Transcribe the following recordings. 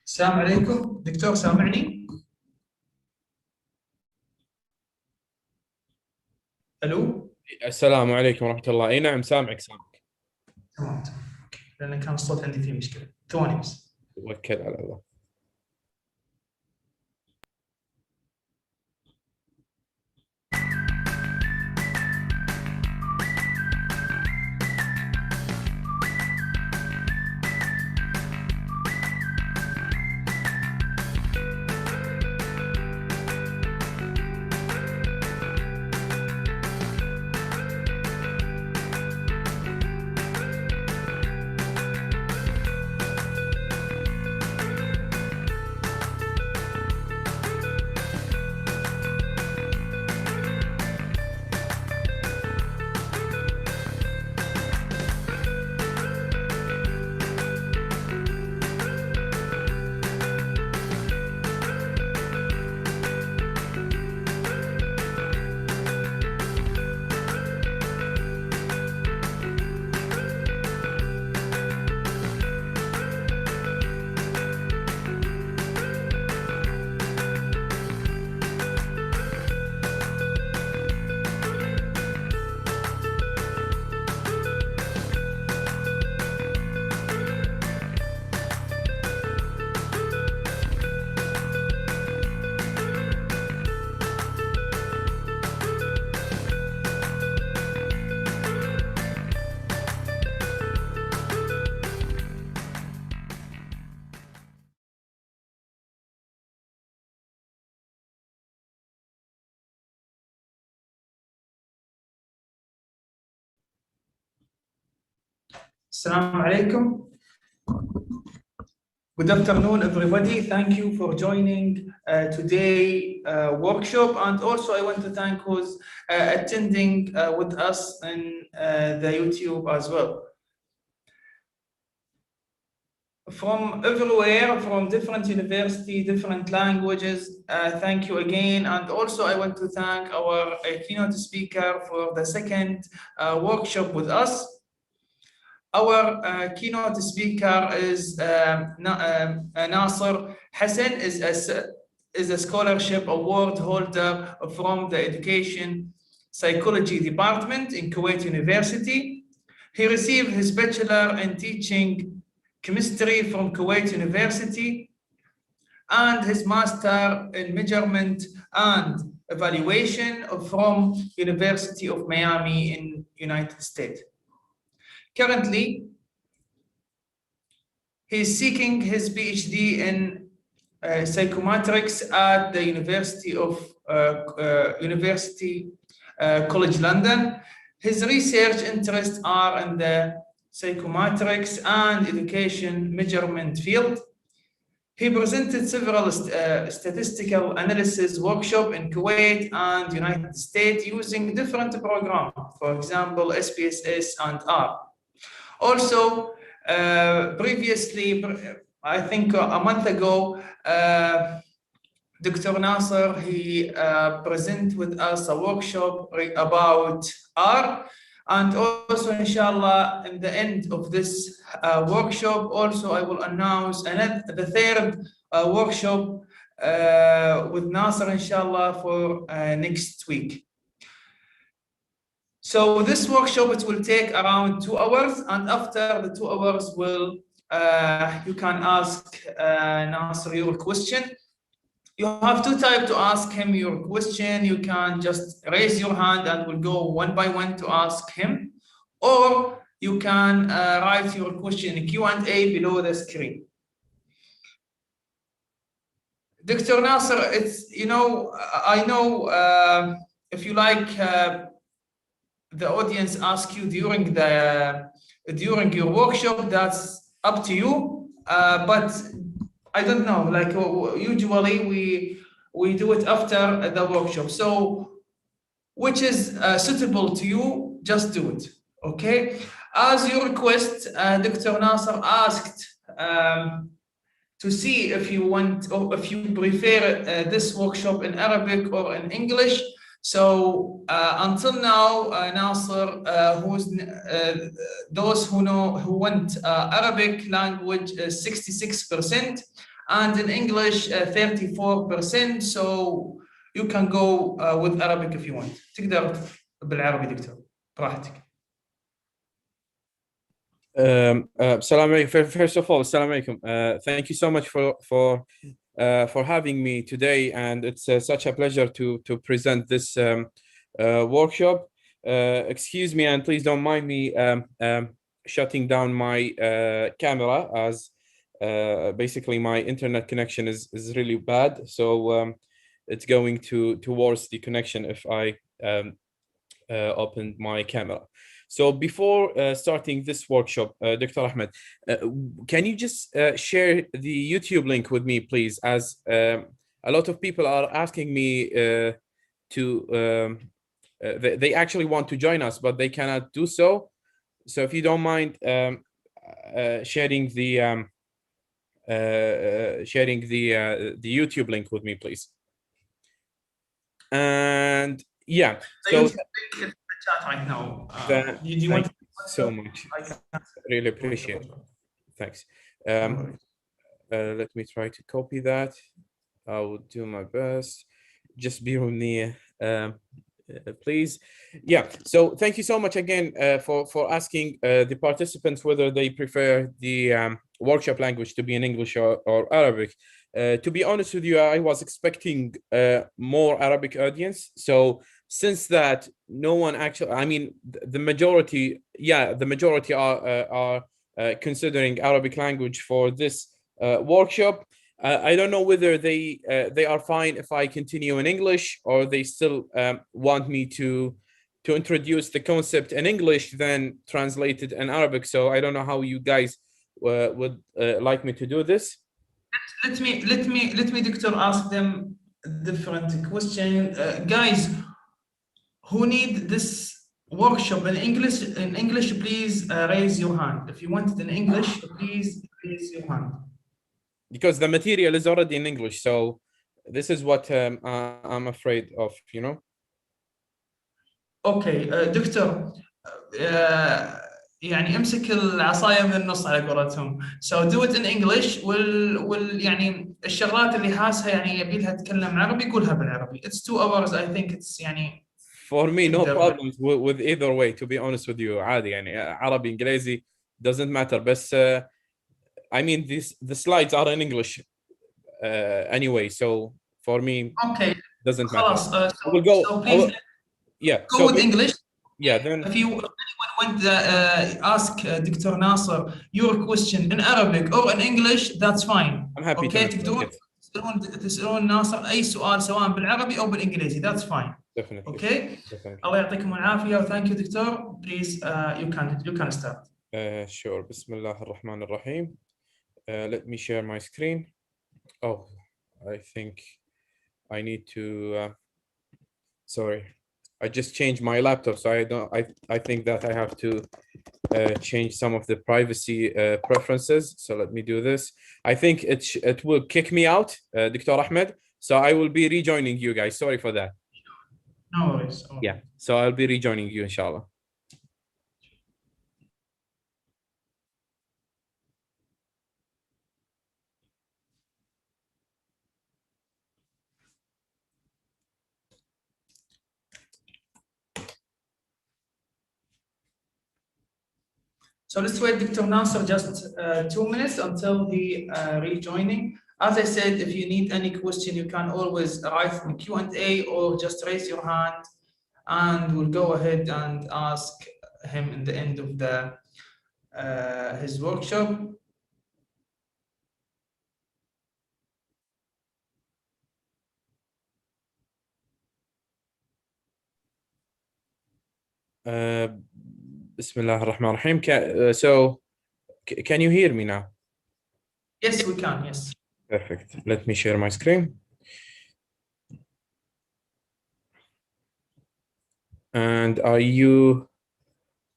السلام عليكم دكتور، سامعني؟ الو. السلام عليكم ورحمة الله. اي نعم، سامعك. تمام تمام، اوكي، لان كان الصوت عندي فيه مشكله. ثواني بس. توكل على الله. السلام عليكم. Good afternoon, everybody. Thank you for joining today workshop, and also I want to thank who's attending with us in the YouTube as well. From everywhere, from different university, different languages, thank you again. And also I want to thank our keynote speaker for the second workshop with us. Our keynote speaker is Nasser Hassan, is a scholarship award holder from the Education Psychology Department in Kuwait University. He received his bachelor in teaching chemistry from Kuwait University and his master in measurement and evaluation from University of Miami in United States. Currently, he's seeking his PhD in psychometrics at the University College London. His research interests are in the psychometrics and education measurement field. He presented several statistical analysis workshops in Kuwait and United States using different programs, for example, SPSS and R. Also, previously, I think a month ago, Dr. Nasser, he presented with us a workshop about R, and also, inshallah, in the end of this workshop, also I will announce the third workshop with Nasser, inshallah, for next week. So this workshop, it will take around 2 hours, and after the 2 hours, you can ask Nasser your question. You have 2 types to ask him your question. You can just raise your hand and we'll go one by one to ask him, or you can write your question in Q&A below the screen. Dr. Nasser, I know if you like, the audience ask you during your workshop, that's up to you, but I don't know, like usually we do it after the workshop, so which is suitable to you, just do it. Okay, as your request, Dr. Nasser asked to see if you want, or if you prefer this workshop in Arabic or in English. So until now, Nasser, those who want Arabic language is 66%, and in English 34%. So you can go with Arabic if you want. تقدر بالعربي دكتور براحتك. Assalamu alaikum. First of all, assalamu alaikum. Thank you so much for having me today, and it's such a pleasure to present this workshop. Excuse me, and please don't mind me shutting down my camera, as basically my internet connection is really bad. So it's going towards the connection if I opened my camera. So before starting this workshop, Dr. Ahmed, can you just share the YouTube link with me, please? As a lot of people are asking me they actually want to join us, but they cannot do so. So if you don't mind sharing the YouTube link with me, please. And yeah, so Chat right now. Do you thank want you so much. Really appreciate it. Thanks. Let me try to copy that. I will do my best. Just be with me, please. Yeah. So thank you so much again for asking the participants whether they prefer the workshop language to be in English or Arabic. To be honest with you, I was expecting more Arabic audience. So since that, no one actually, I mean, the majority are considering Arabic language for this workshop. I don't know whether they are fine if I continue in English, or they still want me to introduce the concept in English, then translate it in Arabic. So I don't know how you guys would like me to do this. Let me, Doctor, ask them a different question. Guys who need this workshop in English, please raise your hand. If you want it in English, please raise your hand. Because the material is already in English, so this is what I'm afraid of, you know. Okay, دكتور يعني امسك العصايه من النص على قولتهم. So do it in English. يعني الشغلات اللي حاسها يعني يبي لها تتكلم عربي قولها بالعربي. It's 2 hours. I think it's يعني. For me, no problems with either way. To be honest with you, عادي يعني عربي إنجليزي doesn't matter. But I mean, the slides are in English anyway, so for me, okay, doesn't matter. خلاص. We'll go. So please go with English. Yeah, then if you want to ask Dr. Nasser your question in Arabic or in English, that's fine. I'm happy okay, to تقدرون تسألون ناصر أي سؤال سواء بالعربي أو بالإنجليزي. That's fine. Definitely. Okay. Definitely. الله يعطيكم العافية. Thank you, Doctor. Please, you can start. Sure. Bismillah ar-Rahman ar-Rahim. Let me share my screen. Oh, I think I need to. Sorry, I just changed my laptop, so I think that I have to change some of the privacy preferences. So let me do this. I think it will kick me out, Dr. Ahmed. So I will be rejoining you guys. Sorry for that. No worries. Yeah. So I'll be rejoining you, inshallah. So let's wait Dr. Nasser just 2 minutes until the rejoining. As I said, if you need any question, you can always write in Q&A or just raise your hand, and we'll go ahead and ask him in the end of his workshop. Bismillah ar-Rahman ar-Rahim. So, can you hear me now? Yes, we can. Yes. Perfect. Let me share my screen. And are you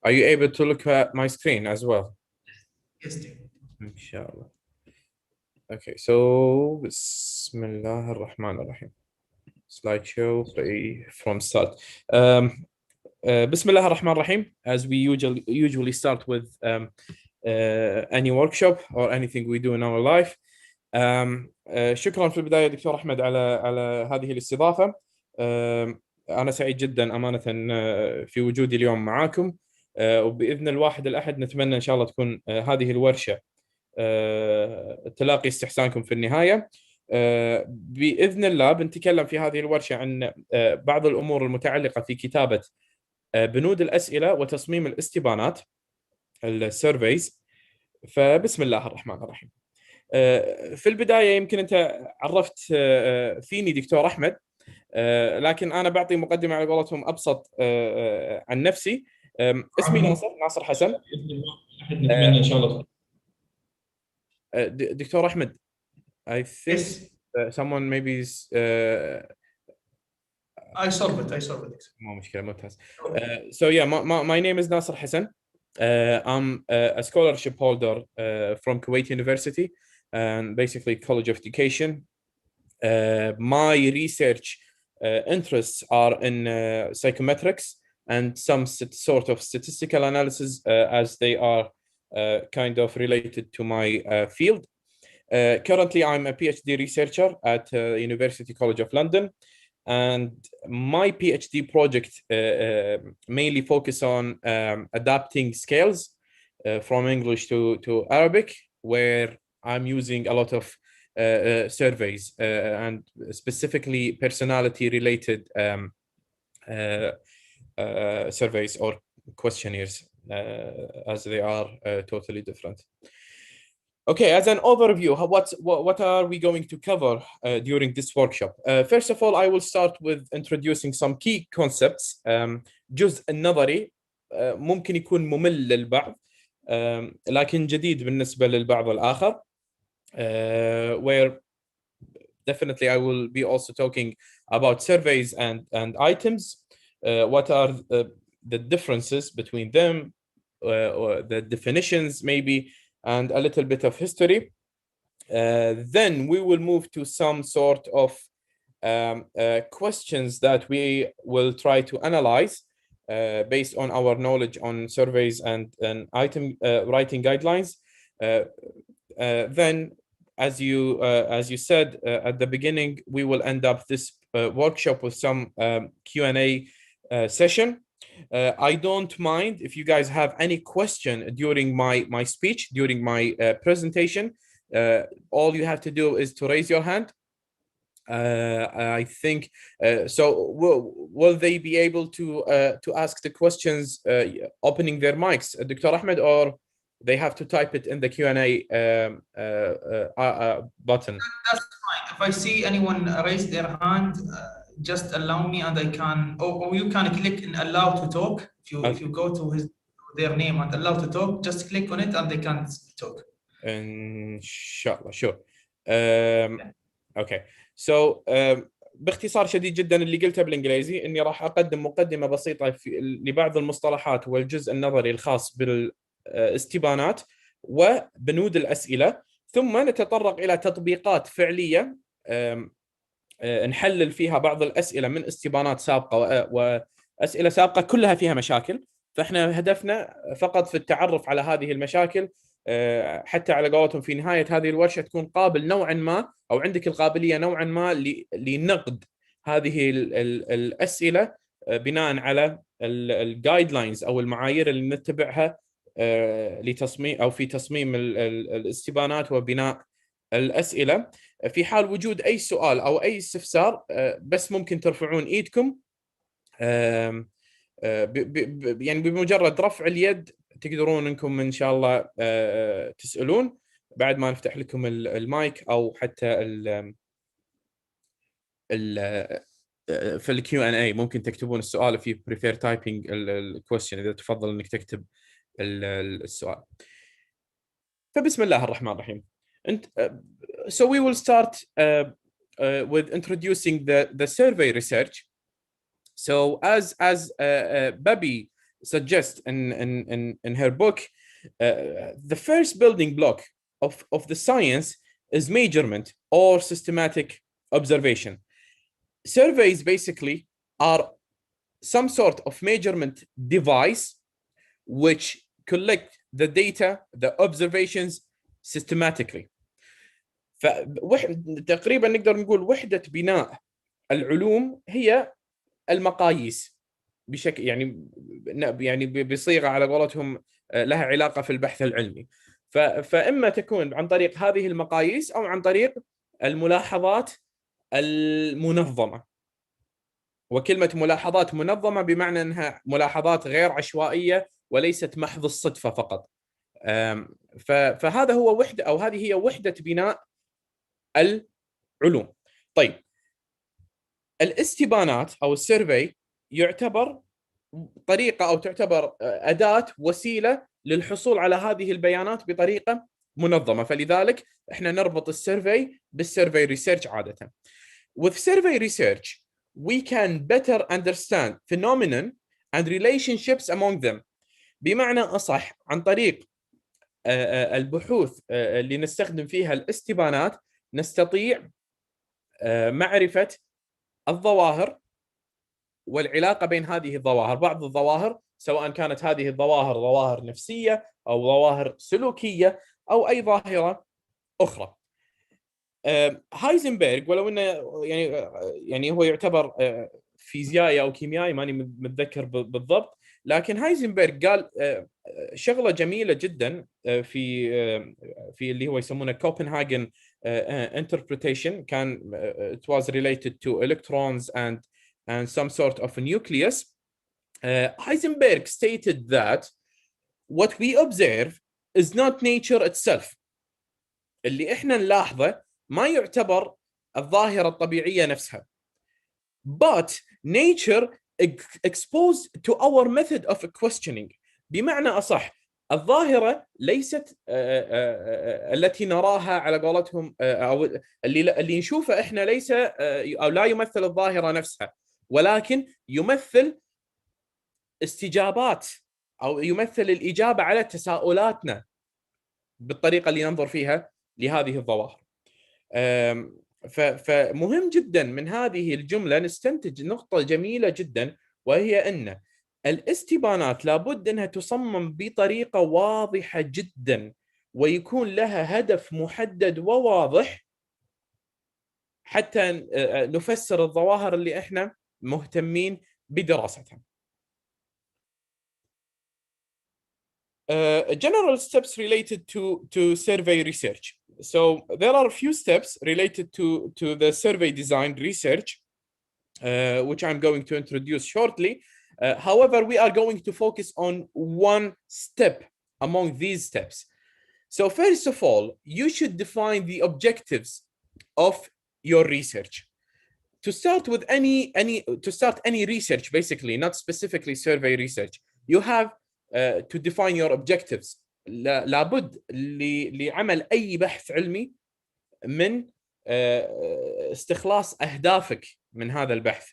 able to look at my screen as well? Yes, dear. Inshallah. Okay, so Bismillah ar-Rahman ar-Rahim. Slideshow, play from start. Bismillah ar-Rahman ar-Rahim. As we usually start with any workshop or anything we do in our life. شكرا في البداية دكتور أحمد على هذه الاستضافة. أنا سعيد جدا أمانة في وجودي اليوم معاكم، وبإذن الواحد الأحد نتمنى إن شاء الله تكون هذه الورشة تلاقي استحسانكم في النهاية. بإذن الله بنتكلم في هذه الورشة عن بعض الأمور المتعلقة في كتابة بنود الأسئلة وتصميم الاستبانات السيرفيز. فبسم الله الرحمن الرحيم. في البداية يمكن أنت عرفت فيني دكتور أحمد، لكن أنا بعطي مقدمة على قولتهم أبسط عن نفسي. اسمي ناصر حسن. نتمنى إن شاء الله. دكتور أحمد I think someone maybe is I solve it. مو مشكلة ممتاز. So yeah, my name is Nasser Hassan. I'm a scholarship holder from Kuwait University and basically College of Education. My research interests are in psychometrics and some sort of statistical analysis as they are kind of related to my field. Currently, I'm a PhD researcher at University College of London, and my PhD project mainly focus on adapting scales from English to Arabic, where I'm using a lot of surveys and specifically personality-related surveys or questionnaires, as they are totally different. Okay, as an overview, what are we going to cover during this workshop? First of all, I will start with introducing some key concepts. جزء النظري ممكن يكون ممل للبعض لكن جديد بالنسبة للبعض الآخر. Where definitely I will be also talking about surveys and items. What are the differences between them, or the definitions maybe, and a little bit of history. Then we will move to some sort of questions that we will try to analyze based on our knowledge on surveys and item writing guidelines. Then, as you said at the beginning, we will end up this workshop with some Q&A session. I don't mind if you guys have any question during my speech, during my presentation. All you have to do is to raise your hand. I think so. Will they be able to ask the questions opening their mics, Dr. Ahmed, or they have to type it in the Q&A button? That's fine. If I see anyone raise their hand, just allow me and I can, or you can click in allow to talk. If you go to their name and allow to talk, just click on it and they can talk. Inshallah, sure. Okay. So باختصار شديد جدا اللي قلته بالانجليزي اني راح اقدم مقدمه بسيطه لبعض المصطلحات والجزء النظري الخاص بالاستبانات وبنود الاسئله، ثم نتطرق الى تطبيقات فعليه نحلل فيها بعض الاسئله من استبانات سابقه واسئله سابقه كلها فيها مشاكل، فاحنا هدفنا فقط في التعرف على هذه المشاكل حتى على قولتهم في نهايه هذه الورشه تكون قابل نوعا ما او عندك القابليه نوعا ما لنقد هذه الاسئله بناء على الجايد لاينز او المعايير اللي نتبعها لتصميم او في تصميم الاستبانات وبناء الاسئله. في حال وجود اي سؤال او اي استفسار بس ممكن ترفعون ايدكم، يعني بمجرد رفع اليد تقدرون انكم ان شاء الله تسالون بعد ما نفتح لكم المايك، او حتى في الكيو ان اي ممكن تكتبون السؤال في بريفير تايبنج الكويستشن اذا تفضل انك تكتب السؤال. فبسم الله الرحمن الرحيم. So we will start with introducing the survey research. So as Babi suggests in her book, the first building block of the science is measurement or systematic observation. Surveys basically are some sort of measurement device which collect the data, the observations systematically. تقريبا نقدر نقول وحدة بناء العلوم هي المقاييس بشكل يعني بصيغة على قولتهم لها علاقة في البحث العلمي. فإما تكون عن طريق هذه المقاييس أو عن طريق الملاحظات المنظمة. وكلمة ملاحظات منظمة بمعنى أنها ملاحظات غير عشوائية وليست محض الصدفة فقط. فهذا هو وحدة، أو هذه هي وحدة بناء العلوم. طيب، الاستبانات أو السيرفي يعتبر طريقة أو تعتبر أداة وسيلة للحصول على هذه البيانات بطريقة منظمة. فلذلك احنا نربط السيرفي بالسيرفي ريسيرش عادة. With survey research, we can better understand phenomenon and relationships among them. بمعنى أصح، عن طريق البحوث اللي نستخدم فيها الاستبانات نستطيع معرفة الظواهر والعلاقة بين هذه الظواهر. بعض الظواهر سواء كانت هذه الظواهر ظواهر نفسية أو ظواهر سلوكية أو أي ظاهرة أخرى. هايزنبرغ، ولو انه يعني هو يعتبر فيزيائي او كيميائي، ماني متذكر بالضبط، لكن هايزنبرغ قال شغله جميله جدا في اللي هو يسمونه كوبنهاجن interpretation. كان it was related to electrons and some sort of a nucleus. Heisenberg stated that what we observe is not nature itself. اللي احنا نلاحظه ما يعتبر الظاهرة الطبيعية نفسها. But nature exposed to our method of questioning. بمعنى أصح، الظاهرة ليست التي نراها على قولتهم، أو اللي نشوفه إحنا ليس أو لا يمثل الظاهرة نفسها، ولكن يمثل استجابات أو يمثل الإجابة على تساؤلاتنا بالطريقة اللي ننظر فيها لهذه الظواهر. فمهم جدا من هذه الجملة نستنتج نقطة جميلة جدا، وهي أن الاستبانات لابد أنها تصمم بطريقة واضحة جدا ويكون لها هدف محدد وواضح حتى نفسر الظواهر اللي احنا مهتمين بدراستها. General steps related to survey research. So there are a few steps related to the survey design research, which I'm going to introduce shortly. However, we are going to focus on one step among these steps. So first of all, you should define the objectives of your research. To start with any research, basically, not specifically survey research, you have to define your objectives. لابد لعمل أي بحث علمي من استخلاص أهدافك من هذا البحث.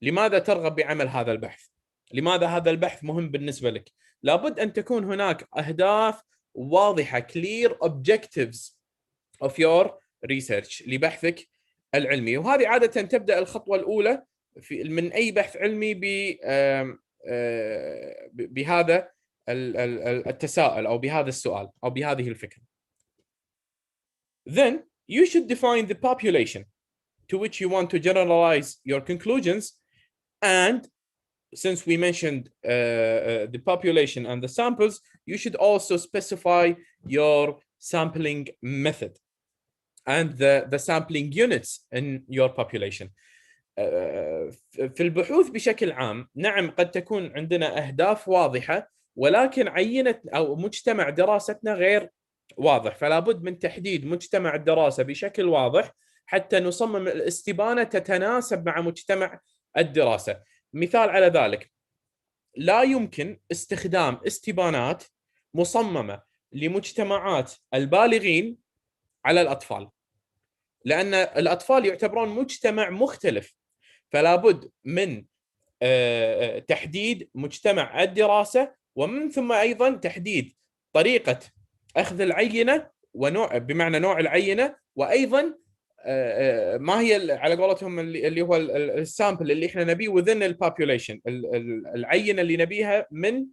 لماذا ترغب بعمل هذا البحث؟ لماذا هذا البحث مهم بالنسبة لك؟ لابد أن تكون هناك أهداف واضحة، clear objectives of your research لبحثك العلمي. وهذه عادة تبدأ الخطوة الأولى من أي بحث علمي بهذا التساؤل أو بهذا السؤال أو بهذه الفكرة. Then you should define the population to which you want to generalize your conclusions, and since we mentioned the population and the samples, you should also specify your sampling method and the sampling units in your population. في البحوث بشكل عام، نعم قد تكون عندنا أهداف واضحة، ولكن عينة أو مجتمع دراستنا غير واضح، فلا بد من تحديد مجتمع الدراسة بشكل واضح حتى نصمم الاستبانة تتناسب مع مجتمع الدراسة. مثال على ذلك، لا يمكن استخدام استبانات مصممة لمجتمعات البالغين على الأطفال، لأن الأطفال يعتبرون مجتمع مختلف، فلا بد من تحديد مجتمع الدراسة، ومن ثم أيضا تحديد طريقة أخذ العينة ونوع، بمعنى نوع العينة، وأيضا ما هي على قولتهم اللي هو السامبل اللي احنا نبيه within البوبوليشن، العينة اللي نبيها من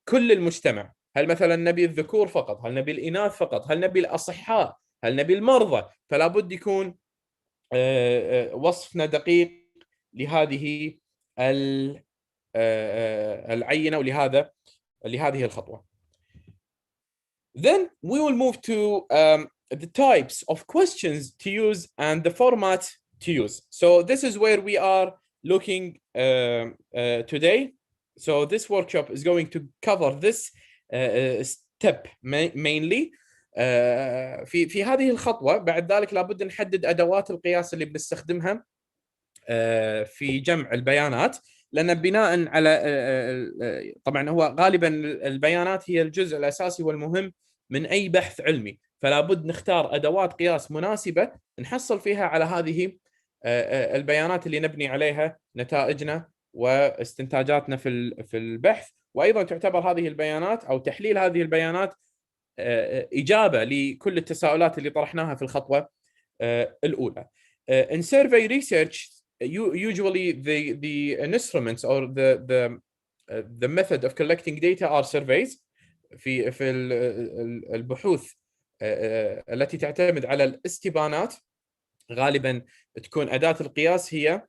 كل المجتمع. هل مثلا نبي الذكور فقط؟ هل نبي الإناث فقط؟ هل نبي الأصحاء؟ هل نبي المرضى؟ فلا بد يكون وصفنا دقيق لهذه العينة لهذه الخطوة. Then we will move to the types of questions to use and the format to use. So this is where we are looking today. So this workshop is going to cover this step mainly. في هذه الخطوة بعد ذلك لابد نحدد أدوات القياس اللي بنستخدمها في جمع البيانات، لأن بناء على طبعا هو غالبا البيانات هي الجزء الأساسي والمهم من أي بحث علمي، فلا بد نختار أدوات قياس مناسبة نحصل فيها على هذه البيانات اللي نبني عليها نتائجنا واستنتاجاتنا في البحث. وأيضا تعتبر هذه البيانات أو تحليل هذه البيانات إجابة لكل التساؤلات اللي طرحناها في الخطوة الأولى. In survey research, usually the instruments or the method of collecting data are surveys. في البحوث التي تعتمد على الاستبانات غالبا تكون أداة القياس هي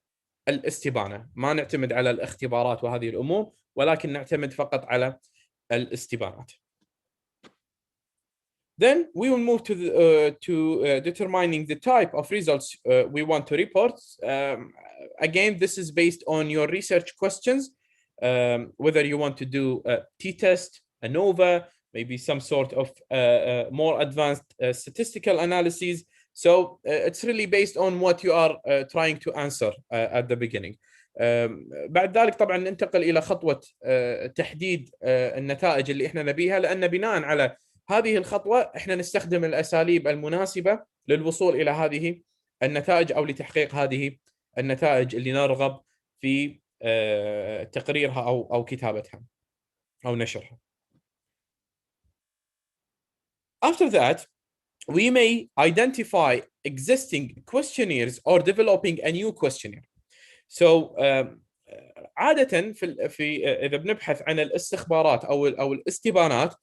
الاستبانة، ما نعتمد على الاختبارات وهذه الأمور، ولكن نعتمد فقط على الاستبانات. Then we will move to determining the type of results we want to report. Again, this is based on your research questions, whether you want to do a t-test, ANOVA, maybe some sort of more advanced statistical analyses. So it's really based on what you are trying to answer at the beginning. بعد ذلك طبعا ننتقل إلى خطوة تحديد النتائج اللي احنا نبيها، لأن بناء على هذه الخطوة احنا نستخدم الأساليب المناسبة للوصول إلى هذه النتائج أو لتحقيق هذه النتائج اللي نرغب في تقريرها أو كتابتها أو نشرها. After that, we may identify existing questionnaires or developing a new questionnaire. So عادة في إذا بنبحث عن الاستخبارات أو الاستبانات،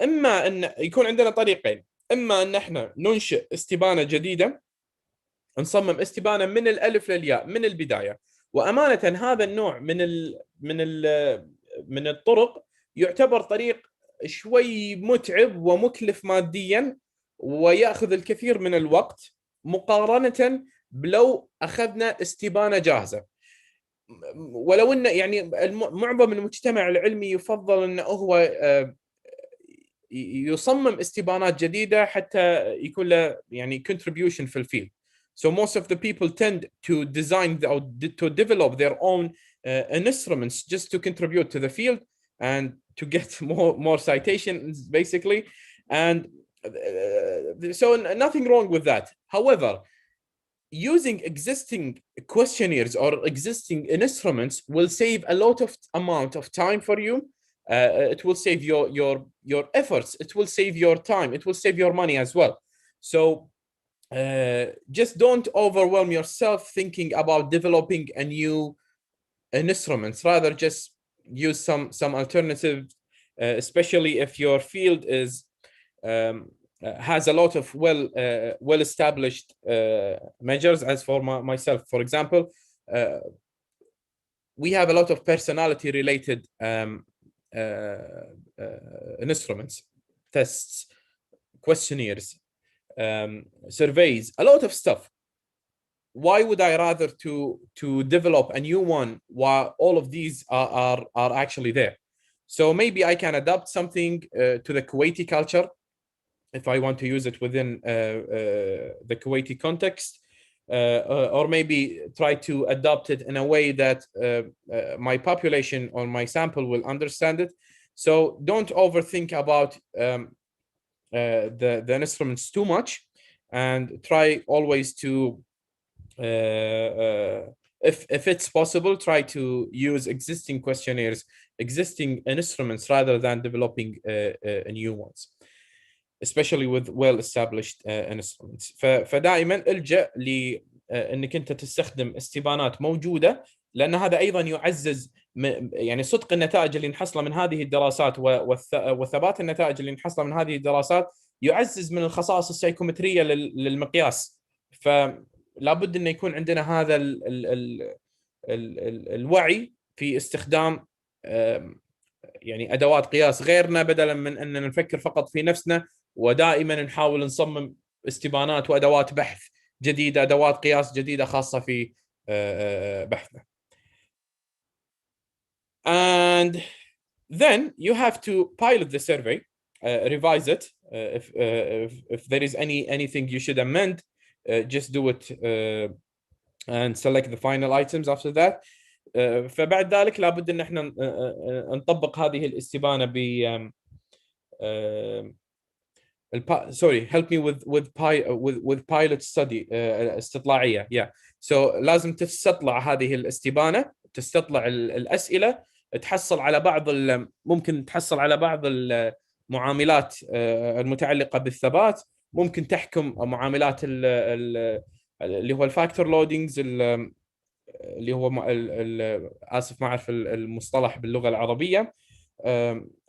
إما أن يكون عندنا طريقين، إما أن احنا ننشئ استبانة جديدة، نصمم استبانة من الألف للياء من البداية، وأمانة هذا النوع من الطرق يعتبر طريق شوي متعب ومكلف ماديا ويأخذ الكثير من الوقت مقارنة بلو أخذنا استبانة جاهزة. ولو أن يعني معظم المجتمع العلمي يفضل أنه هو يصمم استبانات جديدة حتى يكون له يعني contribution في الفيلد. So most of the people tend to design or to develop their own instruments just to contribute to the field and to get more citations basically. And so nothing wrong with that. However, using existing questionnaires or existing instruments will save a lot of amount of time for you. It will save your efforts. It will save your time. It will save your money as well. So just don't overwhelm yourself thinking about developing a new instruments. Rather, just use some alternatives, especially if your field is has a lot of well-established measures. As for myself, for example, we have a lot of personality-related instruments, tests, questionnaires, surveys, a lot of stuff. Why would I rather to develop a new one while all of these are actually there? So maybe I can adapt something to the Kuwaiti culture if I want to use it within the Kuwaiti context, or maybe try to adapt it in a way that my population or my sample will understand it. So don't overthink about the instruments too much, and try always to, if it's possible, try to use existing questionnaires, existing instruments, rather than developing new ones, especially with well-established instruments. فدائما الجأ لأنك أنت تستخدم استبانات موجودة، لأن هذا أيضا يعزز يعني صدق النتائج اللي نحصلها من هذه الدراسات وثبات النتائج اللي نحصلها من هذه الدراسات يعزز من الخصائص السيكومتريه للمقياس. فلا بد انه يكون عندنا هذا الوعي في استخدام يعني ادوات قياس غيرنا، بدلا من اننا نفكر فقط في نفسنا ودائما نحاول نصمم استبانات وادوات بحث جديده، ادوات قياس جديده خاصه في بحثنا. And then you have to pilot the survey, revise it. If there is anything you should amend, just do it and select the final items after that. فبعد ذلك لابد ان احنا نطبق هذه الاستبانه ب sorry, help me with pilot study, استطلاعيه. Yeah. So لازم تستطلع هذه الاستبانه، تستطلع الاسئله، تحصل على بعض ممكن تحصل على بعض المعاملات المتعلقه بالثبات، ممكن تحكم معاملات اللي هو الفاكتور لودينجز، اللي هو اسف ما اعرف المصطلح باللغه العربيه،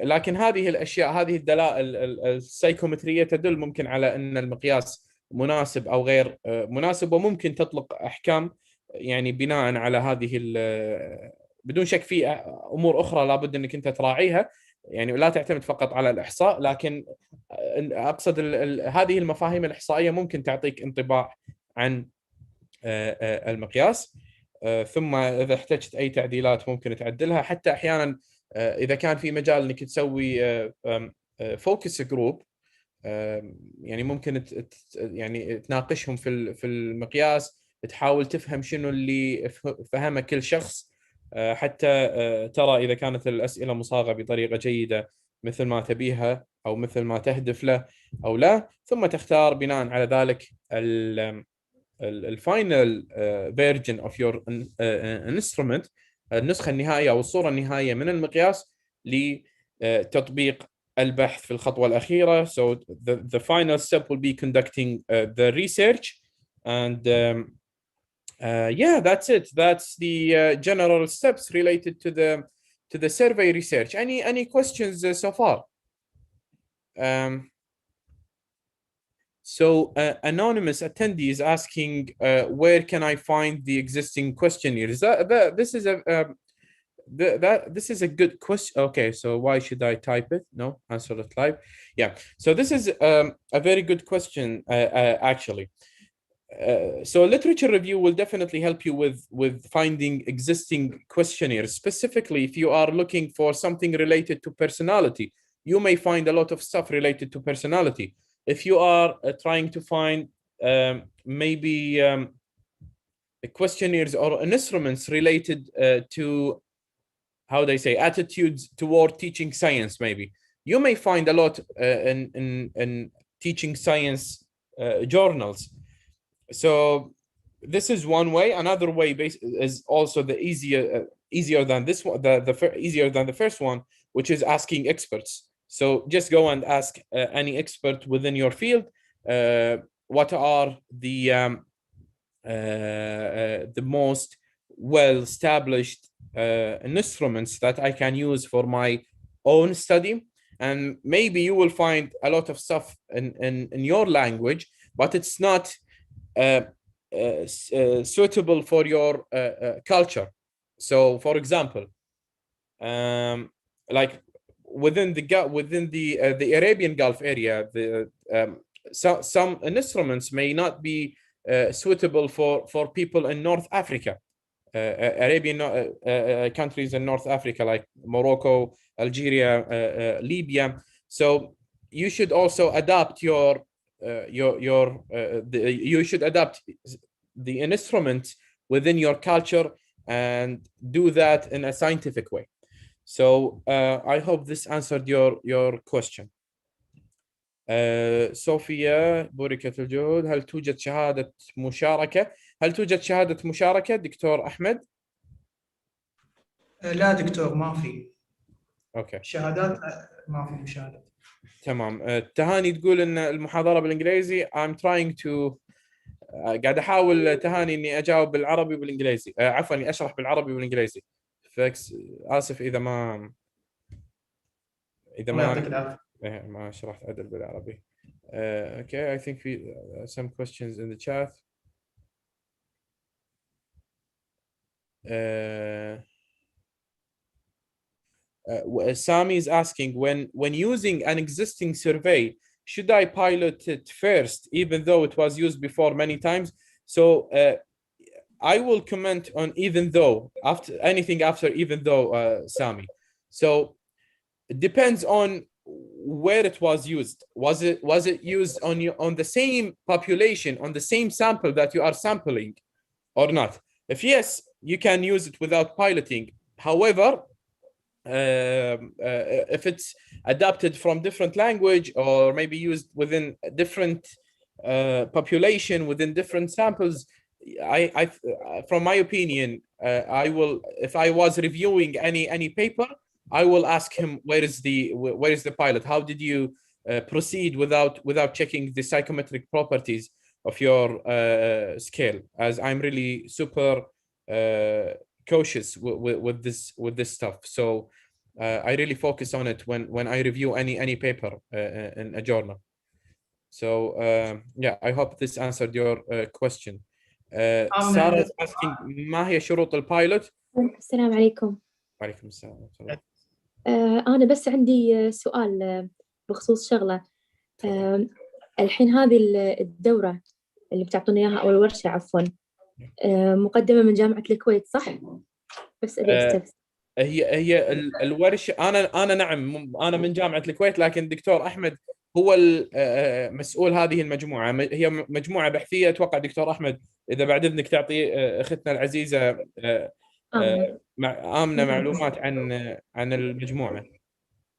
لكن هذه الاشياء، هذه الدلائل السيكومتريه تدل ممكن على ان المقياس مناسب او غير مناسب، وممكن تطلق احكام يعني بناء على هذه بدون شك. في امور اخرى لابد انك انت تراعيها، يعني لا تعتمد فقط على الاحصاء، لكن اقصد هذه المفاهيم الاحصائيه ممكن تعطيك انطباع عن المقياس. ثم اذا احتجت اي تعديلات ممكن تعدلها، حتى احيانا اذا كان في مجال انك تسوي فوكس جروب، يعني ممكن يعني تناقشهم في المقياس، تحاول تفهم شنو اللي فهمه كل شخص، حتى ترى اذا كانت الاسئله مصاغه بطريقه جيده مثل ما تبيها او مثل ما تهدف له او لا، ثم تختار بناء على ذلك الفاينل فيرجن اوف يور انسترومنت، النسخه النهائيه او الصوره النهائيه من المقياس لتطبيق البحث في الخطوه الاخيره. So the final step will be conducting the research, and yeah, that's it. That's the general steps related to the survey research. Any questions so far? So anonymous attendee is asking, where can I find the existing questionnaires? This is a this is a good question. Okay, so why should I type it? No, answer it live. Yeah. So this is a very good question, actually. So literature review will definitely help you with finding existing questionnaires. Specifically, if you are looking for something related to personality, you may find a lot of stuff related to personality. If you are trying to find maybe questionnaires or instruments related to, how they say, attitudes toward teaching science, maybe you may find a lot in teaching science journals. So this is one way. Another way is also the easier than this one, easier than the first one, which is asking experts. So just go and ask any expert within your field, what are the most well-established instruments that I can use for my own study, and maybe you will find a lot of stuff in your language, but it's not suitable for your culture. So, for example, like within the Arabian Gulf area, some instruments may not be suitable for people in North Africa, Arabian countries in North Africa like Morocco, Algeria, Libya. So you should also adapt you should adapt the instrument within your culture and do that in a scientific way. So I hope this answered your question. صوفيا بوركة الجهود، هل توجد شهادة مشاركة؟ هل توجد شهادة مشاركة دكتور أحمد؟ لا دكتور ما في. اوكي. شهادات ما في مشاهدات. تمام. تهاني تقول ان المحاضرة بالانجليزي. I'm trying to قاعد احاول تهاني اني اجاوب بالعربي وبالانجليزي، عفوا اني اشرح بالعربي والانجليزي. اسف اذا ما الله يعطيك العافية. ما شرحت عدل بالعربي. Okay, I think we some questions in the chat. Sami is asking, when using an existing survey, should I pilot it first, even though it was used before many times? So I will comment on even though, after anything after even though, Sami. So it depends on where it was used. Was it used on the same population, on the same sample that you are sampling, or not? If yes, you can use it without piloting. However, if it's adapted from different language, or maybe used within a different population, within different samples, I from my opinion, I will, if I was reviewing any paper, I will ask him where is the pilot? How did you proceed without checking the psychometric properties of your scale? As I'm really super cautious with this stuff. So I really focus on it when I review any paper in a journal. So yeah, I hope this answered your question. Sarah is asking, ما هي شروط البايلوت؟ السلام عليكم. وعليكم السلام ورحمة الله. أنا بس عندي سؤال بخصوص شغلة. الحين هذه الدورة اللي بتعطونا إياها أو الورشة عفوا، مقدمة من جامعة الكويت صح؟ بس أبي أستفسر. هي الورشة، أنا نعم أنا من جامعة الكويت، لكن دكتور أحمد هو مسؤول هذه المجموعة. هي مجموعة بحثية. أتوقع دكتور أحمد إذا بعد إذنك تعطي أختنا العزيزة آمنة معلومات عن المجموعة.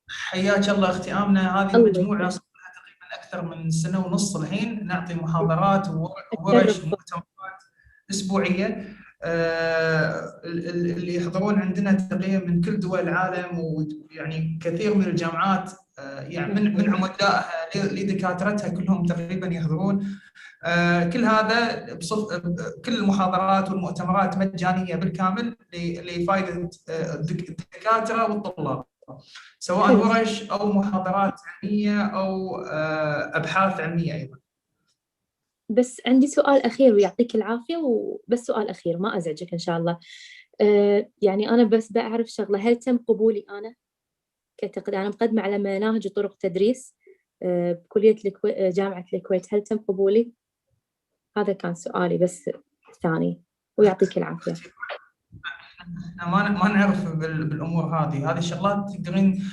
حياك الله أختي آمنة. هذه المجموعة صار لها تقريبا أكثر من سنة ونص الحين، نعطي محاضرات وورش ومؤتمرات أسبوعية. اللي يحضرون عندنا تقريبا من كل دول العالم، ويعني كثير من الجامعات يعني من عمدائها لدكاترتها كلهم تقريبا يحضرون. كل هذا كل المحاضرات والمؤتمرات مجانية بالكامل لفائدة الدكاترة والطلاب، سواء ورش أو محاضرات علمية أو أبحاث علمية أيضا. بس عندي سؤال أخير ويعطيك العافية، وبس سؤال أخير ما أزعجك إن شاء الله. يعني أنا بس بعرف شغلة، هل تم قبولي أنا أنا مقدمة على مناهج وطرق تدريس بكلية جامعة الكويت، هل تم قبولي؟ هذا كان سؤالي بس الثاني، ويعطيك العافية. ما نعرف بالامور هذه الشغلات. تقدرين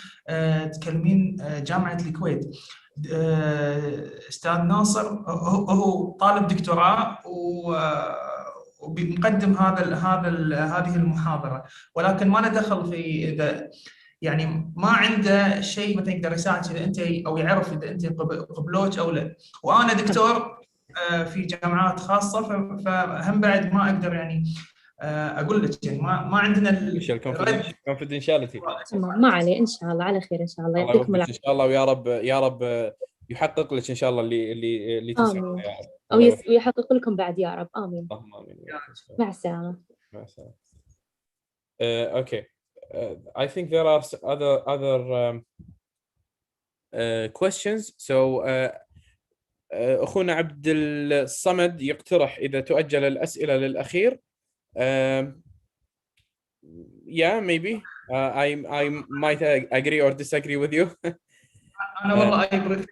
تكلمين جامعه الكويت. استاذ ناصر هو طالب دكتوراه وبيقدم هذه المحاضره، ولكن ما له دخل في اذا يعني ما عنده شيء مثلا يقدر يساعد اذا انت او يعرف اذا انت قبلوك او لا. وانا دكتور في جامعات خاصه، فهم بعد ما اقدر يعني اقول لك يعني ما عندنا الكونفدينشاليتي. ما عليه، ان شاء الله على خير ان شاء الله. يعطيكم العافيه ان شاء الله، ويا رب يحقق لك ان شاء الله اللي تسعى يا رب. او ويحقق لكم بعد يا رب. امين. اللهم امين. مع السلامه. مع السلامه. Okay. I think there are other questions. So اخونا عبد الصمد يقترح اذا تؤجل الاسئله للاخير. Yeah, maybe I might agree or disagree with you. انا والله دكتور،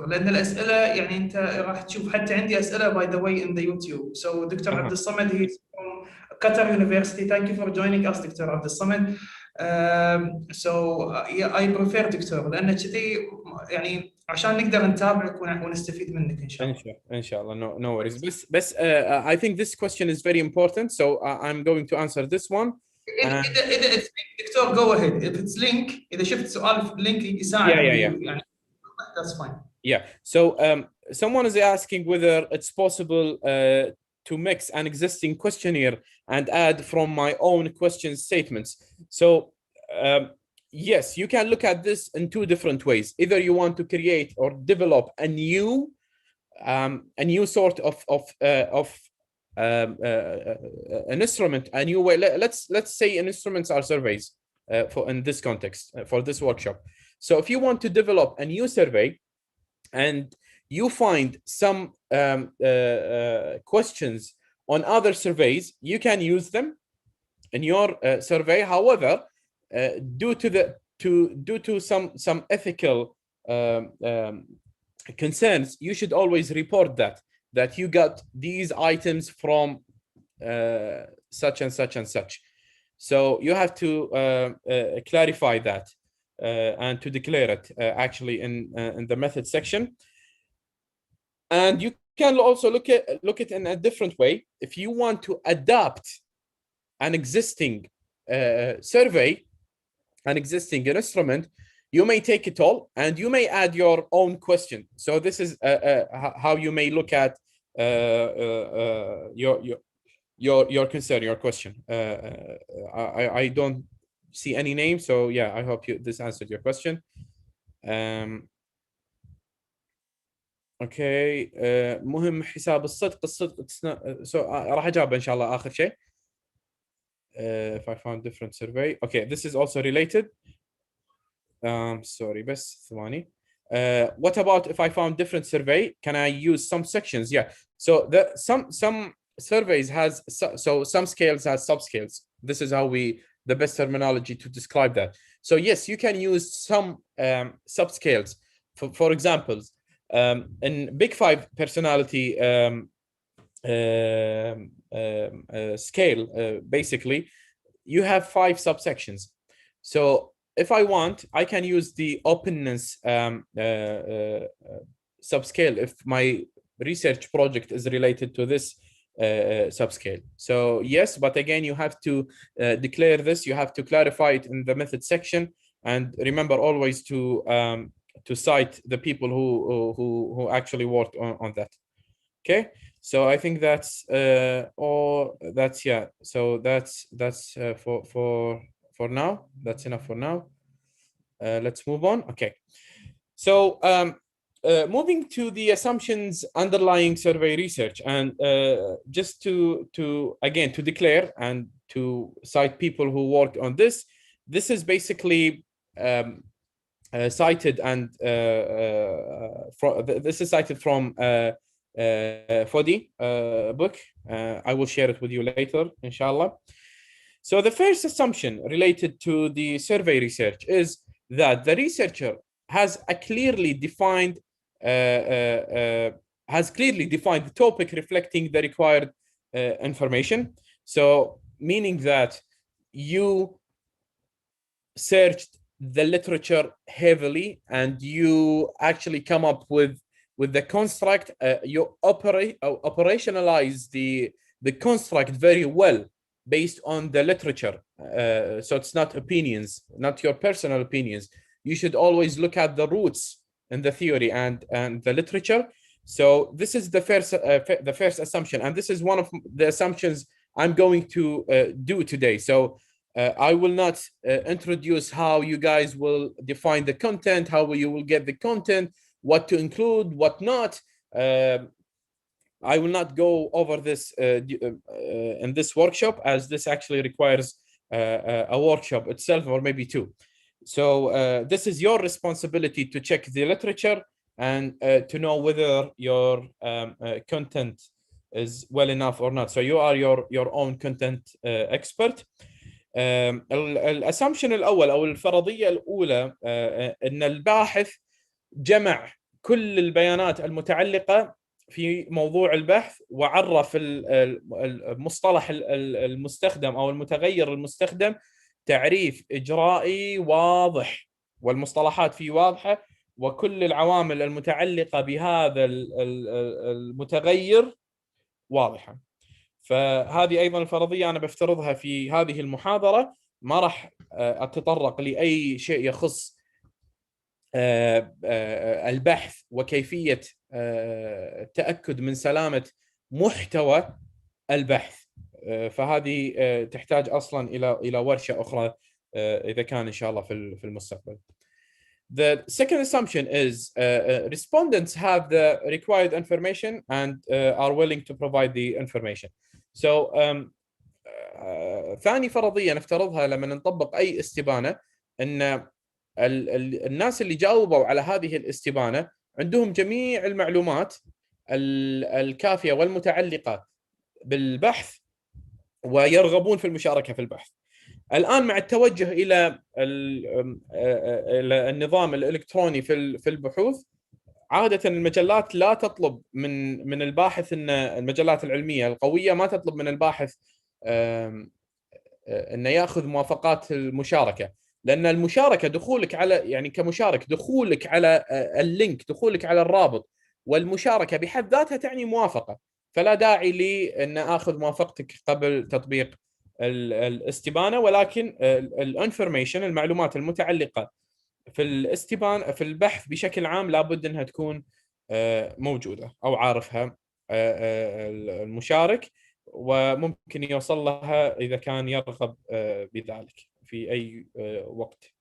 لان الاسئله يعني انت راح تشوف حتى عندي اسئله باي ذا واي ان ذا يوتيوب. سو دكتور عبد الصمد هي from Qatar University. Thank you for joining us دكتور عبد الصمد. So I prefer دكتور، لان كذي يعني عشان نقدر نتابعك ونستفيد منك ان شاء الله. ان شاء الله. No worries. بس I think this question is very important, so I'm going to answer this one. اذا دكتور go ahead. if it's link، اذا شفت سؤال في لينك يساعد يعني that's fine. Yeah. So someone is asking whether it's possible to mix an existing questionnaire and add from my own question statements. So yes, you can look at this in two different ways. Either you want to create or develop a new sort of an instrument, a new way. Let's say instruments are surveys for in this context for this workshop. So if you want to develop a new survey and you find some questions on other surveys, you can use them in your survey. However, due to some ethical concerns, you should always report that you got these items from such and such and such. So you have to clarify that and to declare it actually in the method section. And you can also look at in a different way. If you want to adapt an existing survey, an existing instrument, you may take it all and you may add your own question. So this is how you may look at your concern, your question. I don't see any name, so yeah, I hope this answered your question. اوكي مهم حساب الصدق so راح اجاوب ان شاء الله اخر شيء. If I found different survey. Okay, this is also related. Sorry, بس ثواني. What about if I found different survey? Can I use some sections? Yeah. So some surveys has some scales has subscales. This is how the best terminology to describe that. So yes, you can use some subscales. For examples, in Big Five personality scale, basically, you have 5 subsections. So if I want, I can use the openness subscale if my research project is related to this subscale. So yes, but again, you have to declare this. You have to clarify it in the method section, and remember always to cite the people who actually worked on that. Okay, so I think that's all. That's yeah. So that's for now. That's enough for now. Let's move on. Okay, so moving to the assumptions underlying survey research, and just to again to declare and to cite people who worked on this. This is basically cited and this is cited from Foddy book. I will share it with you later, inshallah. So the first assumption related to the survey research is that the researcher has clearly defined the topic reflecting the required information. So meaning that you searched the literature heavily and you actually come up with the construct. You operationalize the construct very well based on the literature. So it's not opinions, not your personal opinions. You should always look at the roots in the theory and the literature. So this is the first assumption, and this is one of the assumptions I'm going to do today. So I will not introduce how you guys will define the content, how you will get the content, what to include, what not. I will not go over this in this workshop, as this actually requires a workshop itself, or maybe 2. So this is your responsibility to check the literature and to know whether your content is well enough or not. So you are your own content expert. الاسامبشن الاول او الفرضيه الاولى ان الباحث جمع كل البيانات المتعلقه في موضوع البحث وعرف المصطلح المستخدم او المتغير المستخدم تعريف اجرائي واضح، والمصطلحات فيه واضحه، وكل العوامل المتعلقه بهذا المتغير واضحه. فهذه ايضا الفرضيه انا بفترضها في هذه المحاضره، ما راح اتطرق لاي شيء يخص البحث وكيفيه التاكد من سلامه محتوى البحث. فهذه تحتاج اصلا الى ورشه اخرى اذا كان ان شاء الله في المستقبل. The second assumption is respondents have the required information and are willing to provide the information. So ثاني فرضية نفترضها لما نطبق أي استبانة، أن الناس اللي جاوبوا على هذه الاستبانة عندهم جميع المعلومات الكافية والمتعلقة بالبحث ويرغبون في المشاركة في البحث. الآن مع التوجه إلى النظام الإلكتروني في البحوث، عادة المجلات لا تطلب من الباحث، ان المجلات العلمية القوية ما تطلب من الباحث انه ياخذ موافقات المشاركة، لان المشاركة دخولك على، يعني كمشارك دخولك على اللينك، دخولك على الرابط والمشاركة بحد ذاتها تعني موافقة، فلا داعي لي ان اخذ موافقتك قبل تطبيق الاستبانة. ولكن الانفورميشن، المعلومات المتعلقة في الاستبانة في البحث بشكل عام لابد انها تكون موجودة او عارفها المشارك، وممكن يوصل لها اذا كان يرغب بذلك في اي وقت.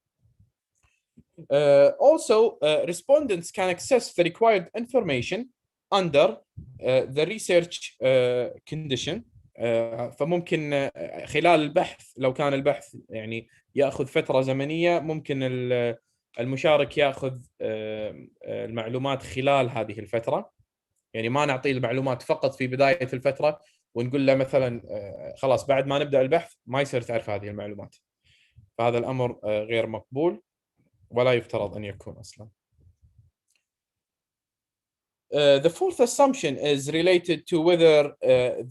Also, respondents can access the required information under the research condition. فممكن خلال البحث، لو كان البحث يعني ياخذ فتره زمنيه، ممكن المشارك ياخذ المعلومات خلال هذه الفتره. يعني ما نعطيه المعلومات فقط في بدايه الفتره ونقول له مثلا خلاص بعد ما نبدا البحث ما يصير تعرف هذه المعلومات، فهذا الامر غير مقبول ولا يفترض ان يكون اصلا. The fourth assumption is related to whether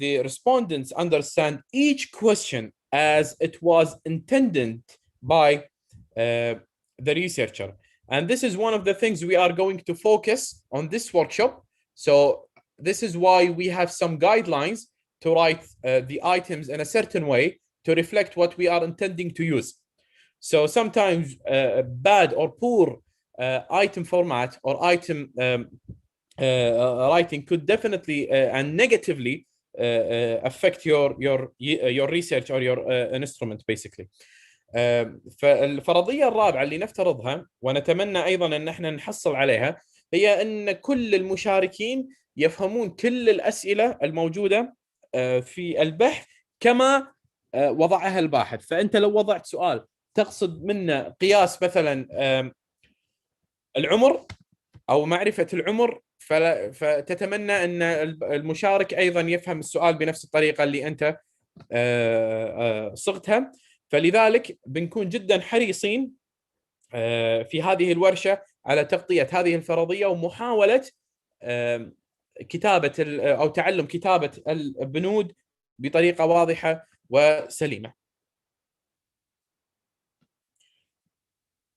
the respondents understand each question as it was intended by the researcher. And this is one of the things we are going to focus on this workshop. So this is why we have some guidelines to write the items in a certain way to reflect what we are intending to use. So sometimes bad or poor item format or item writing could definitely and negatively affect your research or your instrument basically. فالفرضية الرابعة اللي نفترضها ونتمنى أيضا أن احنا نحصل عليها هي أن كل المشاركين يفهمون كل الأسئلة الموجودة في البحث كما وضعها الباحث. فأنت لو وضعت سؤال تقصد منه قياس مثلا العمر أو معرفة العمر، فتتمنى أن المشارك أيضا يفهم السؤال بنفس الطريقة اللي أنت صغتها. فلذلك بنكون جدا حريصين في هذه الورشة على تغطية هذه الفرضية ومحاولة كتابة أو تعلم كتابة البنود بطريقة واضحة وسليمة.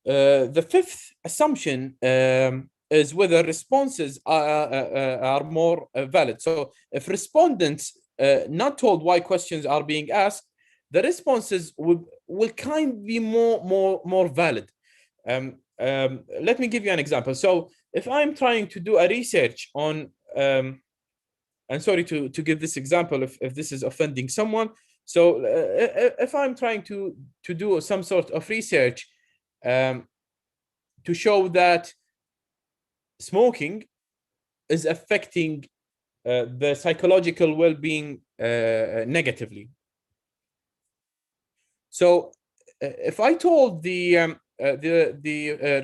The fifth assumption is whether responses are more valid. So if respondents not told why questions are being asked, the responses will kind of be more valid. Let me give you an example. So if I'm trying to do a research on, I'm sorry to give this example if this is offending someone. So if I'm trying to do some sort of research to show that smoking is affecting the psychological well-being negatively. So if I told the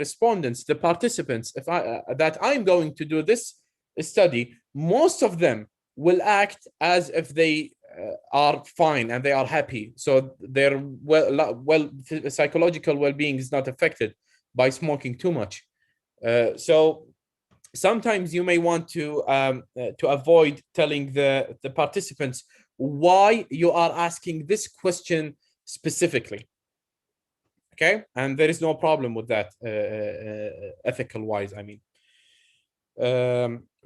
respondents, the participants, that I'm going to do this study, most of them will act as if they are fine and they are happy. So their psychological well-being is not affected by smoking too much. So sometimes you may want to avoid telling the participants why you are asking this question specifically. Okay, and there is no problem with that ethical wise, I mean.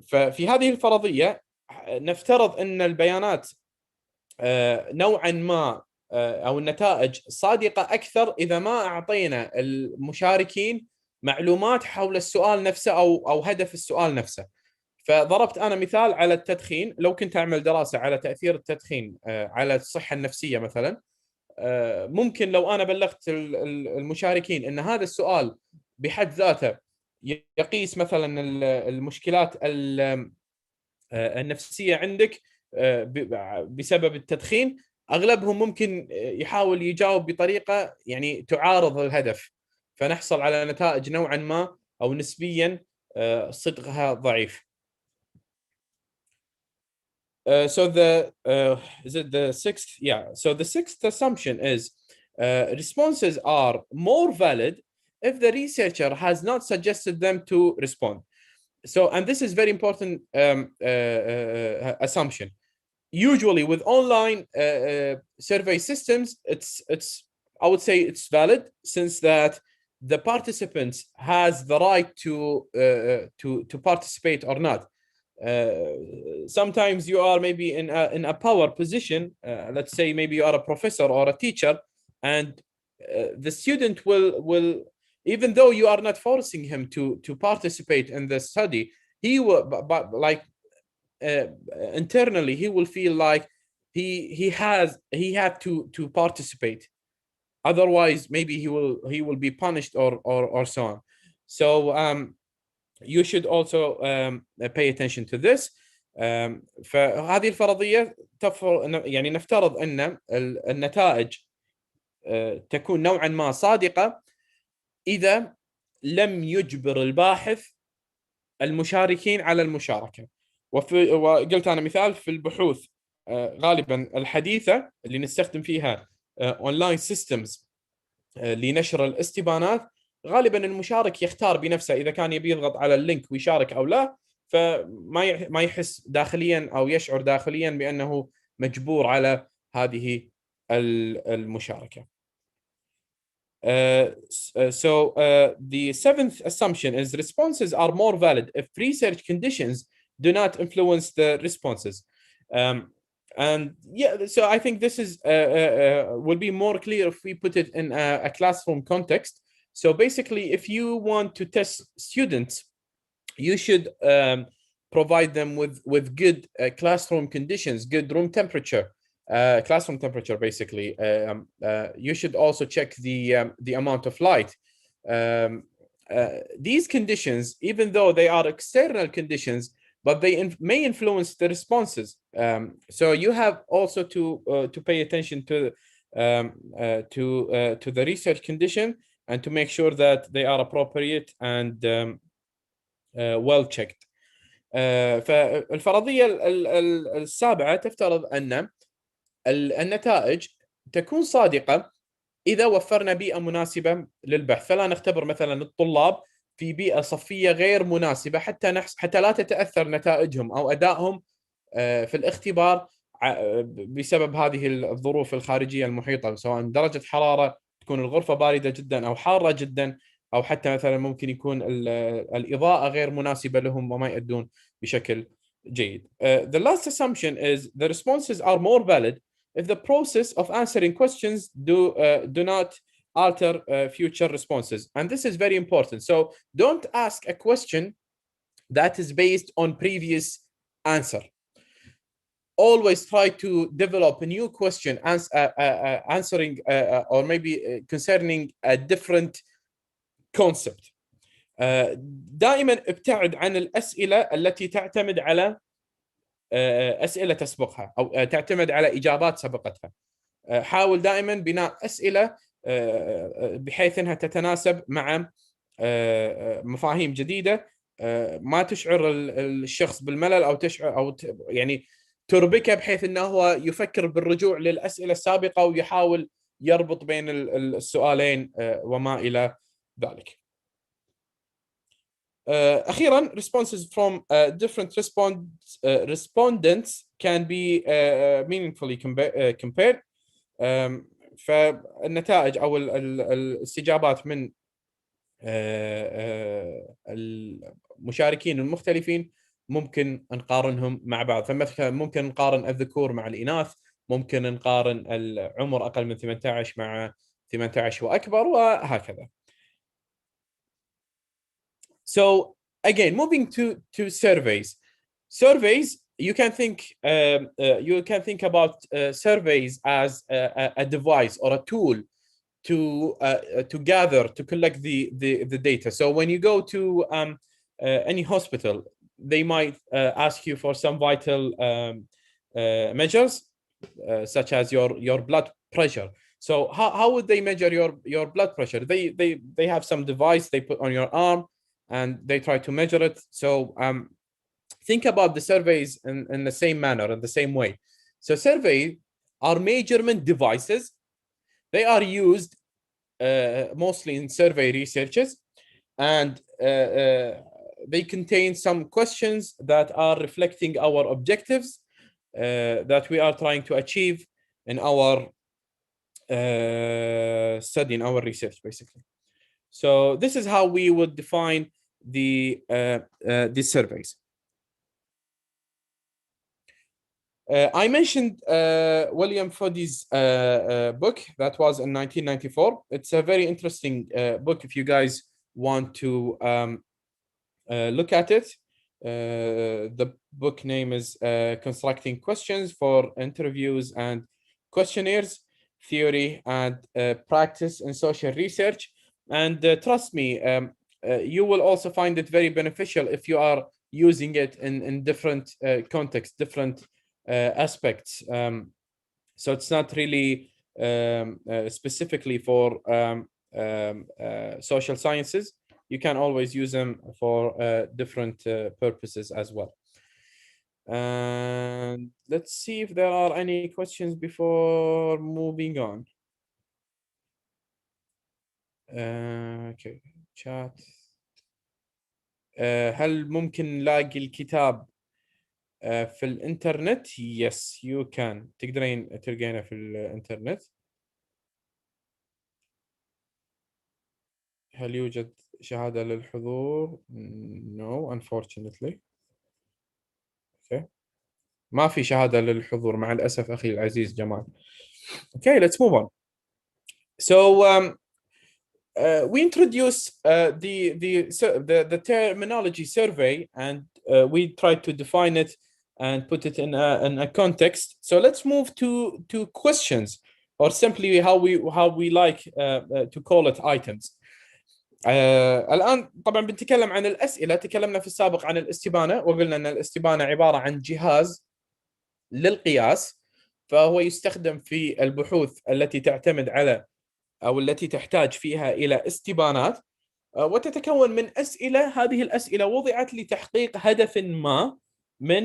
ففي هذه الفرضية نفترض أن البيانات نوعا ما أو النتائج صادقة أكثر إذا ما أعطينا المشاركين معلومات حول السؤال نفسه أو هدف السؤال نفسه. فضربت أنا مثال على التدخين. لو كنت أعمل دراسة على تأثير التدخين على الصحة النفسية مثلا، ممكن لو أنا بلغت المشاركين أن هذا السؤال بحد ذاته يقيس مثلا المشكلات النفسية عندك بسبب التدخين، أغلبهم ممكن يحاول يجاوب بطريقة يعني تعارض الهدف. فنحصل على نتائج نوعا ما أو نسبيا صدقها ضعيف. So is it the sixth? Yeah. So the sixth assumption is responses are more valid if the researcher has not suggested them to respond. So, and this is very important assumption. Usually with online survey systems, it's I would say it's valid, since that the participants has the right to participate or not. Sometimes you are maybe in a power position. Let's say maybe you are a professor or a teacher, and the student will, even though you are not forcing him to participate in the study, he will, but like internally he will feel like he had to participate. Otherwise, maybe he will be punished or so on. So you should also pay attention to this. فهذه الفرضية يعني نفترض أن النتائج تكون نوعا ما صادقة إذا لم يجبر الباحث المشاركين على المشاركة. وقلت أنا مثال في البحوث غالبا الحديثة اللي نستخدم فيها أونلاين سيستمز لنشر الاستبانات، غالبا المشارك يختار بنفسه إذا كان يبي يضغط على اللينك ويشارك أو لا، فما يحس داخليا أو يشعر داخليا بأنه مجبور على هذه المشاركة. The seventh assumption is responses are more valid if research conditions do not influence the responses. And yeah, so I think this is will be more clear if we put it in a classroom context. So basically, if you want to test students, you should provide them with good classroom conditions, good room temperature, classroom temperature. Basically, you should also check the amount of light. These conditions, even though they are external conditions, but they may influence the responses. So you have also to pay attention to the research condition and to make sure that they are appropriate and well checked. فالفرضية السابعة تفترض أن النتائج تكون صادقة إذا وفرنا بيئة مناسبة للبحث. فلا نختبر مثلا الطلاب في بيئة صفية غير مناسبة حتى لا تتأثر نتائجهم أو أدائهم في الاختبار بسبب هذه الظروف الخارجية المحيطة، سواء درجة حرارة تكون الغرفة باردة جدا أو حارة جدا، أو حتى مثلا ممكن يكون الإضاءة غير مناسبة لهم وما يؤدون بشكل جيد. The last assumption is the responses are more valid if the process of answering questions do not alter future responses. And this is very important. So don't ask a question that is based on previous answer. Always try to develop a new question answering or maybe concerning a different concept. دائما ابتعد عن الأسئلة التي تعتمد على أسئلة تسبقها أو تعتمد على إجابات سبقتها. حاول دائما بناء أسئلة بحيث أنها تتناسب مع مفاهيم جديدة، ما تشعر الشخص بالملل أو تشعر أو يعني تربكه بحيث أنه هو يفكر بالرجوع للأسئلة السابقة ويحاول يربط بين السؤالين وما إلى ذلك. أخيرا, responses from different respondents can be meaningfully compared. فالنتائج أو الاستجابات من المشاركين المختلفين ممكن نقارنهم مع بعض. فمثلا ممكن نقارن الذكور مع الإناث، ممكن نقارن العمر أقل من 18 مع 18 وأكبر، وهكذا. So again, moving to surveys. Surveys, you can think about surveys as a device or a tool to gather, to collect the data. So when you go to any hospital, they might ask you for some vital measures, such as your blood pressure. So how would they measure your blood pressure? They have some device they put on your arm and they try to measure it. So think about the surveys in the same manner, in the same way. So surveys are measurement devices. They are used mostly in survey researches, and they contain some questions that are reflecting our objectives that we are trying to achieve in our study, in our research, basically. So this is how we would define these surveys. I mentioned William Foddy's book that was in 1994. It's a very interesting book if you guys want to look at it. The book name is Constructing Questions for Interviews and Questionnaires, Theory and Practice in Social Research. And trust me, you will also find it very beneficial if you are using it in different contexts, different aspects. So it's not really specifically for social sciences. You can always use them for different purposes as well. And let's see if there are any questions before moving on. Okay, chat. هل ممكن نلاقي الكتاب في الانترنت؟ Yes, you can. تقدرين تلقينه في الانترنت. هل يوجد شهادة للحضور؟ No, unfortunately. Okay. ما في شهادة للحضور مع الأسف أخي العزيز جمال. Okay, let's move on. So we introduce the terminology survey, and we try to define it and put it in a context. So let's move to questions, or simply how we like to call it items. الآن طبعا بنتكلم عن الأسئلة. تكلمنا في السابق عن الاستبانة وقلنا أن الاستبانة عبارة عن جهاز للقياس، فهو يستخدم في البحوث التي تعتمد على أو التي تحتاج فيها إلى استبانات، وتتكون من أسئلة. هذه الأسئلة وضعت لتحقيق هدف ما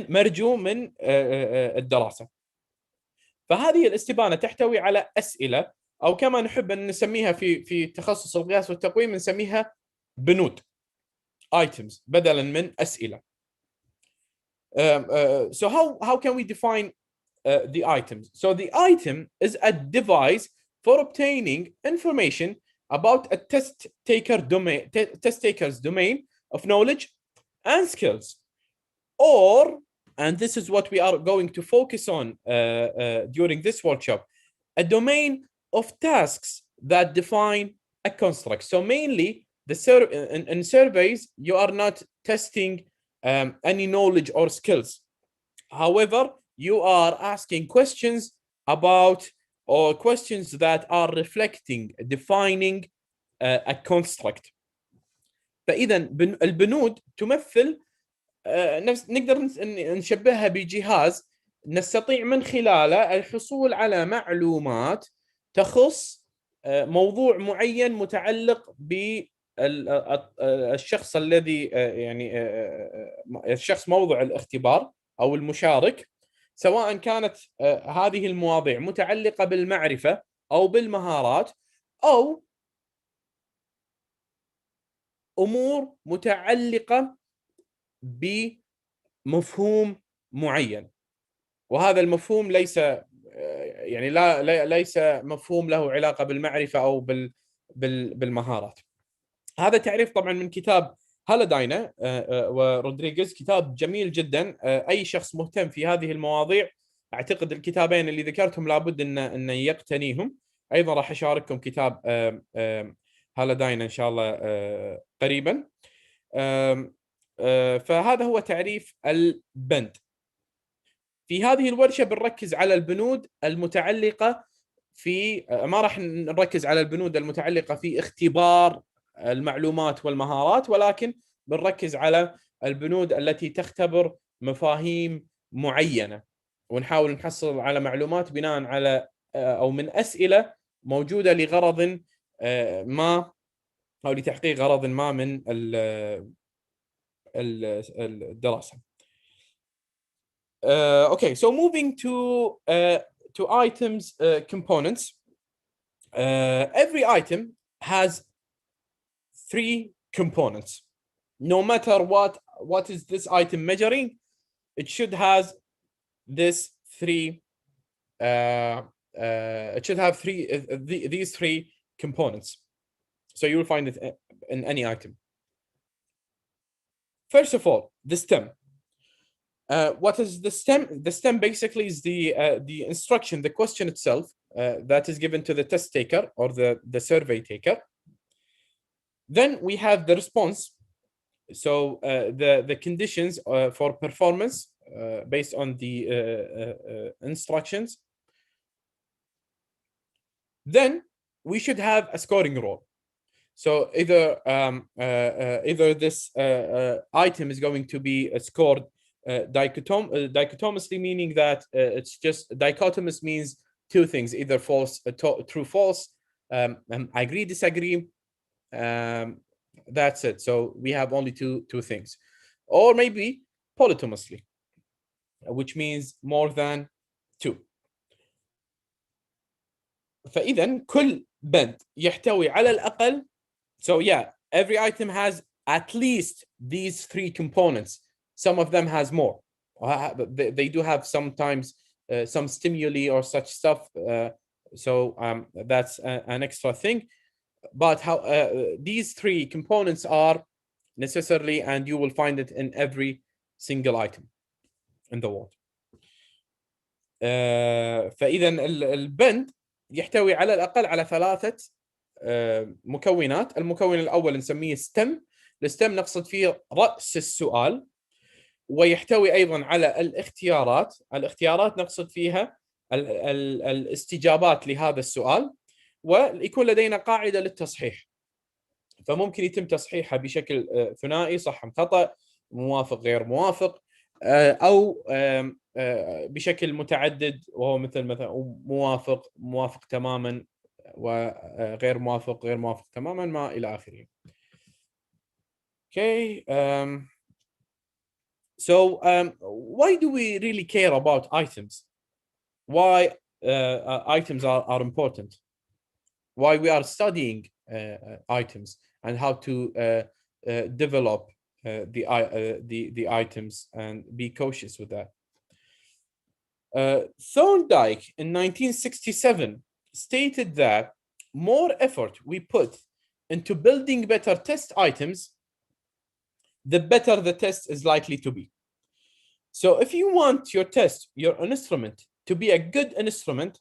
مرجو من الدراسة. فهذه الاستبانة تحتوي على أسئلة، أو كما نحب أن نسميها في تخصص القياس والتقويم نسميها بنود، items بدلا من أسئلة. So how can we define the items? So the item is a device for obtaining information about a test taker's domain of knowledge and skills, or, and this is what we are going to focus on during this workshop, a domain of tasks that define a construct. So mainly in surveys, you are not testing any knowledge or skills. However, you are asking questions about, or questions that are reflecting, defining a construct. فإذا البنود تمثل نقدر نشبهها بجهاز نستطيع من خلاله الحصول على معلومات تخص موضوع معين متعلق بالشخص الذي يعني الشخص موضوع الاختبار أو المشارك، سواء كانت هذه المواضيع متعلقة بالمعرفة أو بالمهارات أو أمور متعلقة بمفهوم معين، وهذا المفهوم ليس يعني ليس مفهوم له علاقة بالمعرفة أو بالمهارات. هذا تعريف طبعا من كتاب هالداينا ورودريغيز، كتاب جميل جدا. أي شخص مهتم في هذه المواضيع أعتقد الكتابين اللي ذكرتهم لابد أن يقتنيهم. أيضا راح أشارككم كتاب هالداينا إن شاء الله قريبا. فهذا هو تعريف البند. في هذه الورشة بنركز على البنود المتعلقة في، ما راح نركز على البنود المتعلقة في اختبار المعلومات والمهارات، ولكن بنركز على البنود التي تختبر مفاهيم معينة، ونحاول نحصل على معلومات بناء على أو من أسئلة موجودة لغرض ما أو لتحقيق غرض ما من الدراسة. Okay, so moving to items components. Every item has 3 components. No matter what is this item measuring, it should has this 3. It should have these 3 components. So you will find it in any item. First of all, the stem. What is the stem? The stem basically is the instruction, the question itself that is given to the test taker or the survey taker. Then we have the response. So the conditions for performance based on the instructions. Then we should have a scoring rule. So either this item is going to be scored dichotomously, meaning that it's just dichotomous means 2 things, either false, true, false, agree, disagree. That's it. So we have only two things, or maybe polytomously, which means more than 2. فإذا كل بند يحتوي على الأقل. So yeah, every item has at least these 3 components. Some of them has more. They do have sometimes some stimuli or such stuff. So that's an extra thing. But how these 3 components are necessarily, and you will find it in every single item in the world. فإذا البند يحتوي على الأقل على 3 مكونات. المكون الأول نسميه ستم. الستم نقصد فيه رأس السؤال، ويحتوي أيضا على الاختيارات. الاختيارات نقصد فيها الاستجابات لهذا السؤال، ويكون لدينا قاعدة للتصحيح. فممكن يتم تصحيحها بشكل ثنائي، صح أم خطأ، موافق غير موافق، أو بشكل متعدد، وهو مثل موافق تماما، وغير موافق تماما، ما إلى آخره. Okay, so why do we really care about items? Why items are important? Why we are studying items and how to develop the items and be cautious with that. Thorndike in 1967 stated that more effort we put into building better test items, the better the test is likely to be. So if you want your test, your instrument, to be a good instrument,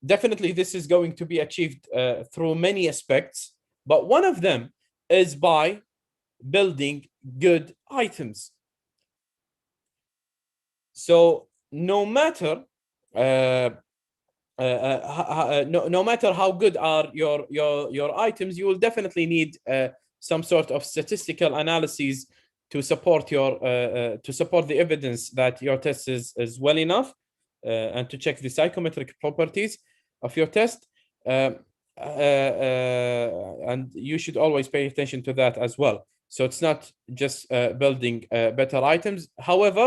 definitely this is going to be achieved through many aspects, but one of them is by building good items. So no matter no matter how good are your items, you will definitely need some sort of statistical analyses to support the evidence that your test is well enough, and to check the psychometric properties of your test, and you should always pay attention to that as well. So it's not just building better items. However,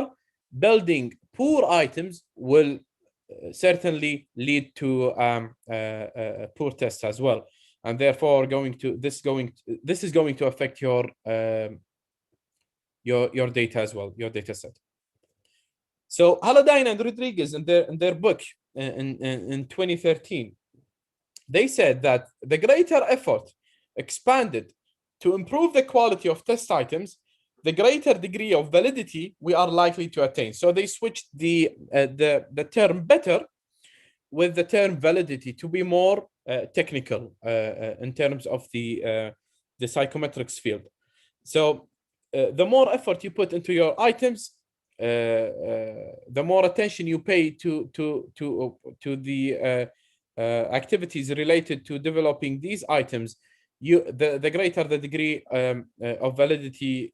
building poor items will certainly lead to poor tests as well, and therefore this is going to affect your data as well, your data set. So Haladine and Rodriguez in their book in 2013, they said that the greater effort expanded to improve the quality of test items, the greater degree of validity we are likely to attain. So they switched the term better with the term validity to be more technical in terms of the psychometrics field. So the more effort you put into your items, the more attention you pay to the activities related to developing these items, the greater the degree of validity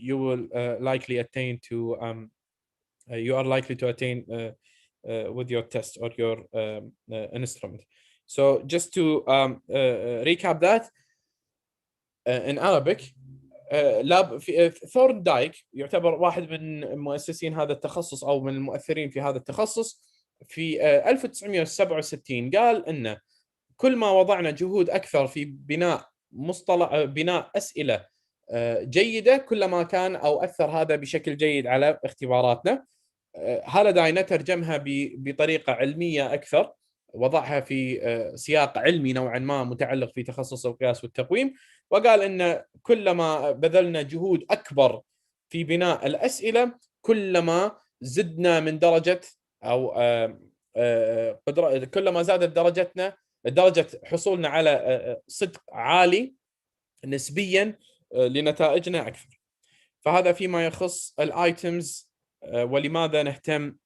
you will likely attain to. You are likely to attain with your test or your instrument. So just to recap that in Arabic, ثورندايك يعتبر واحد من مؤسسين هذا التخصص أو من المؤثرين في هذا التخصص. في 1967 قال إنه كل ما وضعنا جهود أكثر في بناء أسئلة جيدة كلما كان أو أثر هذا بشكل جيد على اختباراتنا. هالداي نترجمها بطريقة علمية أكثر، وضعها في سياق علمي نوعا ما متعلق في تخصص القياس والتقويم، وقال إن كلما بذلنا جهود أكبر في بناء الأسئلة كلما زدنا من درجة أو كلما زادت درجة حصولنا على صدق عالي نسبيا لنتائجنا أكثر. فهذا فيما يخص الايتمز ولماذا نهتم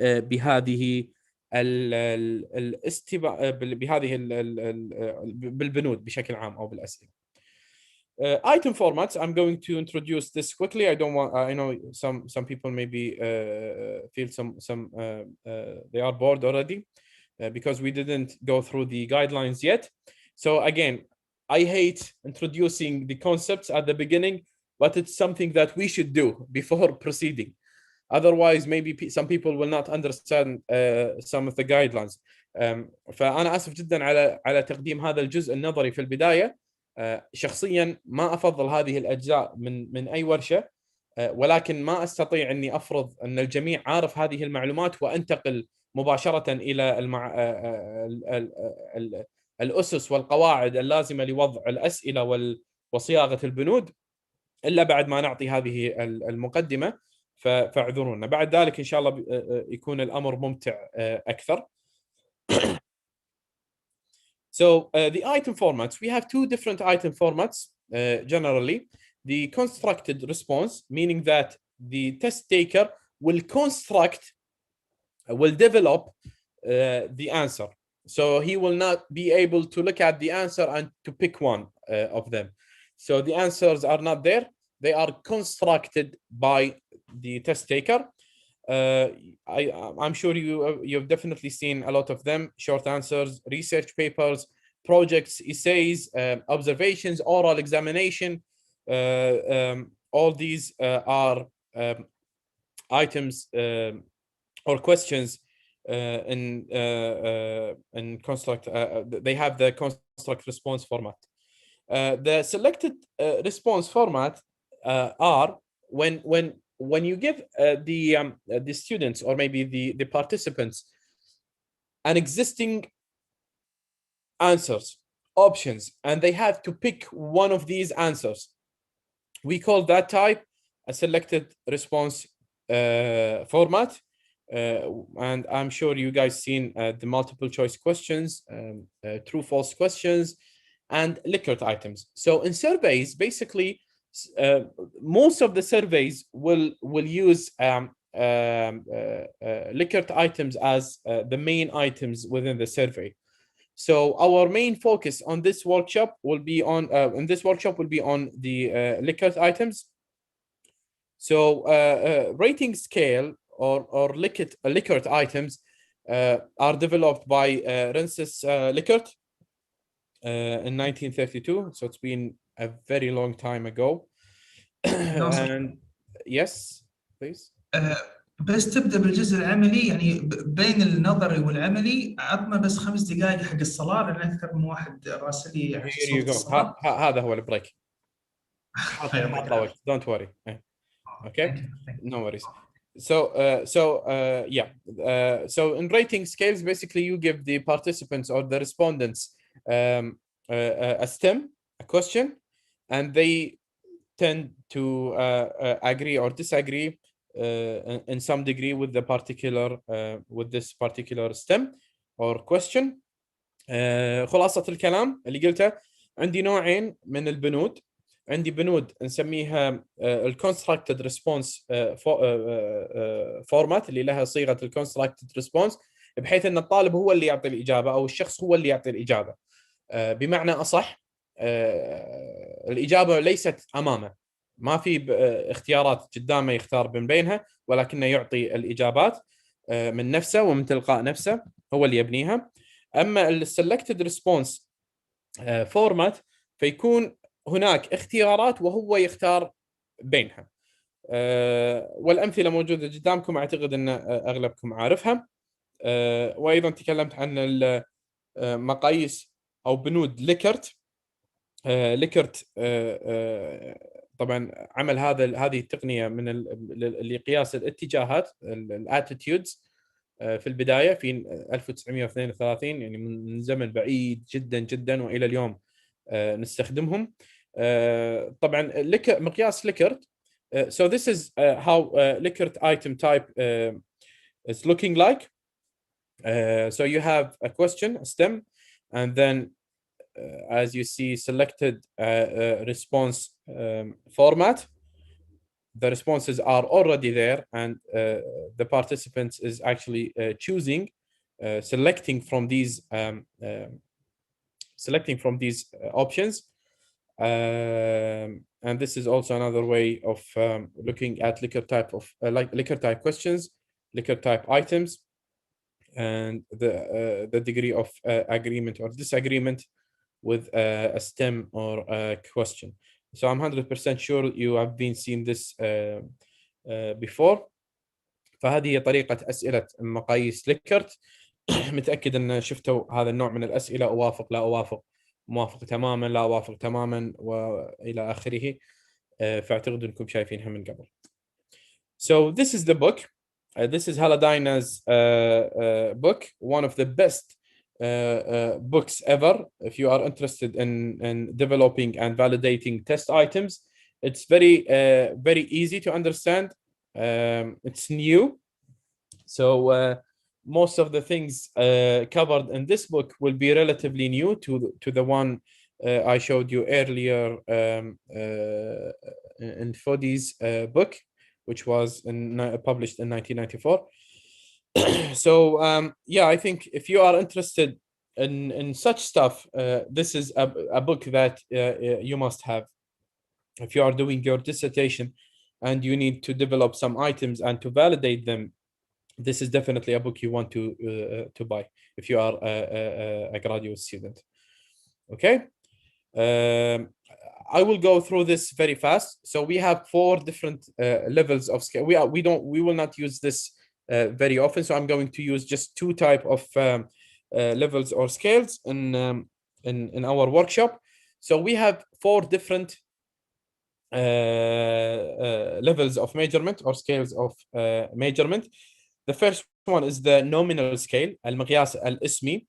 بهذه بهذه بالبنود بشكل عام أو بالأسئلة. Item formats, I'm going to introduce this quickly. I don't want, I know some people maybe feel they are bored already because we didn't go through the guidelines yet. So again, I hate introducing the concepts at the beginning, but it's something that we should do before proceeding. Otherwise, maybe some people will not understand some of the guidelines. فأنا آسف جدا على تقديم هذا الجزء النظري في البداية. شخصيا ما أفضل هذه الأجزاء من أي ورشة، ولكن ما أستطيع أني أفرض أن الجميع عارف هذه المعلومات وأنتقل مباشرة إلى الأسس والقواعد اللازمة لوضع الأسئلة وصياغة البنود إلا بعد ما نعطي هذه المقدمة. فاعذرونا. بعد ذلك إن شاء الله يكون الأمر ممتع أكثر. So the item formats, we have two different item formats generally. The constructed response, meaning that the test taker will develop the answer. So he will not be able to look at the answer and to pick one of them. So the answers are not there. They are constructed by the test taker. I'm sure you've definitely seen a lot of them: short answers, research papers, projects, essays, observations, oral examination. All these are items or questions in construct. They have the construct response format. The selected response format are when you give the students or maybe the participants an existing answers, options, and they have to pick one of these answers. We call that type a selected response format. And I'm sure you guys seen the multiple choice questions, true false questions, and Likert items. So in surveys, basically, most of the surveys will use Likert items as the main items within the survey. So our main focus on this workshop will be on the Likert items. So rating scale or Likert items are developed by Rensis Likert in 1932. So it's been a very long time ago. And yes, please. بس تبدأ بالجزء العملي، يعني بين النظري والعملي عطنا بس 5 دقائق حق الصلاة، لأن أكثر من واحد راسلي عن صوت الصلاة. هذا هو البريك. Don't worry. Okay. No worries. So in rating scales, basically you give the participants or the respondents a STEM, a question, and they tend to agree or disagree in some degree with this particular STEM or question. خلاصة الكلام اللي قلته، عندي نوعين من البنود. عندي بنود نسميها الكونستراكتد ريسبونس فورمات اللي لها صيغه الكونستراكتد ريسبونس، بحيث ان الطالب هو اللي يعطي الاجابه او الشخص هو اللي يعطي الاجابه. بمعنى اصح الاجابه ليست امامه، ما في اختيارات قدامه يختار من بينها، ولكنه يعطي الاجابات. من نفسه ومن تلقاء نفسه، هو اللي يبنيها. اما السلكتد ريسبونس فورمات فيكون هناك اختيارات وهو يختار بينها. والامثله موجوده قدامكم، اعتقد ان اغلبكم عارفها. وايضا تكلمت عن مقاييس او بنود ليكرت. ليكرت طبعا عمل هذه التقنيه لقياس الاتجاهات، الاتيتيودز، في البدايه في 1932، يعني من زمن بعيد جدا جدا، والى اليوم نستخدمهم. طبعا مقياس ليكرت. So this is how Likert item type is looking like. So you have a question, a stem, and then as you see, selected response format. The responses are already there, and the participants is actually choosing, selecting from these options. And this is also another way of looking at Likert type questions, Likert type items, and the degree of agreement or disagreement with a stem or a question. So I'm 100% sure you have been seen this before. فهذه هي طريقة أسئلة مقاييس ليكرت. متأكد أن شفتوا هذا النوع من الأسئلة، أوافق، لا أوافق، موافق تماما، لا أوافق تماما، وإلى آخره. فأعتقد أنكم شايفينها من قبل. So this is the book. This is Haladina's book, one of the best books ever. If you are interested in developing and validating test items, it's very easy to understand. It's new, so most of the things covered in this book will be relatively new to the one I showed you earlier in Foddy's book, which was published in 1994. So yeah, I think if you are interested in such stuff, this is a book that you must have. If you are doing your dissertation and you need to develop some items and to validate them, this is definitely a book you want to buy if you are a graduate student. Okay. I will go through this very fast. So we have 4 different levels of scale. We will not use this very often. So I'm going to use just 2 type of levels or scales in our workshop. So we have 4 different levels of measurement or scales of measurement. The first one is the nominal scale, المقياس الاسمي.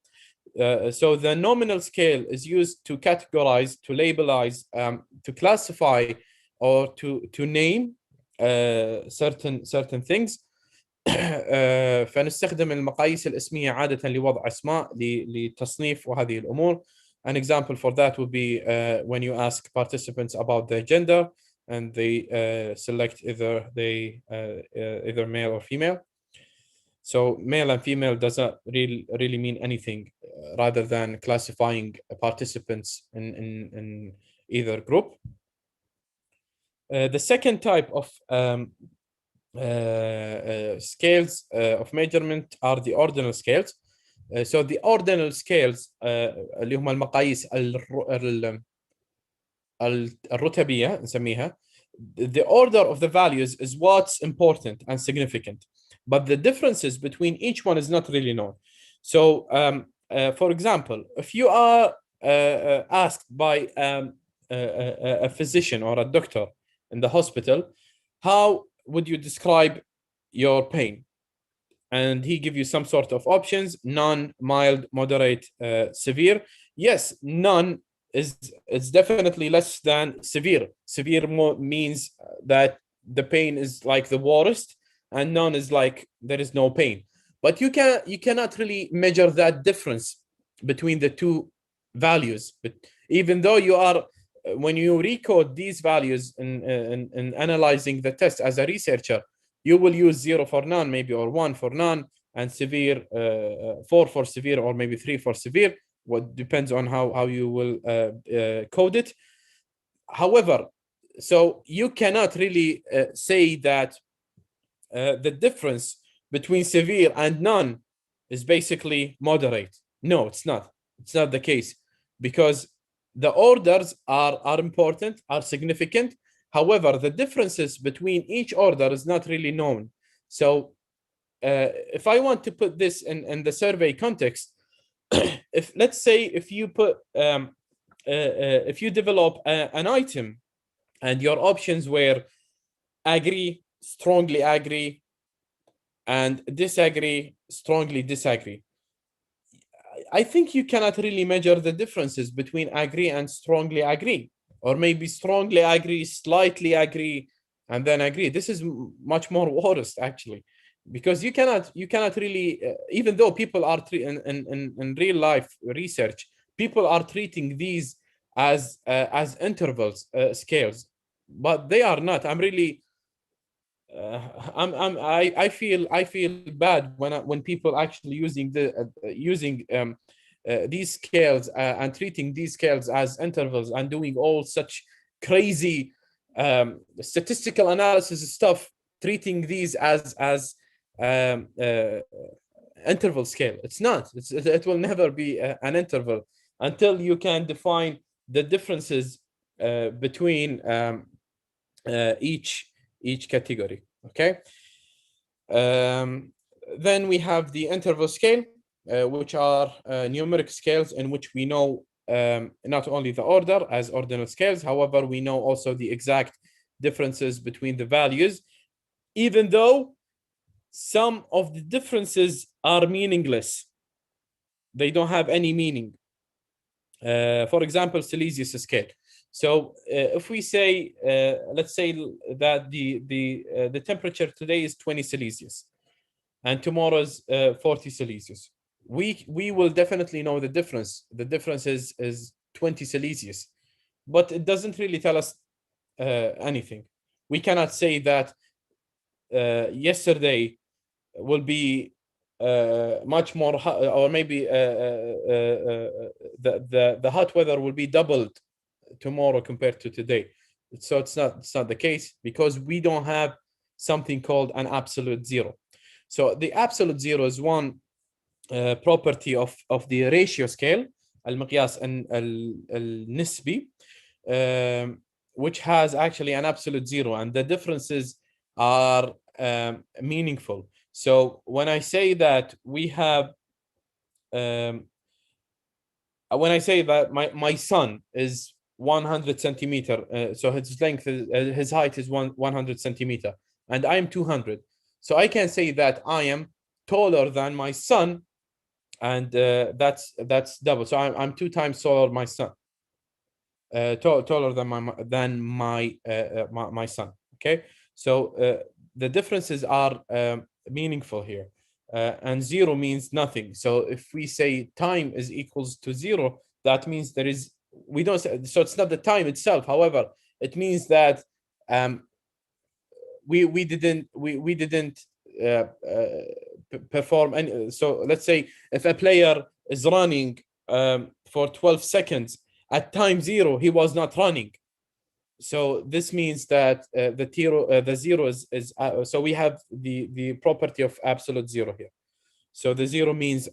So the nominal scale is used to categorize, to labelize, to classify, or to name certain things. فنستخدم المقاييس الاسمية عادة لوضع أسماء، لتصنيف وهذه الأمور. An example for that would be when you ask participants about their gender and they select either male or female. So male and female doesn't really mean anything rather than classifying participants in either group. The second type of scales of measurement are the ordinal scales. So the ordinal scales اللي هم المقاييس الرتبية نسميها. The order of the values is what's important and significant, but the differences between each one is not really known. So for example, if you are asked by a physician or a doctor in the hospital, how would you describe your pain? And he give you some sort of options: none, mild, moderate, severe. Yes, none is definitely less than severe. Severe means that the pain is like the worst, and none is like there is no pain. But you cannot really measure that difference between the 2 values. But even though you are, when you recode these values in analyzing the test as a researcher, you will use 0 for none, maybe, or 1 for none, and severe 4 for severe, or maybe 3 for severe. What depends on how you will code it. However, so you cannot really say that the difference between severe and none is basically moderate. No, it's not. It's not the case, because the orders are important, are significant. However, the differences between each order is not really known. So if I want to put this in the survey context, if let's say if you put if you develop an item and your options were agree, strongly agree, and disagree, strongly disagree, I think you cannot really measure the differences between agree and strongly agree, or maybe strongly agree, slightly agree, and then agree. This is much more worst, actually, because you cannot really, even though people are in real life research, people are treating these as intervals scales, but they are not. I feel bad when people actually using these scales and treating these scales as intervals and doing all such crazy statistical analysis stuff, treating these as interval scale. It's not. It will never be an interval until you can define the differences between each category. Okay. Then we have the interval scale, which are numeric scales in which we know not only the order as ordinal scales, however, we know also the exact differences between the values, even though some of the differences are meaningless. They don't have any meaning. For example, Celsius scale. So if we say, let's say that the temperature today is 20 Celsius, and tomorrow's 40 Celsius, we will definitely know the difference. The difference is 20 Celsius, but it doesn't really tell us anything. We cannot say that yesterday will be much more hot, or maybe the hot weather will be doubled tomorrow compared to today. So it's not the case, because we don't have something called an absolute zero. So the absolute zero is one property of the ratio scale, المقياس النسبي, which has actually an absolute zero, and the differences are meaningful. So when I say that we have, when I say that my son is 100 centimeter, so his length, his height is 100 centimeter, and I'm 200. So I can say that I am taller than my son, and that's double. So I'm 2 times taller than my son, taller than my son. Okay, so the differences are meaningful here, and zero means nothing. So if we say time is equals to zero, that means there is, we don't say, so it's not the time itself. However, it means that we didn't perform any. So let's say if a player is running for 12 seconds at time zero, he was not running. So this means that the zero is so we have the property of absolute zero here. So the zero means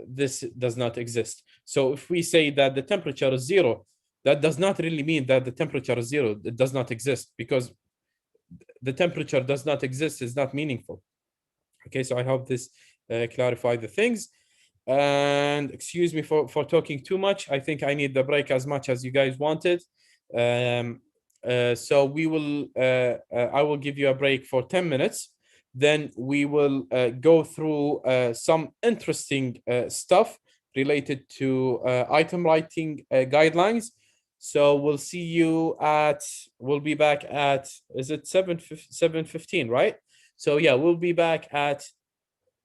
this does not exist. So if we say that the temperature is zero, that does not really mean that the temperature is zero. It does not exist, because the temperature does not exist is not meaningful. Okay, so I hope this clarified the things. And excuse me for talking too much. I think I need the break as much as you guys wanted. So we will, I will give you a break for 10 minutes. Then we will go through some interesting stuff related to item writing guidelines. So we'll see you at, we'll be back at, is it 7:15, right? So yeah, we'll be back at,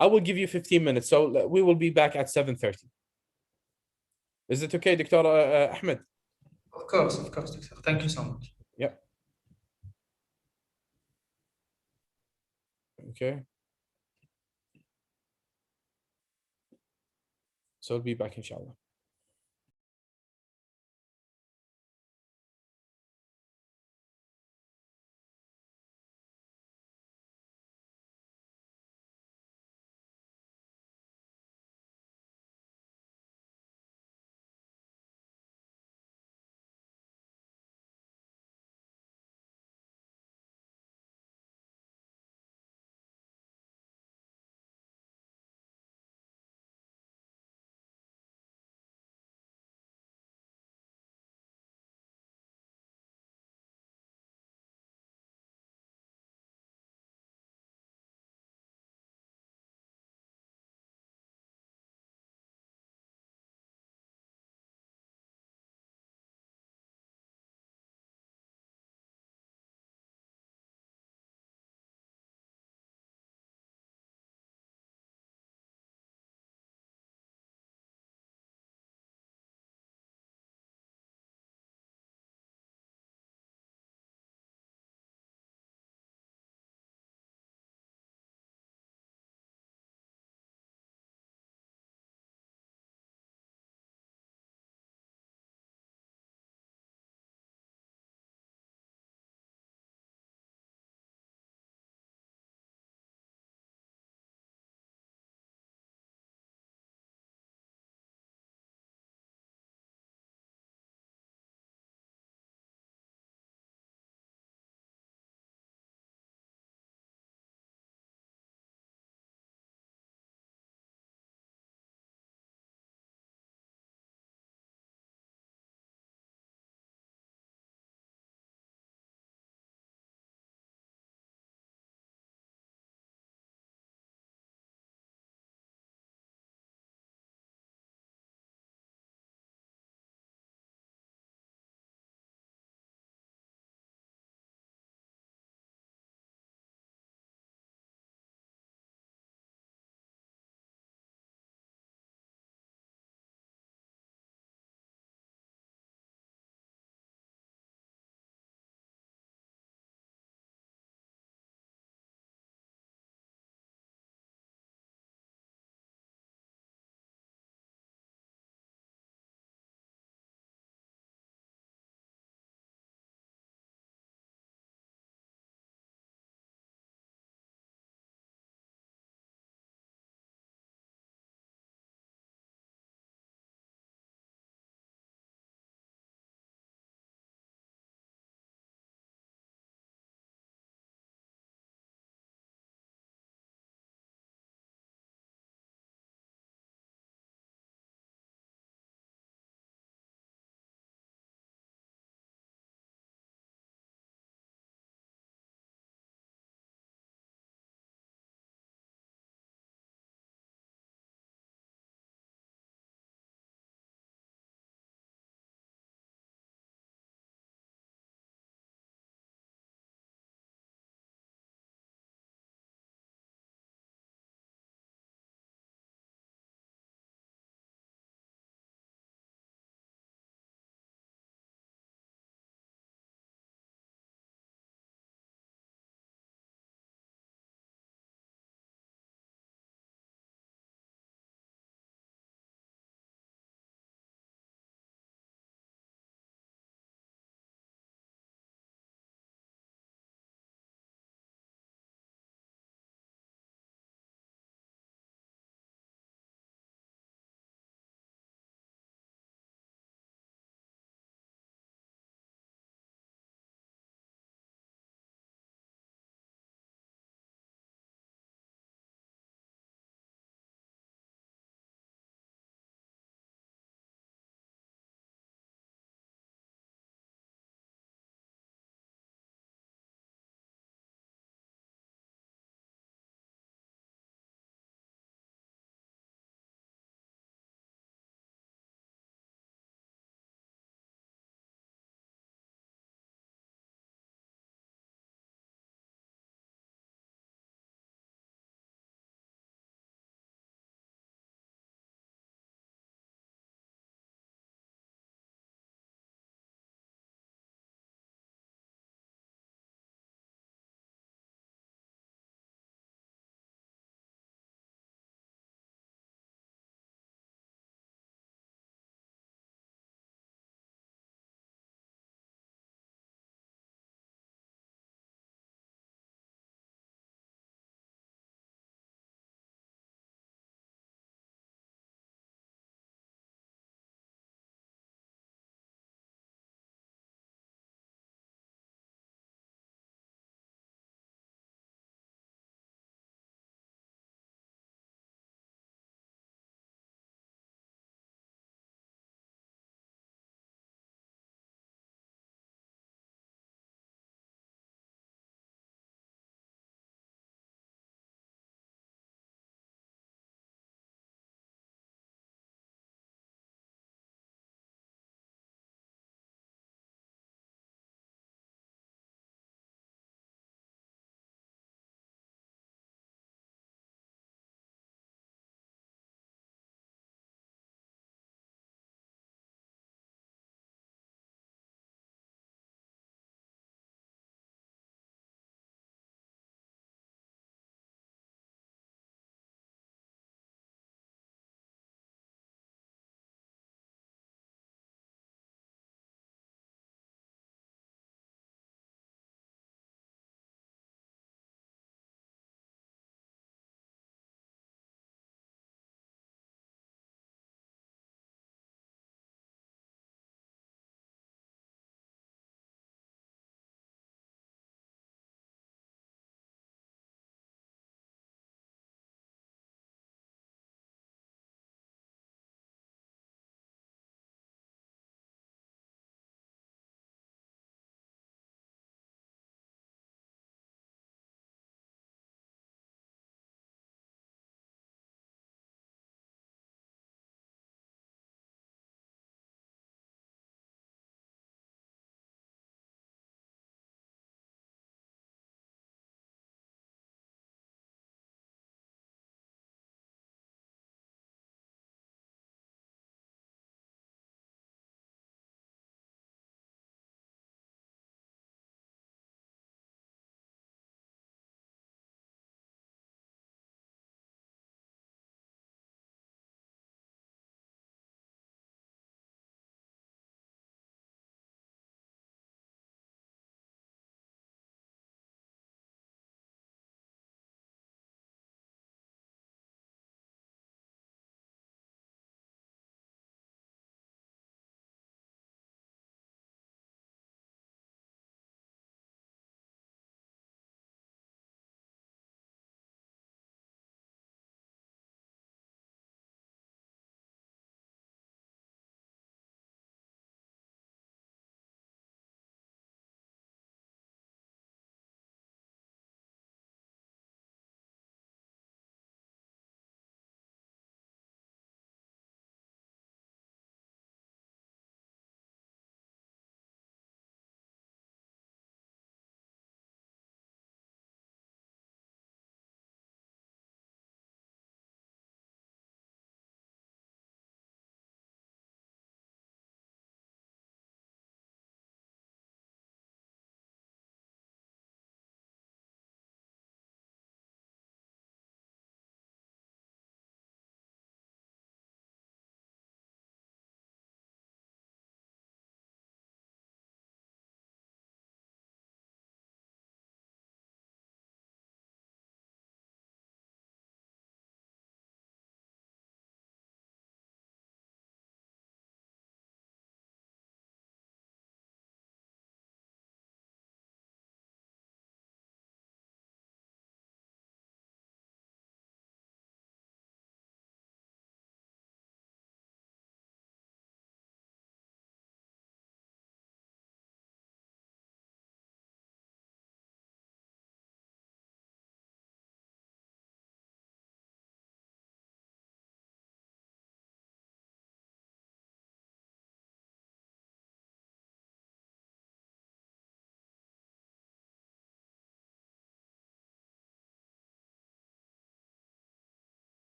I will give you 15 minutes. So we will be back at 7:30. Is it okay, Dr. Ahmed? Of course, Doctor. Thank you so much. Yeah. Okay. So I'll be back, inshallah.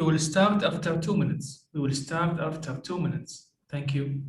We will start after 2 minutes. We will start after 2 minutes. Thank you.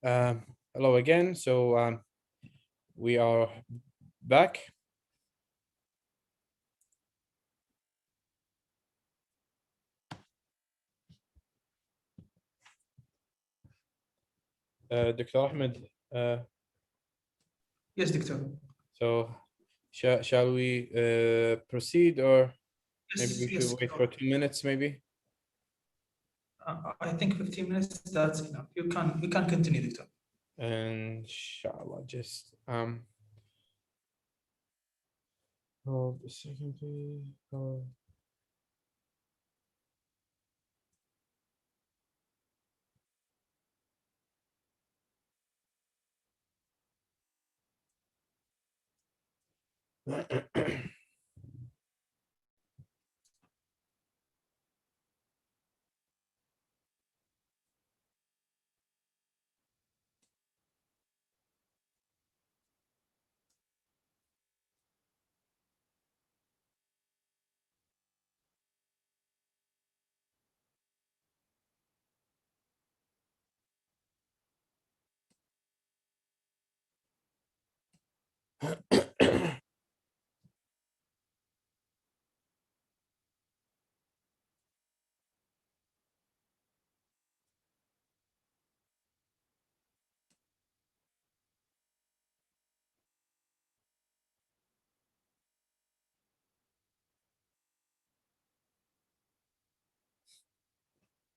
Hello again. So we are back. Dr. Ahmed, Yes, Doctor. so shall we proceed, or maybe Yes, we should yes. wait for 2 minutes, maybe? I think 15 minutes, that's enough. You can continue, Doctor. Inshallah, just hold a second, please.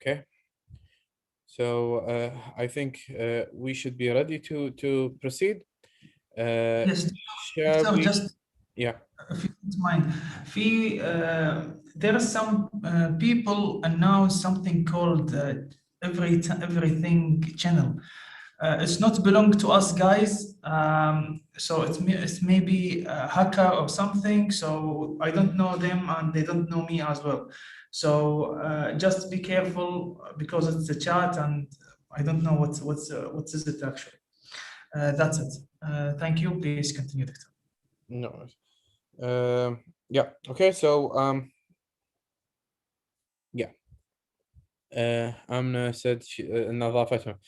Okay. So I think we should be ready to proceed. Yes, Shall so we? just Yeah. if you don't mind, there are some people announce something called everything channel. It's not belong to us guys, so it's maybe a hacker or something. So I don't know them and they don't know me as well. So just be careful because it's a chat and I don't know what is it actually. That's it. Thank you. Please continue, Doctor. No. Yeah. Okay. So yeah. أمنة سد نظافتهم.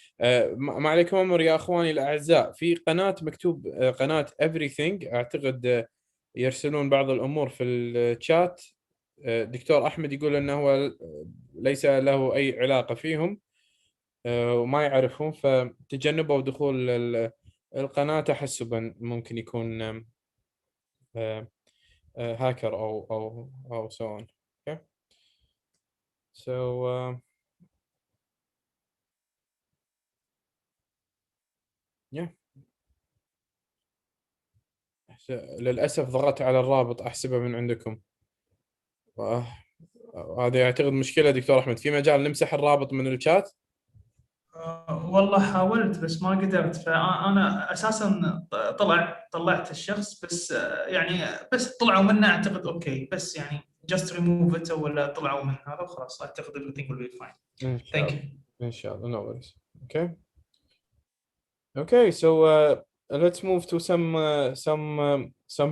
ما عليكم أمر يا أخواني الأعزاء، في قناة مكتوب قناة everything، أعتقد يرسلون بعض الأمور في الشات. دكتور أحمد يقول أنه هو ليس له أي علاقة فيهم وما يعرفهم، فتجنبوا دخول القناة تحسبا ممكن يكون هاكر أو so on. Okay. So yeah. للأسف ضغطت على الرابط أحسبه من عندكم. هذه أعتقد مشكلة دكتور أحمد، في مجال نمسح الرابط من الشات؟ والله حاولت بس ما قدرت، فأنا أساسا طلعت الشخص بس يعني بس طلعوا منه أعتقد أوكي، بس يعني just remove it ولا طلعوا من هذا وخلاص أعتقد everything will be fine. إن شاء Thank الله. you. إن شاء الله. No worries. Okay. Okay. So let's move to some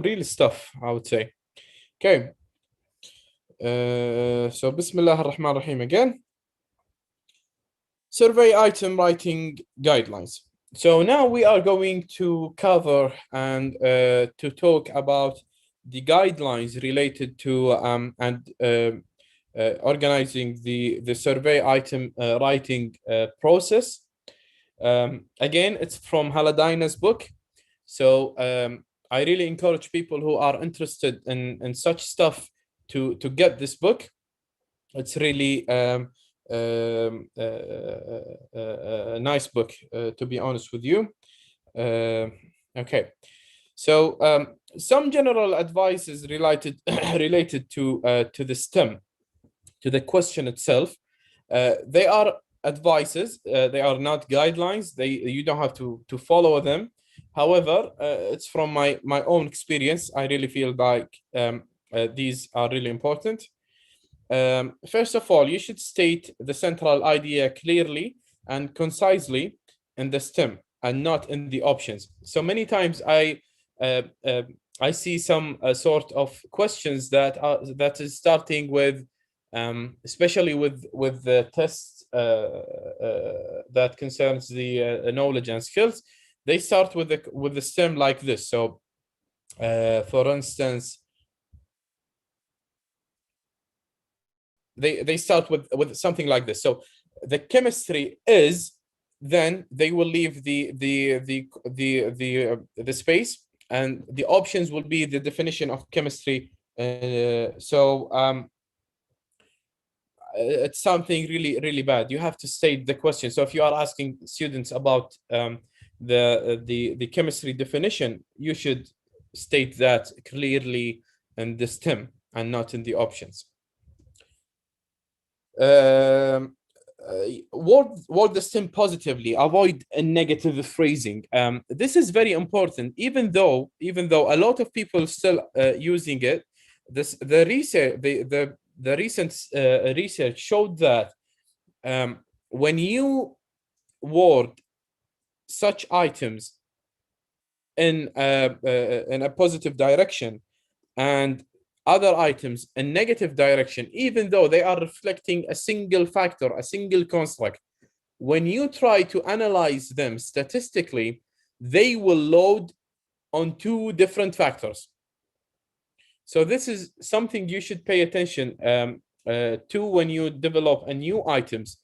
real stuff, I would say. Okay. So بسم الله الرحمن الرحيم again. Survey item writing guidelines. So now we are going to cover and to talk about the guidelines related to organizing the survey item writing process. Again, it's from Haladina's book. So I really encourage people who are interested in such stuff to get this book. It's really a nice book, to be honest with you. Okay. So some general advice is related to the STEM, to the question itself. They are advices. They are not guidelines. You don't have to follow them. However, it's from my own experience. I really feel like these are really important. First of all, you should state the central idea clearly and concisely in the STEM and not in the options. So many times I see some sort of questions that is starting with, especially with the tests that concerns the knowledge and skills. They start with the STEM like this. So, for instance, they start with something like this. So the chemistry is, then they will leave the space, and the options will be the definition of chemistry. It's something really bad. You have to state the question. So if you are asking students about the chemistry definition, you should state that clearly in the STEM and not in the options. Word the STEM positively. Avoid a negative phrasing. This is very important. Even though a lot of people still using it, the recent research showed that when you word such items in a positive direction and other items in negative direction, even though they are reflecting a single factor, a single construct, when you try to analyze them statistically, they will load on two different factors. So this is something you should pay attention to when you develop a new items.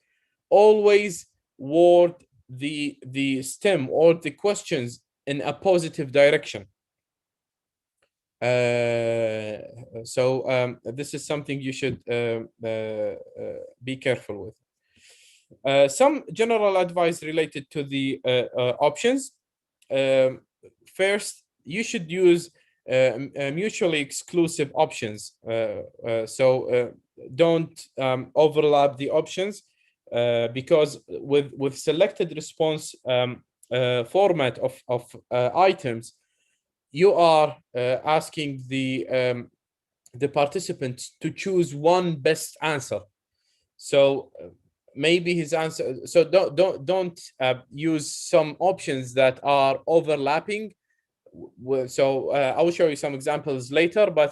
Always word the STEM or the questions in a positive direction. So this is something you should be careful with. Some general advice related to the options. First, you should use mutually exclusive options. So don't overlap the options because with selected response format of items, you are asking the participants to choose one best answer. So maybe his answer. So don't use some options that are overlapping. So I will show you some examples later, but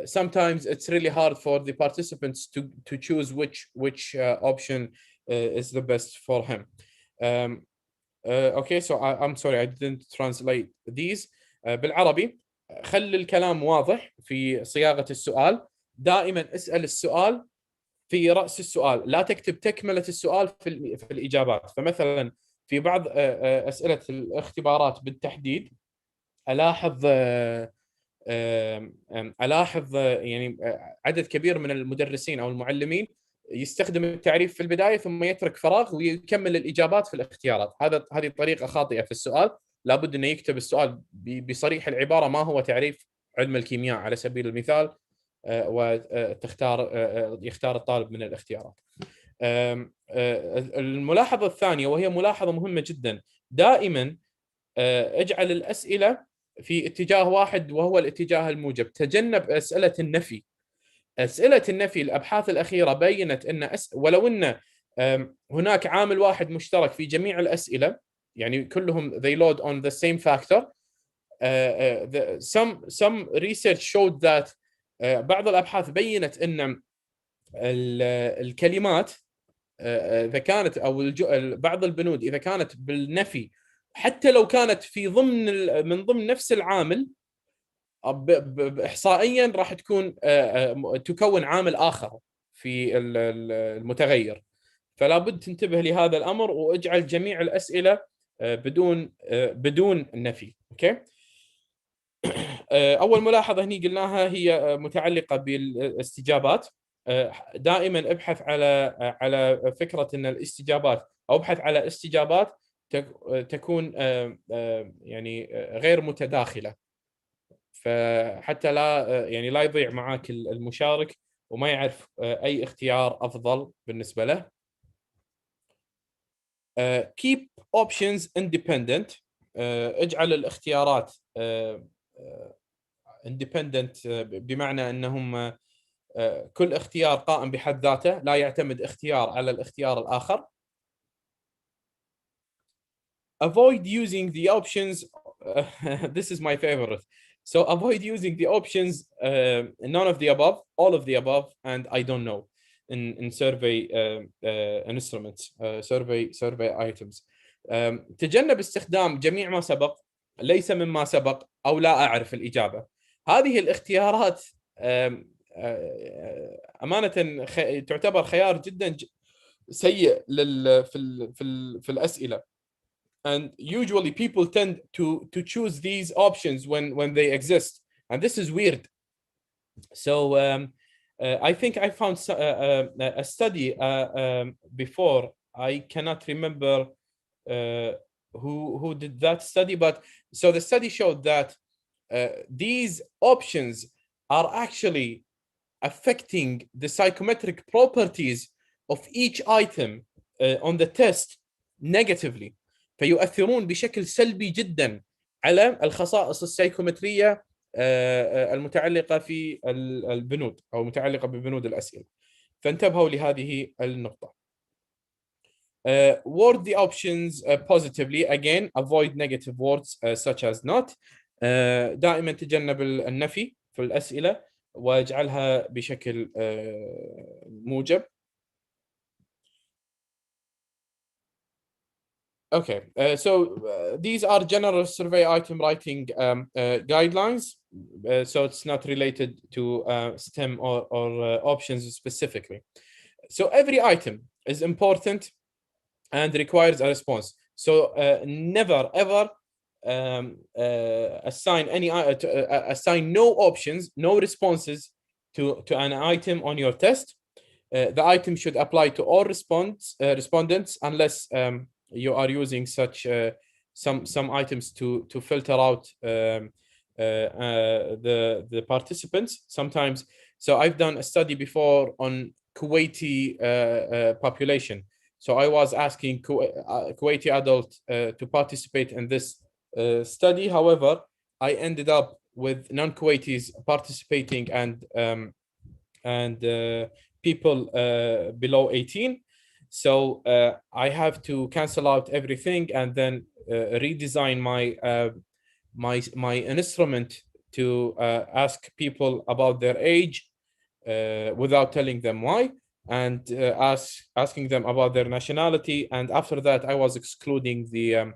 sometimes it's really hard for the participants to choose which option is the best for him. Okay, so I'm sorry I didn't translate these. بالعربي خلي الكلام واضح في صياغة السؤال. دائما اسأل السؤال في رأس السؤال، لا تكتب تكملة السؤال في الإجابات. فمثلا في بعض أسئلة الاختبارات بالتحديد ألاحظ يعني عدد كبير من المدرسين أو المعلمين يستخدم التعريف في البداية ثم يترك فراغ ويكمل الإجابات في الاختيارات. هذه طريقة خاطئة في السؤال. لابد أنه يكتب السؤال بصريح العبارة ما هو تعريف علم الكيمياء على سبيل المثال، يختار الطالب من الاختيارات. الملاحظة الثانية وهي ملاحظة مهمة جدا، دائما اجعل الأسئلة في اتجاه واحد وهو الاتجاه الموجب. تجنب أسئلة النفي. أسئلة النفي الأبحاث الأخيرة بينت أن ولو أن هناك عامل واحد مشترك في جميع الأسئلة، يعني كلهم they load on the same factor. Some research showed that بعض الأبحاث بينت أن الكلمات إذا كانت أو بعض البنود إذا كانت بالنفي حتى لو كانت في من ضمن نفس العامل، إحصائيا راح تكون عامل آخر في المتغير. فلا بد تنتبه لهذا الأمر واجعل جميع الأسئلة بدون النفي. اوكي. اول ملاحظه هني قلناها هي متعلقه بالاستجابات. دائما ابحث على فكره ان الاستجابات او ابحث على استجابات تكون يعني غير متداخله، فحتى لا يضيع معك المشارك وما يعرف اي اختيار افضل بالنسبه له. keep options independent. اجعل الاختيارات independent بمعنى انهم كل اختيار قائم بحد ذاته، لا يعتمد اختيار على الاختيار الآخر. Avoid using the options. This is my favorite. So avoid using the options none of the above, all of the above, and I don't know in survey instruments, survey items. تجنب استخدام جميع ما سبق، ليس مما سبق، أو لا أعرف الإجابة. هذه الاختيارات أمانة تعتبر خيار جدا سيء في الأسئلة. And usually people tend to choose these options when they exist, and this is weird. So I think I found a study before. I cannot remember who did that study, but so the study showed that these options are actually affecting the psychometric properties of each item on the test negatively. فيؤثرون بشكل سلبي جدا على الخصائص السيكومترية المتعلقة في البنود أو متعلقة ببنود الأسئلة. فانتبهوا لهذه النقطة. Word the options positively. Again, avoid negative words such as not. دائما تجنب النفي في الأسئلة واجعلها بشكل موجب. Okay, so these are general survey item writing guidelines, so it's not related to STEM or options specifically. So every item is important and requires a response. So never ever assign no options, no responses to an item on your test. the item should apply to all respondents unless you are using such some items to filter out the participants sometimes. So I've done a study before on Kuwaiti population. So I was asking Kuwaiti adult to participate in this study. However, I ended up with non-Kuwaitis participating and people below 18. So I have to cancel out everything and then redesign my instrument to ask people about their age without telling them why, and asking them about their nationality. And after that, I was excluding the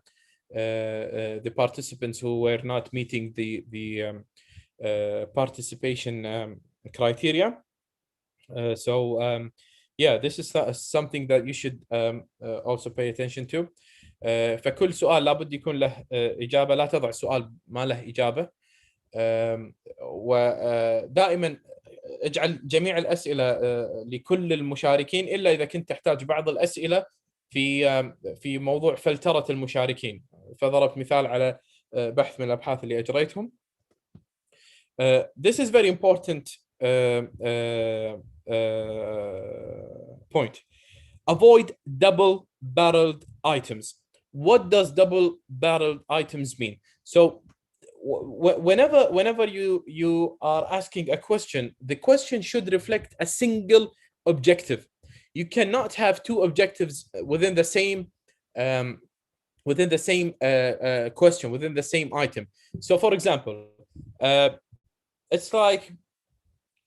participants who were not meeting the participation criteria. Yeah, this is something that you should also pay attention to. فكل سؤال لابد يكون له إجابة، لا تضع سؤال ما له إجابة. ودائما اجعل جميع الأسئلة لكل المشاركين إلا إذا كنت تحتاج بعض الأسئلة في موضوع فلترة المشاركين. فضربت مثال على بحث من الأبحاث اللي أجريتهم. This is very important point. Avoid double-barreled items. What does double-barreled items mean? So whenever you are asking a question, the question should reflect a single objective. You cannot have two objectives within the same question, within the same item. So for example, it's like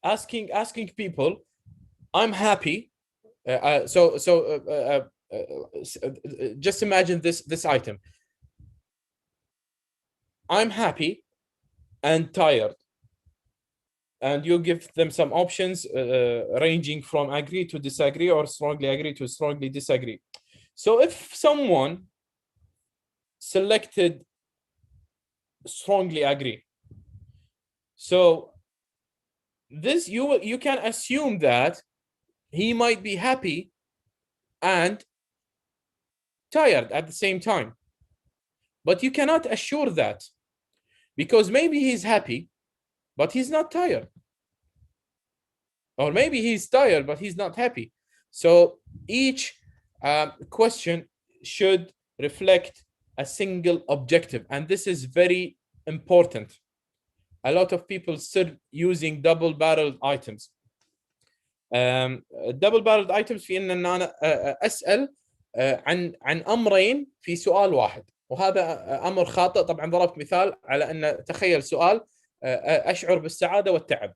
asking people, I'm happy. Just imagine this item. I'm happy and tired. And you give them some options ranging from agree to disagree or strongly agree to strongly disagree. So if someone selected strongly agree, so this you can assume that he might be happy and tired at the same time. But you cannot assure that, because maybe he's happy, but he's not tired. Or maybe he's tired, but he's not happy. So each question should reflect a single objective. And this is very important. A lot of people still using double-barreled items. Double-barreled items في ان انا اسال عن امرين في سؤال واحد، وهذا امر خاطئ. طبعا ضربت مثال على ان تخيل سؤال اشعر بالسعاده والتعب.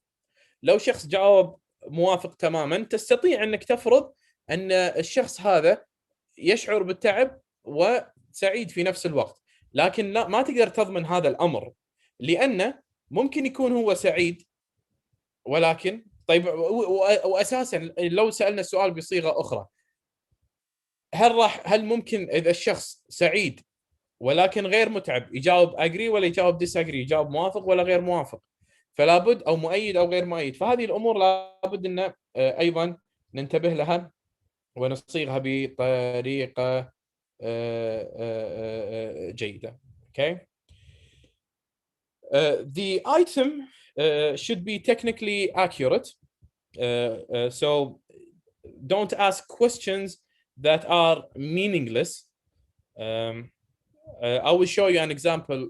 لو شخص جاوب موافق تماما، تستطيع انك تفرض ان الشخص هذا يشعر بالتعب وسعيد في نفس الوقت، لكن لا، ما تقدر تضمن هذا الامر، لانه ممكن يكون هو سعيد ولكن طيب. واساسا لو سالنا السؤال بصيغه اخرى، هل ممكن اذا الشخص سعيد ولكن غير متعب يجاوب اجري ولا يجاوب ديساجري، يجاوب موافق ولا غير موافق؟ فلا بد، او مؤيد او غير مؤيد. فهذه الامور لابد ان ايضا ننتبه لها ونصيغها بطريقه جيده. Okay. The item should be technically accurate. So don't ask questions that are meaningless. I will show you an example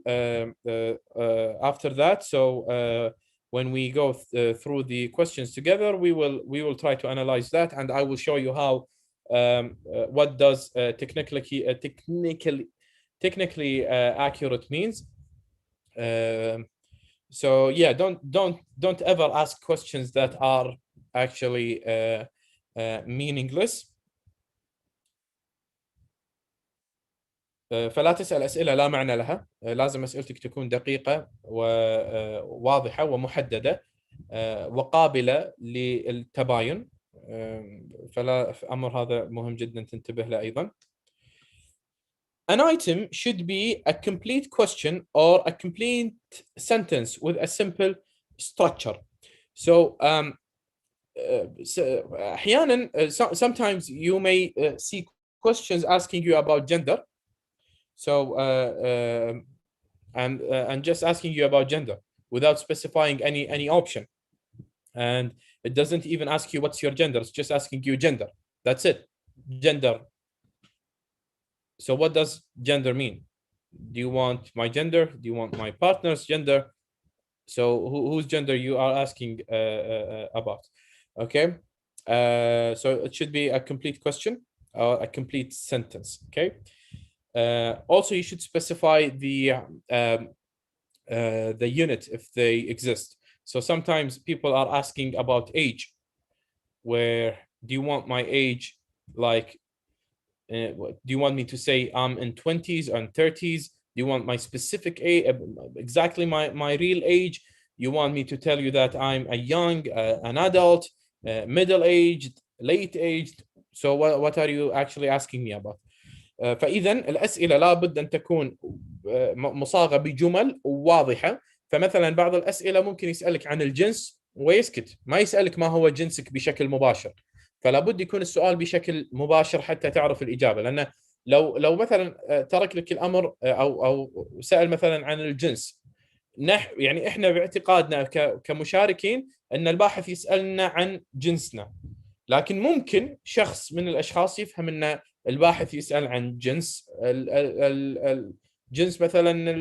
after that. So when we go through the questions together, we will try to analyze that, and I will show you how what does technically accurate means. So yeah, don't ever ask questions that are actually meaningless. فلا تسأل أسئلة لا معنى لها. لازم أسئلتك تكون دقيقة وواضحة ومحددة وقابلة للتباين. فلا أمر هذا مهم جدا تنتبه له أيضا. An item should be a complete question or a complete sentence with a simple structure. So أحيانا sometimes you may see questions asking you about gender. So and just asking you about gender without specifying any option, and it doesn't even ask you what's your gender. It's just asking you gender. That's it, gender. So what does gender mean? Do you want my gender? Do you want my partner's gender? So whose gender you are asking about? Okay, so it should be a complete question or a complete sentence. Okay. Also, you should specify the unit if they exist. So sometimes people are asking about age, where do you want my age, like do you want me to say I'm in 20s or in 30s? Do you want my specific age, exactly my real age? You want me to tell you that I'm a young, an adult, middle-aged, late-aged? So what are you actually asking me about? فإذا الأسئلة لابد أن تكون مصاغة بجمل واضحة. فمثلا بعض الأسئلة ممكن يسألك عن الجنس ويسكت، ما يسألك ما هو جنسك بشكل مباشر. فلا بد يكون السؤال بشكل مباشر حتى تعرف الإجابة، لأن لو مثلا ترك لك الأمر أو سأل مثلا عن الجنس، يعني إحنا باعتقادنا كمشاركين أن الباحث يسألنا عن جنسنا، لكن ممكن شخص من الأشخاص يفهم أن الباحث يسأل عن جنس الجنس مثلا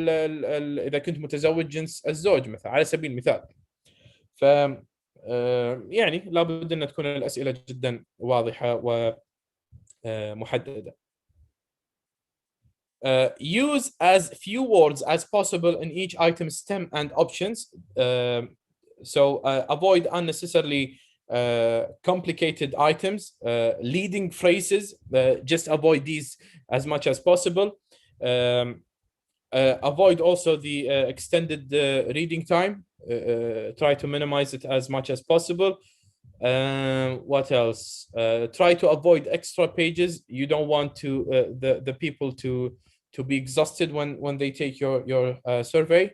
إذا كنت متزوج جنس الزوج مثلا على سبيل المثال. ف يعني لابد أن تكون الأسئلة جدا واضحة ومحددة. Use as few words as possible in each item stem and options. So avoid unnecessarily complicated items, leading phrases. Just avoid these as much as possible. Avoid also the extended reading time. Try to minimize it as much as possible. What else? Try to avoid extra pages. You don't want to the people to be exhausted when they take your survey,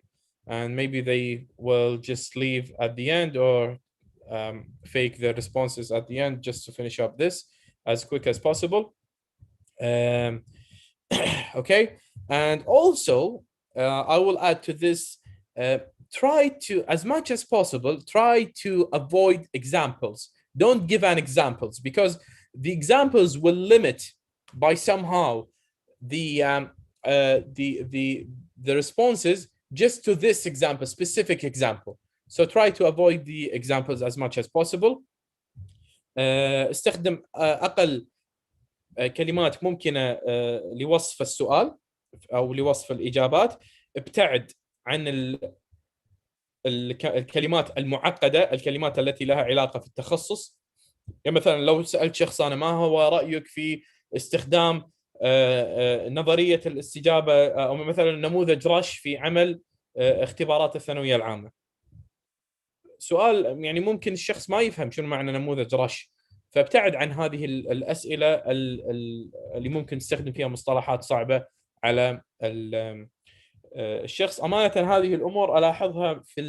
and maybe they will just leave at the end or fake their responses at the end just to finish up this as quick as possible. Okay, and also I will add to this, try to, as much as possible, try to avoid examples. Don't give an examples, because the examples will limit by somehow the responses just to this example, specific example. So try to avoid the examples as much as possible. استخدم أقل كلمات ممكنة لوصف السؤال أو لوصف الإجابات. ابتعد عن الكلمات المعقدة، الكلمات التي لها علاقة في التخصص. يعني مثلا لو سألت شخص أنا ما هو رأيك في استخدام نظرية الاستجابة أو مثلا نموذج رش في عمل اختبارات الثانوية العامة، سؤال يعني ممكن الشخص ما يفهم شنو معنى نموذج رش. فابتعد عن هذه الأسئلة اللي ممكن تستخدم فيها مصطلحات صعبة على الشخص. أمانة هذه الأمور ألاحظها في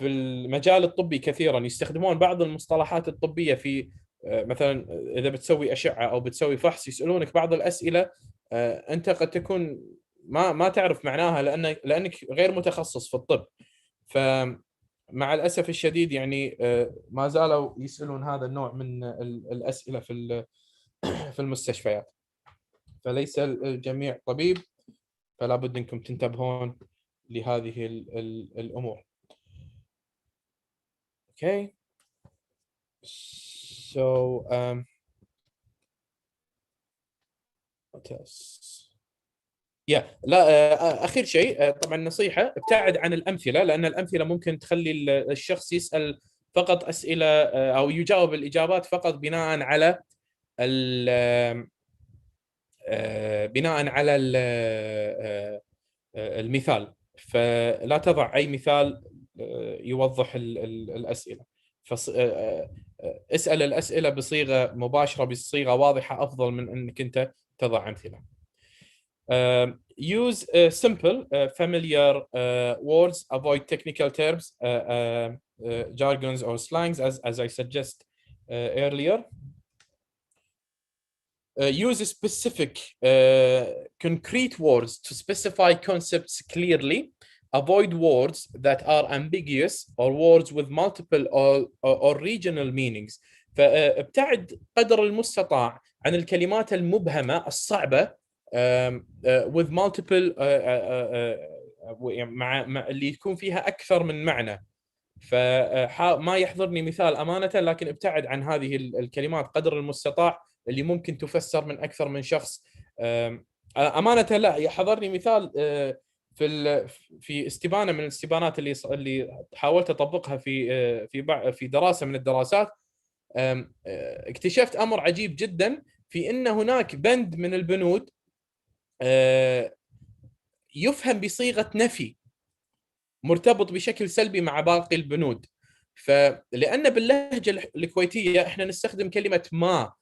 المجال الطبي كثيرا، يستخدمون بعض المصطلحات الطبية في مثلا إذا بتسوي أشعة أو بتسوي فحص، يسألونك بعض الأسئلة أنت قد تكون ما تعرف معناها لأنك غير متخصص في الطب. فمع الأسف الشديد يعني ما زالوا يسألون هذا النوع من الأسئلة في المستشفيات. فليس الجميع طبيب، فلا بد انكم تنتبهون لهذه الامور. Okay, so what else? لا اخر شيء طبعا نصيحه، ابتعد عن الامثله، لان الامثله ممكن تخلي الشخص يسال فقط اسئله او يجاوب الاجابات فقط بناء على المثال. فلا تضع أي مثال يوضح الأسئلة. اسأل الأسئلة بصيغة مباشرة، بصيغة واضحة، أفضل من أنك أنت تضع أمثلة. Use simple, familiar words. Avoid technical terms. jargons or slangs, as I suggest earlier. Use specific concrete words to specify concepts clearly. Avoid words that are ambiguous or words with multiple or regional meanings. فابتعد قدر المستطاع عن الكلمات المبهمة الصعبة with multiple مع اللي يكون فيها أكثر من معنى. فما يحضرني مثال أمانة، لكن ابتعد عن هذه الكلمات قدر المستطاع اللي ممكن تفسر من أكثر من شخص. أمانة لا يحضرني مثال في استبانة من الاستبانات اللي حاولت أطبقها في دراسة من الدراسات. اكتشفت أمر عجيب جدا، في أن هناك بند من البنود يفهم بصيغة نفي مرتبط بشكل سلبي مع باقي البنود. فلأن باللهجة الكويتية احنا نستخدم كلمة ما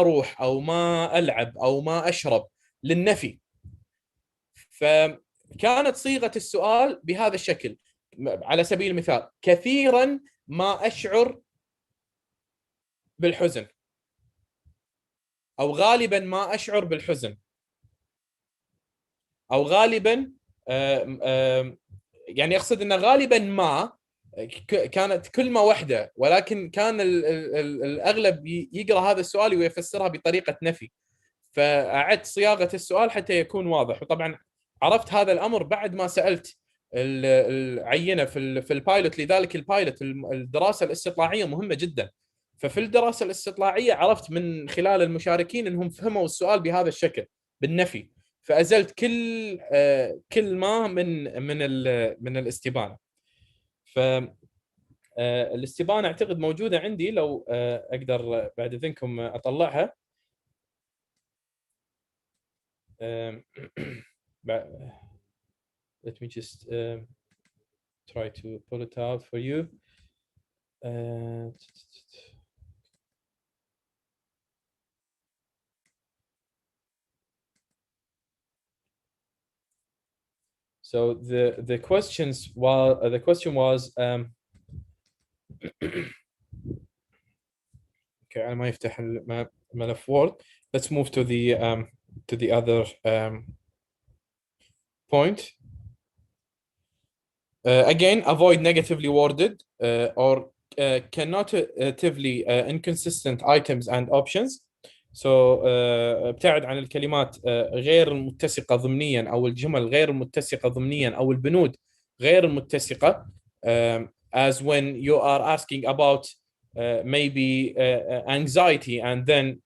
أروح أو ما ألعب أو ما أشرب للنفي، فكانت صيغة السؤال بهذا الشكل. على سبيل المثال: كثيرا ما أشعر بالحزن، أو غالبا ما أشعر بالحزن، أو غالبا يعني أقصد أن غالبا ما كانت كلمة واحدة، ولكن كان الأغلب يقرأ هذا السؤال ويفسرها بطريقة نفي. فأعدت صياغة السؤال حتى يكون واضح. وطبعا عرفت هذا الأمر بعد ما سألت العينة في البايلوت. لذلك البايلوت الدراسة الاستطلاعية مهمة جدا. ففي الدراسة الاستطلاعية عرفت من خلال المشاركين أنهم فهموا السؤال بهذا الشكل بالنفي، فأزلت كل ما من الاستبانة. فالاستبانة أعتقد موجودة عندي، لو أقدر بعد إذنكم أطلعها. let me just try to pull it out for you. So the question was okay. أنا ما يفتح الملف Word. Let's move to the other point. Again, avoid negatively worded or connotatively inconsistent items and options. So ابتعد عن الكلمات غير المتسقة ضمنيا، أو الجمل غير المتسقة ضمنيا، أو البنود غير المتسقة. As when you are asking about maybe anxiety, and then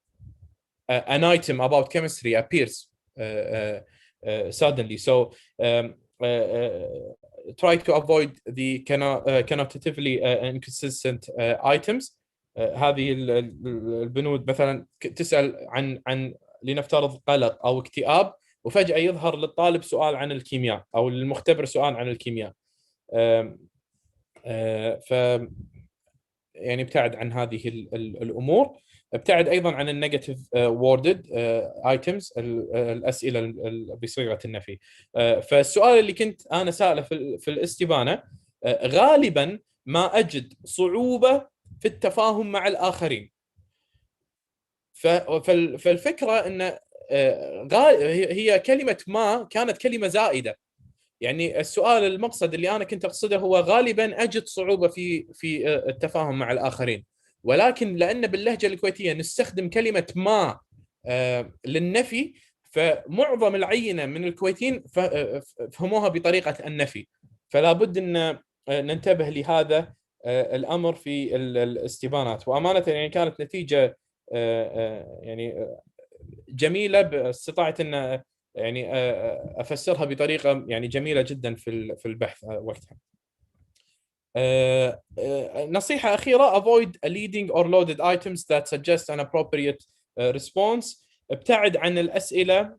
an item about chemistry appears suddenly. So try to avoid the connotatively inconsistent items. هذه البنود مثلا تسأل عن لنفترض قلق أو اكتئاب، وفجأة يظهر للطالب سؤال عن الكيمياء، أو للمختبر سؤال عن الكيمياء. ف يعني ابتعد عن هذه الأمور. ابتعد أيضا عن النيجاتيف ووردد ايتمز، الأسئلة بصيغة النفي. فالسؤال اللي كنت أنا سأله في الاستبانة: غالبا ما أجد صعوبة في التفاهم مع الآخرين. فالفكرة أن هي كلمة ما كانت كلمة زائدة. يعني السؤال المقصد اللي أنا كنت أقصده هو غالبا أجد صعوبة في التفاهم مع الآخرين، ولكن لأن باللهجة الكويتية نستخدم كلمة ما للنفي، فمعظم العينة من الكويتيين فهموها بطريقة النفي. فلا بد أن ننتبه لهذا الأمر في الاستبانات. وأمانة يعني كانت نتيجة يعني جميلة، استطعت أن يعني أفسرها بطريقة يعني جميلة جدا في البحث وقتها. نصيحة أخيرة: avoid leading or loaded items that suggest an appropriate response. ابتعد عن الأسئلة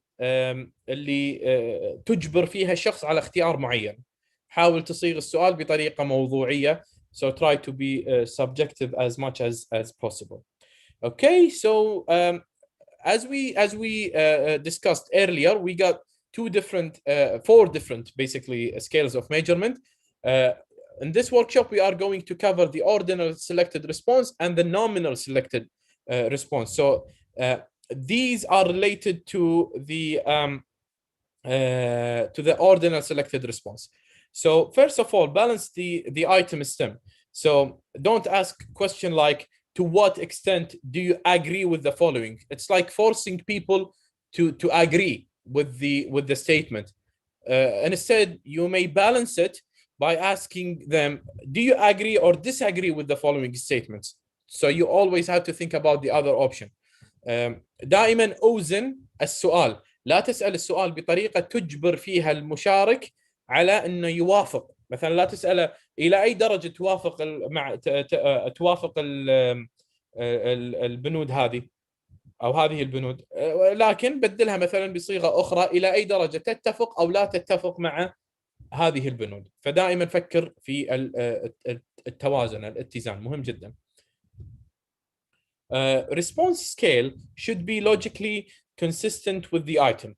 اللي تجبر فيها الشخص على اختيار معين. حاول تصيغ السؤال بطريقة موضوعية. So try to be subjective as much as possible. Okay, so as we discussed earlier, we got four different basically scales of measurement. in this workshop, we are going to cover the ordinal selected response and the nominal selected response. So these are related to the ordinal selected response. So first of all, balance the item stem. So don't ask question like, to what extent do you agree with the following? It's like forcing people to agree with the statement. Instead, you may balance it by asking them, do you agree or disagree with the following statements? So you always have to think about the other option. دائما أوزن السؤال. لا تسأل السؤال بطريقة تجبر فيها المشارك على أنه يوافق. مثلا لا تسأله إلى أي درجة توافق البنود هذه أو هذه البنود، لكن بدلها مثلا بصيغة أخرى، إلى أي درجة تتفق أو لا تتفق مع هذه البنود. فدائما فكر في التوازن، الاتزان مهم جدا. Response scale should be logically consistent with the item.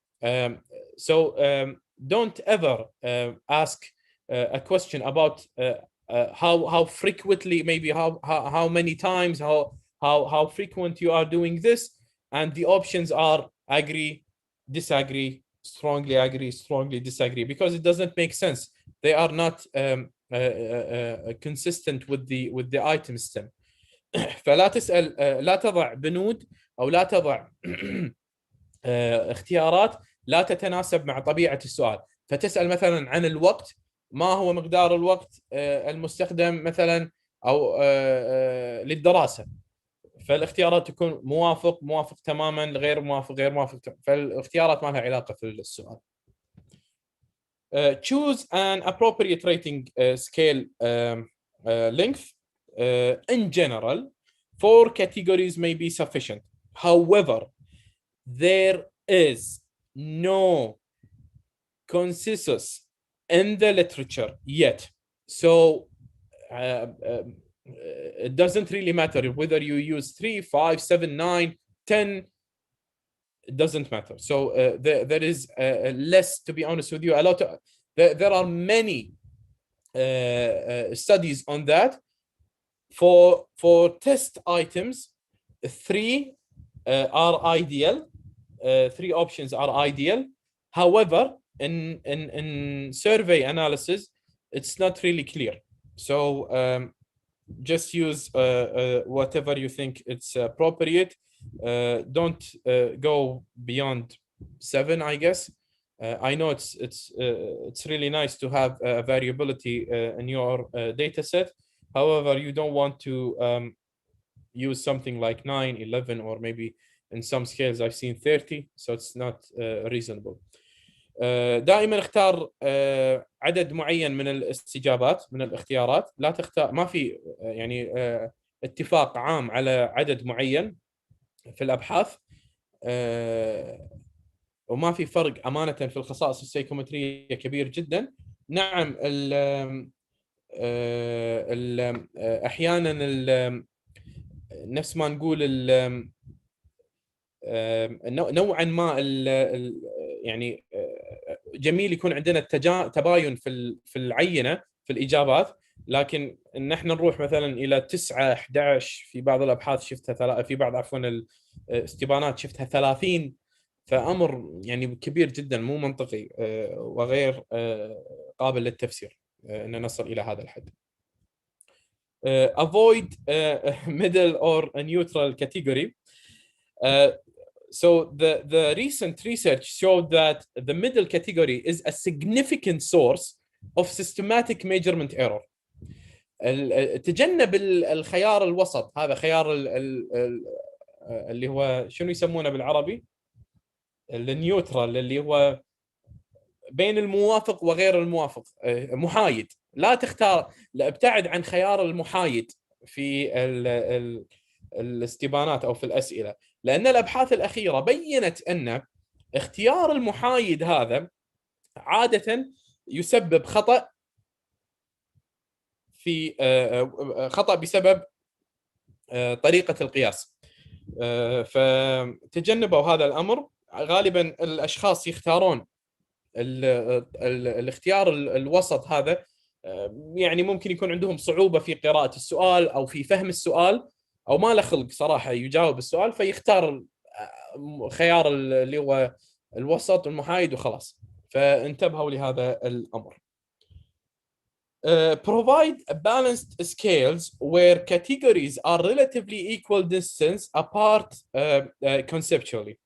Don't ever ask a question about how frequently, maybe how many times, how frequent you are doing this, and the options are agree, disagree, strongly agree, strongly disagree, because it doesn't make sense. They are not consistent with the item stem. فلا تسأل، لا تضع بنود أو لا تضع اختيارات لا تتناسب مع طبيعة السؤال. فتسأل مثلا عن الوقت، ما هو مقدار الوقت المستخدم مثلا أو للدراسة، فالاختيارات تكون موافق، موافق تماما، غير موافق، غير موافق، فالاختيارات ما لها علاقة في السؤال. Choose an appropriate rating scale length. In general, 4 categories may be sufficient. However, there is no consensus in the literature yet. So it doesn't really matter whether you use 3, 5, 7, 9, 10. It doesn't matter. So there is less, to be honest with you, a lot of, there are many studies on that. For test items, 3 are ideal. 3 options are ideal. However, in survey analysis, it's not really clear. So just use whatever you think it's appropriate. Don't go beyond 7, I guess. I know it's really nice to have variability in your data set. However, you don't want to use something like 9, 11, or maybe in some scales I've seen 30, so it's not reasonable. دائما اختار عدد معين من الاستجابات، من الاختيارات. لا تختار، ما في يعني اتفاق عام على عدد معين في الأبحاث، وما في فرق أمانة في الخصائص السيكومترية كبير جدا. نعم احيانا نفس ما نقول نوعا ما يعني جميل يكون عندنا تباين في العينه في الاجابات، لكن ان احنا نروح مثلا الى 9 11 في بعض الابحاث شفتها، في بعض عفوا الاستبيانات شفتها 30، فامر يعني كبير جدا مو منطقي وغير قابل للتفسير ان نصل الى هذا الحد. Avoid middle or a neutral category. So the recent research showed that the middle category is a significant source of systematic measurement error. تجنب الخيار الوسط، هذا خيار اللي هو شنو يسمونه بالعربي؟ النيوترال، اللي هو بين الموافق وغير الموافق، محايد. لا تختار، لا، ابتعد عن خيار المحايد في الاستبيانات أو في الأسئلة، لأن الأبحاث الأخيرة بيّنت أن اختيار المحايد هذا عادة يسبب خطأ بسبب طريقة القياس. فتجنبوا هذا الأمر. غالبا الأشخاص يختارون الاختيار الوسط هذا يعني ممكن يكون عندهم صعوبة في قراءة السؤال أو في فهم السؤال، أو ما له خلق صراحة يجاوب السؤال، فيختار خيار اللي هو الوسط المحايد وخلاص. فانتبهوا لهذا الأمر. Provide balanced scales where categories are relatively equal distance apart conceptually.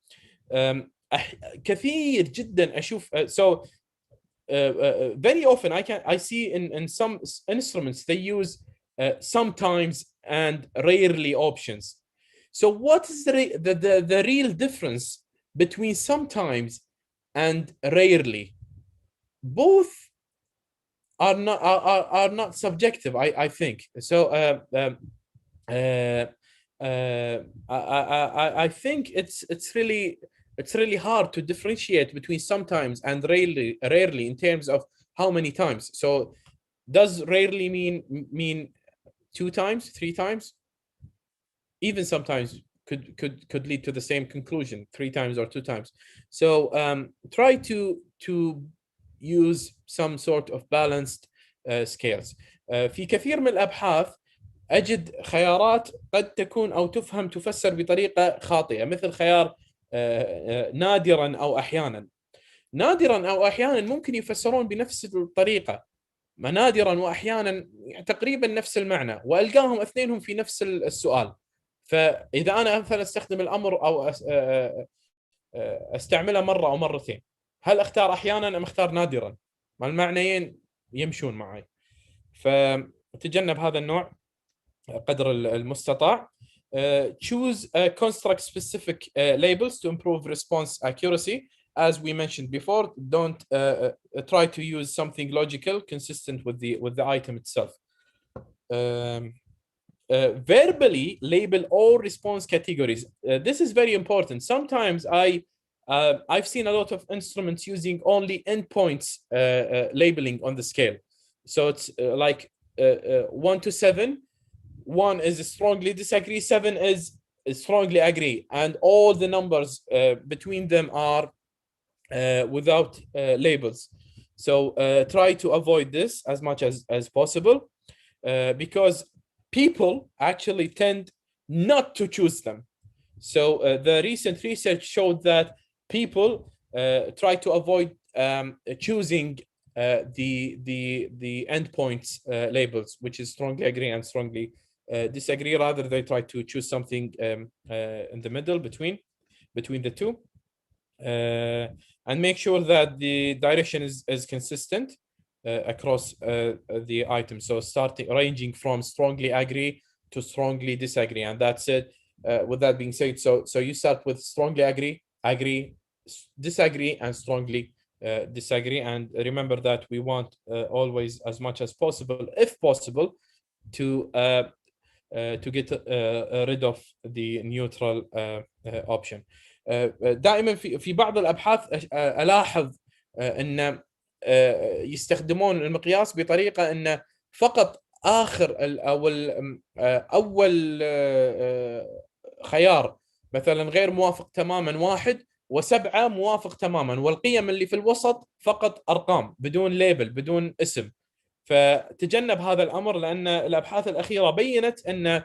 كثير جدا أشوف very often I see in some instruments they use sometimes and rarely options. So what is the real difference between sometimes and rarely? Both are not subjective, I think. So I think it's really hard to differentiate between sometimes and rarely in terms of how many times. So does rarely mean 2 times, 3 times? Even sometimes could lead to the same conclusion, 3 times or 2 times. So try to use some sort of balanced scales. في كثير من الأبحاث أجد خيارات قد تكون أو تفسر بطريقة خاطئة، مثل خيار نادرا أو أحيانا. نادرا أو أحيانا ممكن يفسرون بنفس الطريقة، ما نادرا وأحيانا تقريبا نفس المعنى، وألقاهم اثنينهم في نفس السؤال. فإذا أنا مثلا استخدم الأمر أو استعملها مرة أو مرتين، هل أختار أحيانا أم أختار نادرا؟ ما المعنيين يمشون معي. فتجنب هذا النوع قدر المستطاع. Choose construct specific labels to improve response accuracy. As we mentioned before, don't try to use something logical consistent with the item itself. Verbally label all response categories. This is very important. Sometimes I've seen a lot of instruments using only endpoints labeling on the scale. So it's like 1 to 7. 1 is strongly disagree, 7 is strongly agree, and all the numbers between them are without labels. So try to avoid this as much as possible, because people actually tend not to choose them. So the recent research showed that people try to avoid choosing the endpoints labels, which is strongly agree and strongly disagree. Rather, they try to choose something in the middle between the two, and make sure that the direction is consistent across the item. So ranging from strongly agree to strongly disagree, and that's it. With that being said, so you start with strongly agree, disagree, and strongly disagree. And remember that we want always, as much as possible, if possible, to get rid of the neutral option. دائما في بعض الابحاث الاحظ ان يستخدمون المقياس بطريقه ان فقط اخر او اول خيار مثلا غير موافق تماما 1 و7 موافق تماما، والقيم اللي في الوسط فقط ارقام بدون ليبل بدون اسم. فتجنب هذا الامر، لان الابحاث الاخيره بينت ان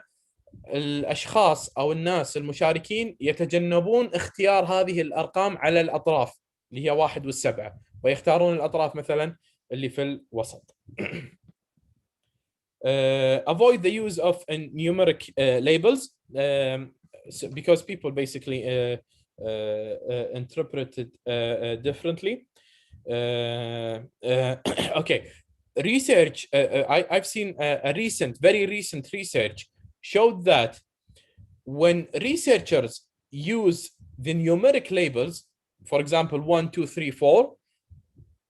الاشخاص او الناس المشاركين يتجنبون اختيار هذه الارقام على الاطراف اللي هي 1 و7، ويختارون الاطراف مثلا اللي في الوسط. Avoid the use of numeric labels because people basically interpret it differently. Okay, research. I've seen a very recent research showed that when researchers use the numeric labels, for example 1, 2, 3, 4,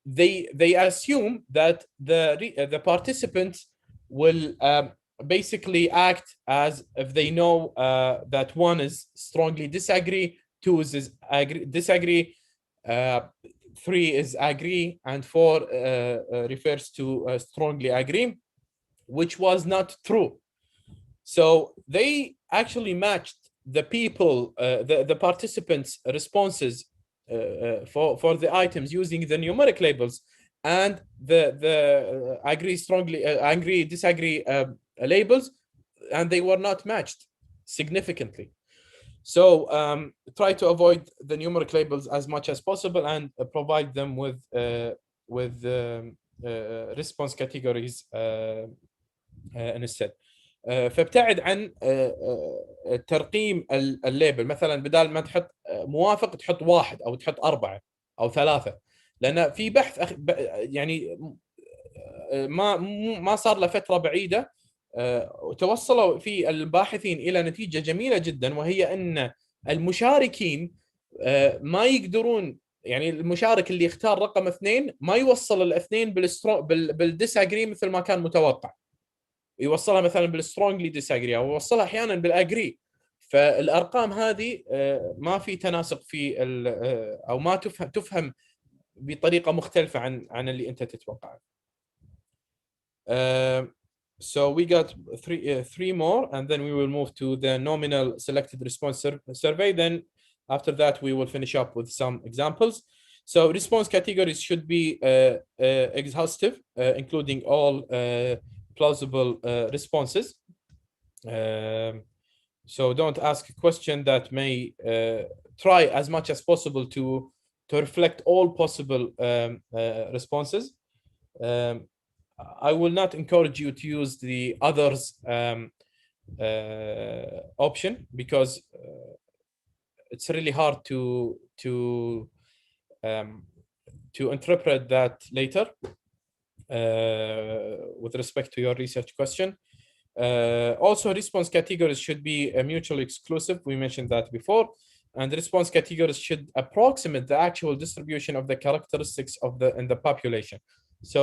they assume that the participants will basically act as if they know that 1 is strongly disagree, 2 is disagree, 3 is agree, and 4 refers to strongly agree, which was not true. So they actually matched the people, the participants' responses for the items using the numeric labels, and the agree strongly, agree, disagree labels, and they were not matched significantly. So try to avoid the numeric labels as much as possible and provide them with response categories instead. فابتعد عن ترقيم الليبل، مثلا بدال ما تحط موافق تحط 1 او تحط 4 او 3، لان في بحث يعني ما صار له فتره بعيده وتوصلوا في الباحثين الى نتيجه جميله جدا، وهي ان المشاركين ما يقدرون، يعني المشارك اللي يختار رقم 2 ما يوصل الاثنين بالديساجري مثل ما كان متوقع، يوصلها مثلا بالسترونجلي ديساجري او يوصلها احيانا بالاجري. فالارقام هذه ما في تناسق في او ما تفهم بطريقه مختلفه عن اللي انت تتوقعه. So we got three more, and then we will move to the nominal selected response survey. Then after that, we will finish up with some examples. So response categories should be exhaustive, including all plausible responses. So don't ask a question that may try as much as possible to reflect all possible responses. I will not encourage you to use the others option, because it's really hard to interpret that later with respect to your research question. Also, response categories should be mutually exclusive. We mentioned that before. And the response categories should approximate the actual distribution of the characteristics in the population. So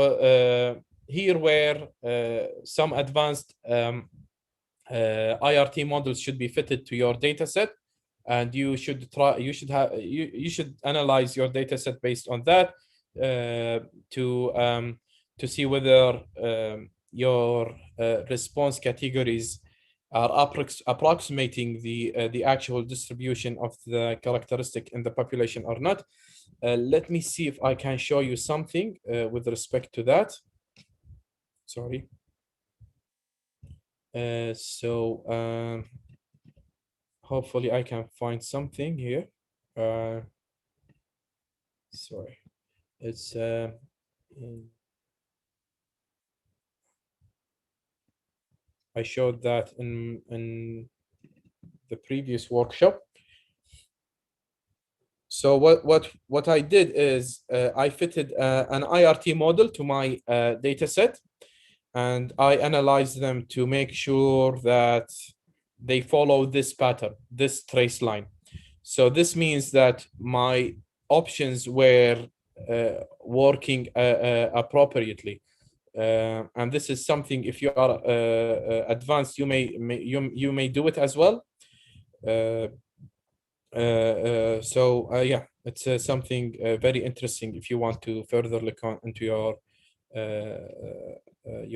here, where some advanced IRT models should be fitted to your data set, and you should analyze your data set based on that to see whether your response categories are approximating the actual distribution of the characteristic in the population or not. Let me see if I can show you something with respect to that. Sorry. Hopefully I can find something here. Sorry, it's I showed that in the previous workshop. So what I did is I fitted an IRT model to my data set, and I analyzed them to make sure that they follow this pattern, this trace line. So this means that my options were working appropriately. And this is something, if you are advanced, you may do it as well. Yeah, it's something very interesting if you want to further look into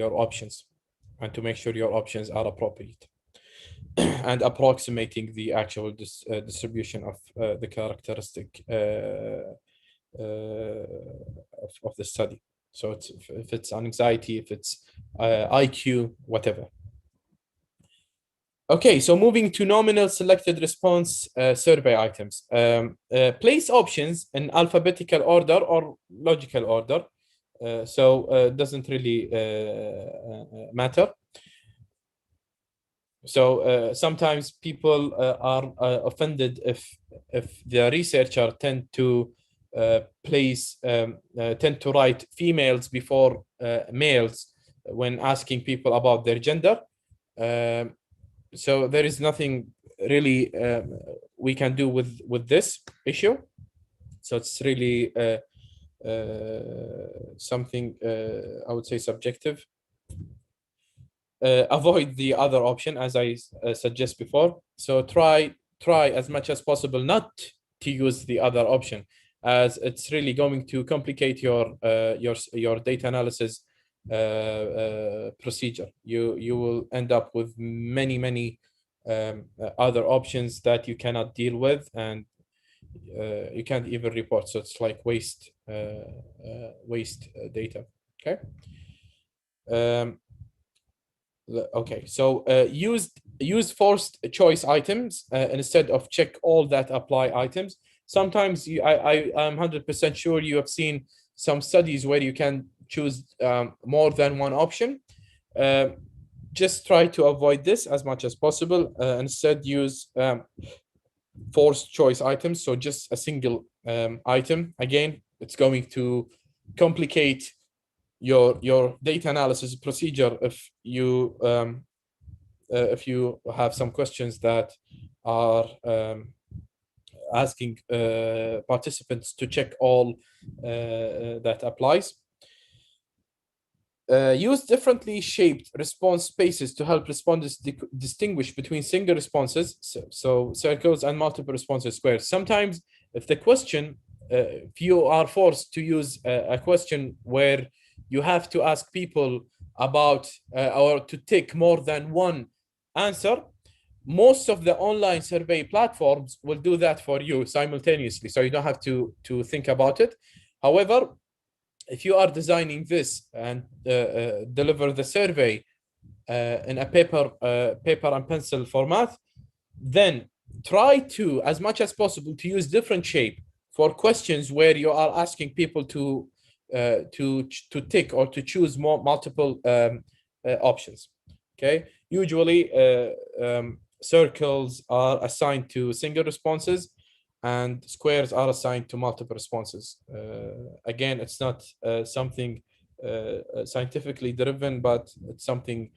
your options, and to make sure your options are appropriate and approximating the actual distribution of the characteristic of the study. So if it's anxiety, if it's IQ, whatever. Okay, so moving to nominal selected response survey items. Place options in alphabetical order or logical order. So it doesn't really matter. So sometimes people are offended if the researcher tend to tend to write females before males when asking people about their gender. So there is nothing really we can do with this issue. So it's really something I would say subjective. Avoid the other option, as I suggest before. So try as much as possible not to use the other option, as it's really going to complicate your data analysis procedure. You will end up with many other options that you cannot deal with, and you can't even report. So it's like waste data. Okay. Okay, so use forced choice items instead of check all that apply items. Sometimes I'm 100% sure you have seen some studies where you can choose more than one option. Just try to avoid this as much as possible. Instead, use forced choice items. So just a single item. Again, it's going to complicate your data analysis procedure if you have some questions that are asking participants to check all that applies. Use differently shaped response spaces to help respondents distinguish between single responses, so circles, and multiple responses, squares. Sometimes if the question, if you are forced to use a question where you have to ask people about or to tick more than one answer, most of the online survey platforms will do that for you simultaneously, so you don't have to think about it. However, if you are designing this and deliver the survey in a paper and pencil format, then try to, as much as possible, to use different shape for questions where you are asking people to tick or to choose multiple options. Okay, usually circles are assigned to single responses and squares are assigned to multiple responses. Again, it's not something scientifically driven, but it's something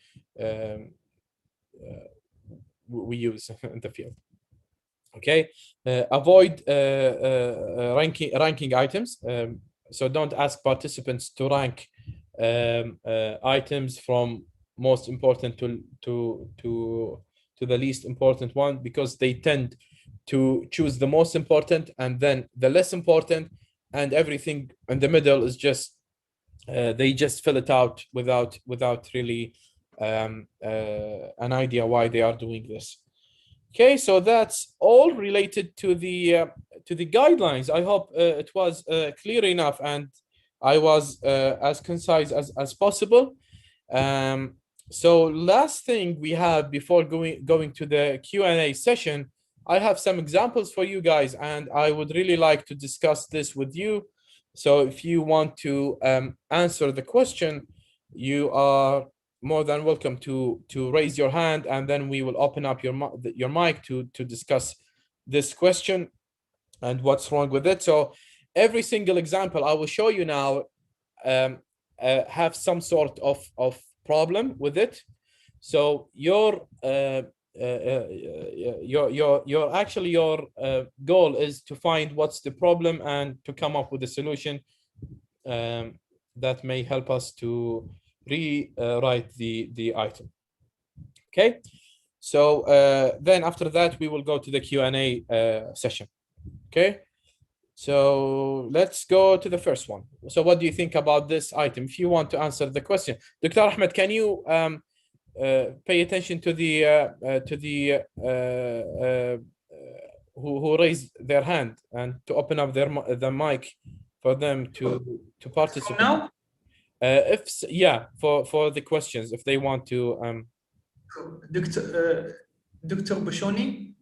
we use in the field. Okay, avoid ranking items. So don't ask participants to rank items from most important to the least important one, because they tend to choose the most important and then the less important, and everything in the middle is just they just fill it out without really an idea why they are doing this. Okay, so that's all related to the guidelines. I hope it was clear enough and I was as concise as possible. So last thing we have before going to the Q&A session, I have some examples for you guys, and I would really like to discuss this with you. So if you want to answer the question, you are more than welcome to raise your hand, and then we will open up your mic to discuss this question and what's wrong with it. So every single example I will show you now have some sort of problem with it. So your goal is to find what's the problem and to come up with a solution that may help us to rewrite the item. Okay, so then after that we will go to the Q&A session. Okay, so let's go to the first one. So what do you think about this item? If you want to answer the question, Dr. Ahmed, can you pay attention to the who raised their hand, and to open up the mic for them to participate? Now? For the questions, if they want to. Dr. Bashoni?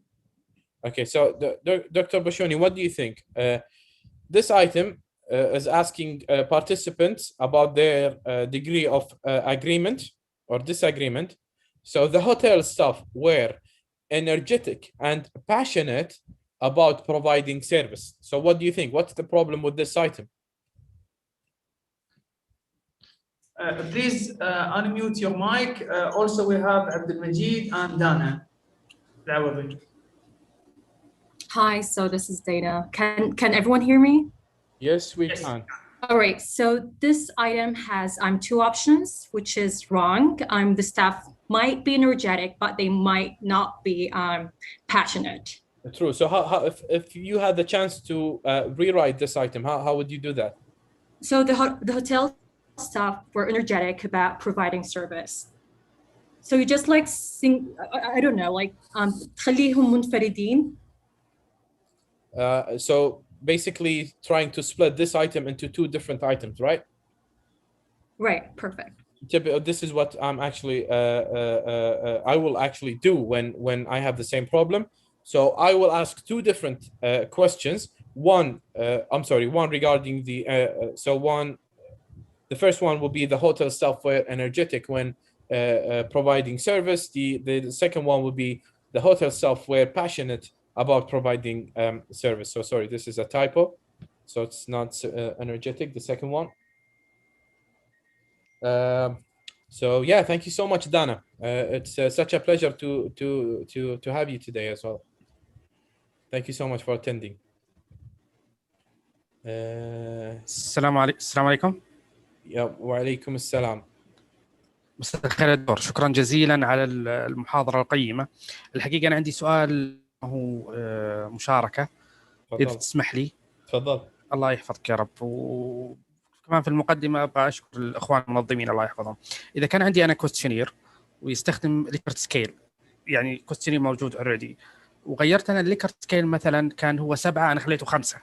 Okay, so Dr. Bashoni, what do you think? This item is asking participants about their degree of agreement or disagreement. So the hotel staff were energetic and passionate about providing service. So what do you think? What's the problem with this item? Please unmute your mic. Also, we have Abdelmajid and Dana. Hi, so this is Dana. Can everyone hear me? Yes, we can. All right, so this item has two options, which is wrong. The staff might be energetic, but they might not be passionate. True. So how if you had the chance to rewrite this item, how would you do that? So the hotel staff were energetic about providing service. So you just like sing, I don't know, like تخليهم منفردين. So basically trying to split this item into two different items, right? Right, perfect. This is what I'm actually I will actually do when I have the same problem. So I will ask two different questions. One regarding the the first one will be the hotel staff were energetic when providing service. The second one will be the hotel staff were passionate about providing service. So sorry, this is a typo. So it's not energetic, the second one. So yeah, thank you so much, Dana. It's such a pleasure to have you today as well. Thank you so much for attending. السلام عليكم. وعليكم السلام. مساء الخير يا دكتور، شكرا جزيلا على المحاضرة القيمة. الحقيقة أنا عندي سؤال هو مشاركة إذا تسمح لي. تفضل. الله يحفظك يا رب. وكمان في المقدمة أبغى أشكر الإخوان المنظمين الله يحفظهم. إذا كان عندي أنا كويستشنير ويستخدم ليكرت سكيل، يعني كويستشنير موجود أوريدي، وغيرت أنا الليكرت سكيل مثلا كان هو 7، أنا خليته 5.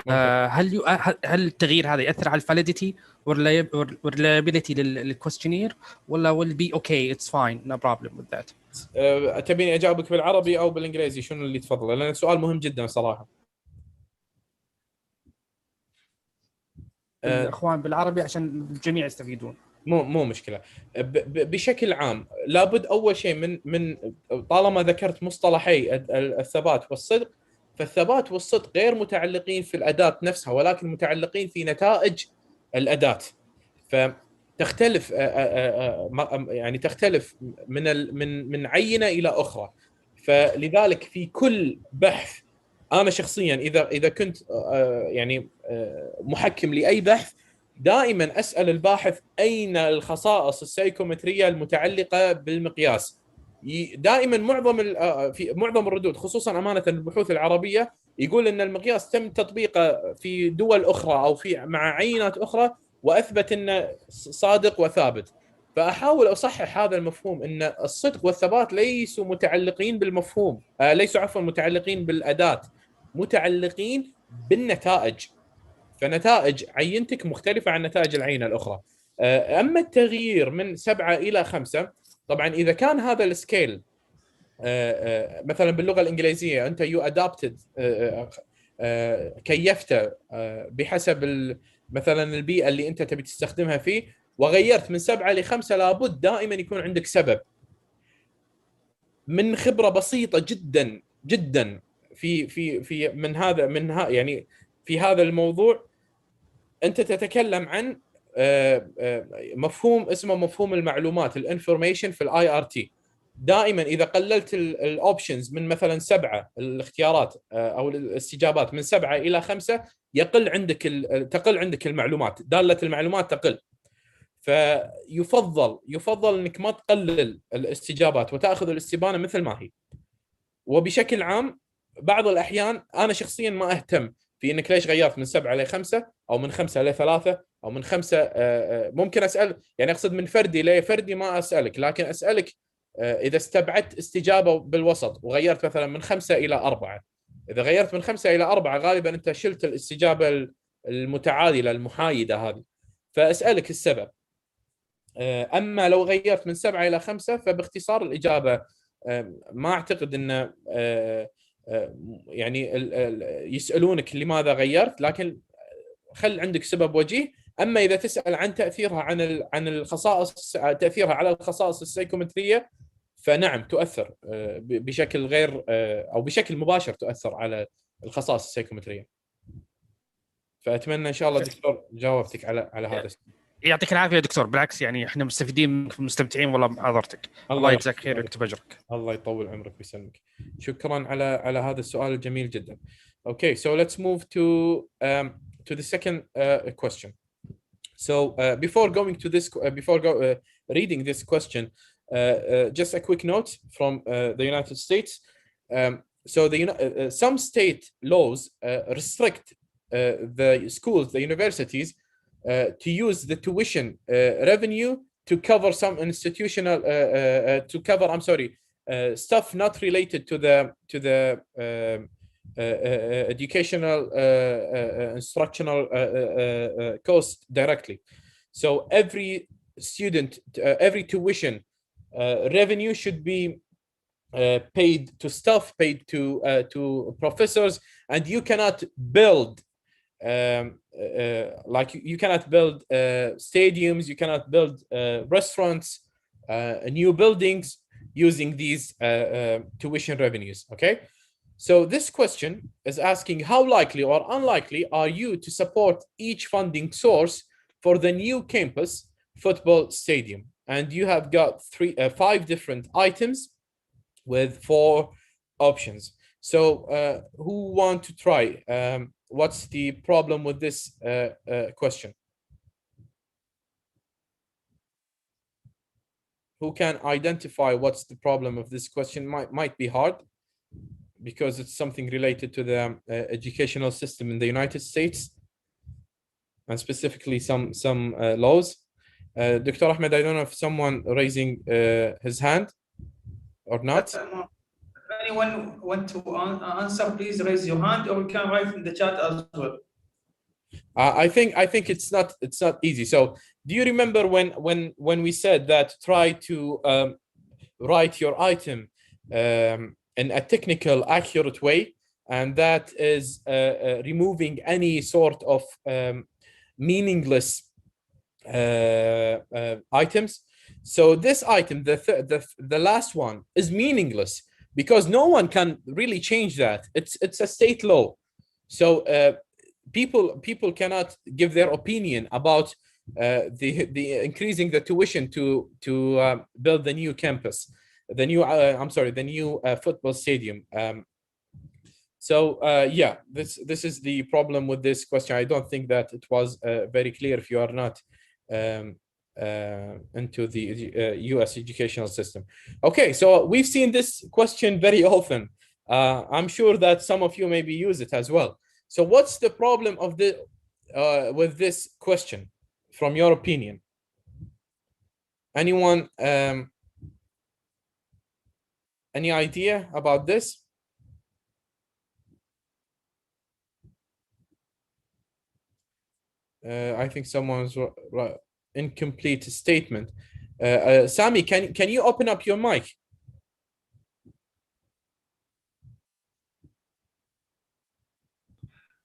هل التغيير هذا يأثر على الفاليديتي والريلابيليتي للكويستشنير ولا will be okay it's fine no problem with that؟ تبيني أجاوبك بالعربي أو بالإنجليزي، شنو اللي تفضله؟ لأن السؤال مهم جدا صراحة. الإخوان بالعربي عشان الجميع يستفيدون. مو مشكلة. بشكل عام لابد أول شيء من طالما ذكرت مصطلحي الثبات والصدق، فالثبات والصدق غير متعلقين في الأداة نفسها ولكن متعلقين في نتائج الأداة. فتختلف يعني تختلف من عينة إلى أخرى. فلذلك في كل بحث أنا شخصيا إذا كنت يعني محكم لأي بحث دائما أسأل الباحث أين الخصائص السايكومترية المتعلقة بالمقياس. دائما في معظم الردود خصوصا أمانة البحوث العربية يقول أن المقياس تم تطبيقه في دول أخرى أو مع عينات أخرى وأثبت أنه صادق وثابت. فأحاول أصحح هذا المفهوم أن الصدق والثبات ليسوا متعلقين بالمفهوم، ليسوا متعلقين بالأداة، متعلقين بالنتائج. فنتائج عينتك مختلفة عن نتائج العينة الأخرى. أما التغيير من 7 إلى 5، طبعا إذا كان هذا السكيل مثلا باللغة الإنجليزية أنت you adapted كيفته بحسب مثلا البيئة اللي أنت تبي تستخدمها فيه وغيرت من 7 ل 5، لابد دائما يكون عندك سبب. من خبرة بسيطة جدا جدا في يعني في هذا الموضوع، أنت تتكلم عن مفهوم اسمه مفهوم المعلومات الانفورميشن في الاي ار تي. دائما اذا قللت الاوبشنز من مثلا 7 الاختيارات او الاستجابات من 7 الى 5 تقل عندك المعلومات، دالة المعلومات تقل. فيفضل انك ما تقلل الاستجابات وتاخذ الاستبانه مثل ما هي. وبشكل عام بعض الاحيان انا شخصيا ما اهتم في انك ليش غيرت من 7 ل 5 او من 5 ل 3 او من 5. ممكن اسال، يعني اقصد من فردي لفردي ما اسالك، لكن اسالك اذا استبعدت استجابه بالوسط وغيرت مثلا من 5 الى 4. اذا غيرت من 5 الى 4 غالبا انت شلت الاستجابه المتعادله المحايده هذه، فاسالك السبب. اما لو غيرت من 7 الى 5 فباختصار الاجابه ما اعتقد ان يعني يسالونك لماذا غيرت، لكن خل عندك سبب وجيه. اما اذا تسال عن تاثيرها عن الخصائص، تاثيرها على الخصائص السايكومتريه، فنعم تؤثر بشكل غير او بشكل مباشر تؤثر على الخصائص السايكومتريه. فاتمنى ان شاء الله دكتور جاوبتك على هذا. يعطيك العافيه يا دكتور، بالعكس يعني احنا مستفيدين مستمتعين والله بمحاضرتك. الله يجزاك خير ويكتب اجرك. الله يطول عمرك ويسلمك. شكرا على هذا السؤال الجميل جدا. Okay, so let's move to the second question. So before going to this, reading this question, just a quick note from the United States. So some state laws restrict the schools, the universities, to use the tuition revenue to cover some institutional stuff not related to the educational instructional cost directly. So every student, every tuition revenue should be paid to staff, paid to professors, and you cannot build like you cannot build stadiums, you cannot build restaurants, new buildings using these tuition revenues. Okay, so this question is asking how likely or unlikely are you to support each funding source for the new campus football stadium? And you have got 5 different items with 4 options. So who want to try? What's the problem with this question? Who can identify what's the problem of this question? Might be hard because it's something related to the educational system in the United States and specifically some laws. Dr. Ahmed, I don't know if someone raising his hand or not. If anyone want to answer, please raise your hand, or you can write in the chat as well. I think it's not easy. So do you remember when we said that try to write your item in a technical, accurate way, and that is removing any sort of meaningless items. So this item, the last one, is meaningless because no one can really change that. It's a state law. So people cannot give their opinion about the increasing the tuition to build the new campus, the new the new football stadium. So yeah, this is the problem with this question. I don't think that it was very clear if you are not into the US educational system. Okay, so we've seen this question very often. I'm sure that some of you maybe use it as well. So what's the problem of the with this question from your opinion? Anyone any idea about this? I think someone's incomplete statement. Sami, can you open up your mic?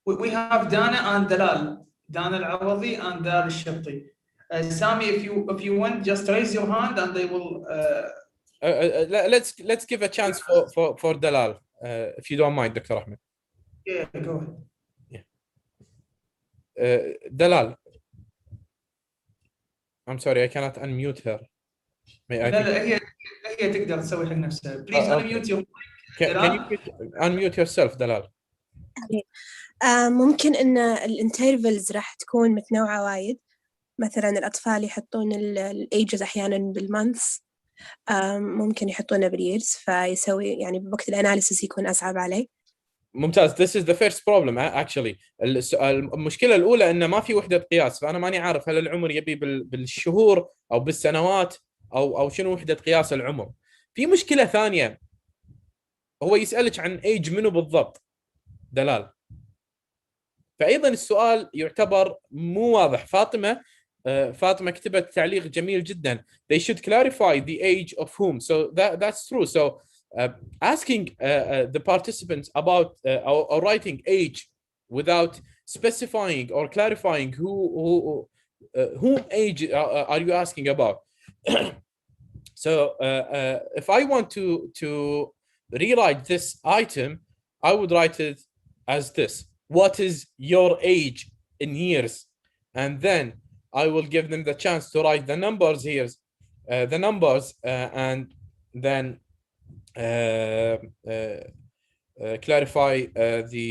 We have Dana and Dalal, Dana Al-Awadi and Dalal Al-Shabti. Sami, if you want, just raise your hand and they will. Let's give a chance for Dalal, if you don't mind, Dr. Ahmed. Yeah, go ahead. Yeah. Dalal. I'm sorry, I cannot unmute her. لا هي تقدر تسوي حق نفسها. Please unmute your mic. Can you unmute yourself, Dalal? ممكن إن الانترفلز راح تكون متنوعة وايد. مثلا الأطفال يحطون الأيجز أحيانا بالمانثs، ممكن يحطونه باليرز، فيسوي يعني بوقت الأناليسيس يكون أصعب عليه. ممتاز. This is the first problem actually. المشكلة الأولى إنه ما في وحدة قياس، فأنا ماني عارف هل العمر يبي بالشهور أو بالسنوات أو شنو وحدة قياس العمر. في مشكلة ثانية، هو يسألك عن age منو بالضبط دلال، فأيضا السؤال يعتبر مو واضح. فاطمة كتبت تعليق جميل جدا. They should clarify the age of whom. So that's true. So asking the participants about or writing age without specifying or clarifying whom age are you asking about. So if I want to rewrite this item, I would write it as this: what is your age in years? And then I will give them the chance to write the numbers here, and then clarify the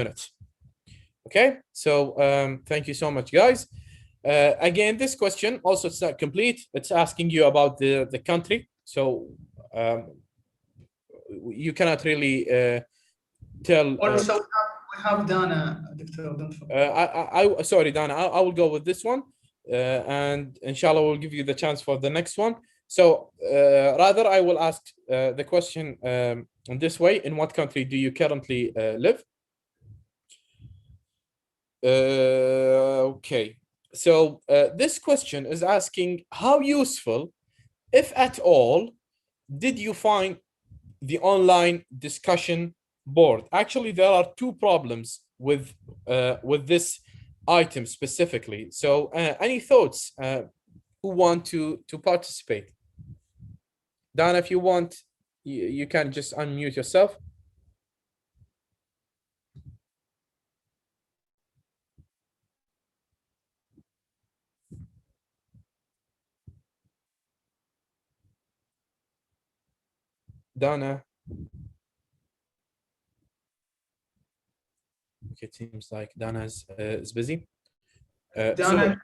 unit. Okay, so thank you so much, guys. Again, this question also it's not complete. It's asking you about the country, so you cannot really tell. Also, we have Dana, Doctor. Don't forget. Sorry, Dana. I will go with this one, and inshallah, we'll give you the chance for the next one. So rather, I will ask the question in this way: in what country do you currently live? Okay. So this question is asking how useful, if at all, did you find the online discussion board? Actually, there are two problems with this item specifically. So any thoughts who want to participate? Dana, if you want, you can just unmute yourself. Dana. Okay, it seems like Dana is busy. Dana,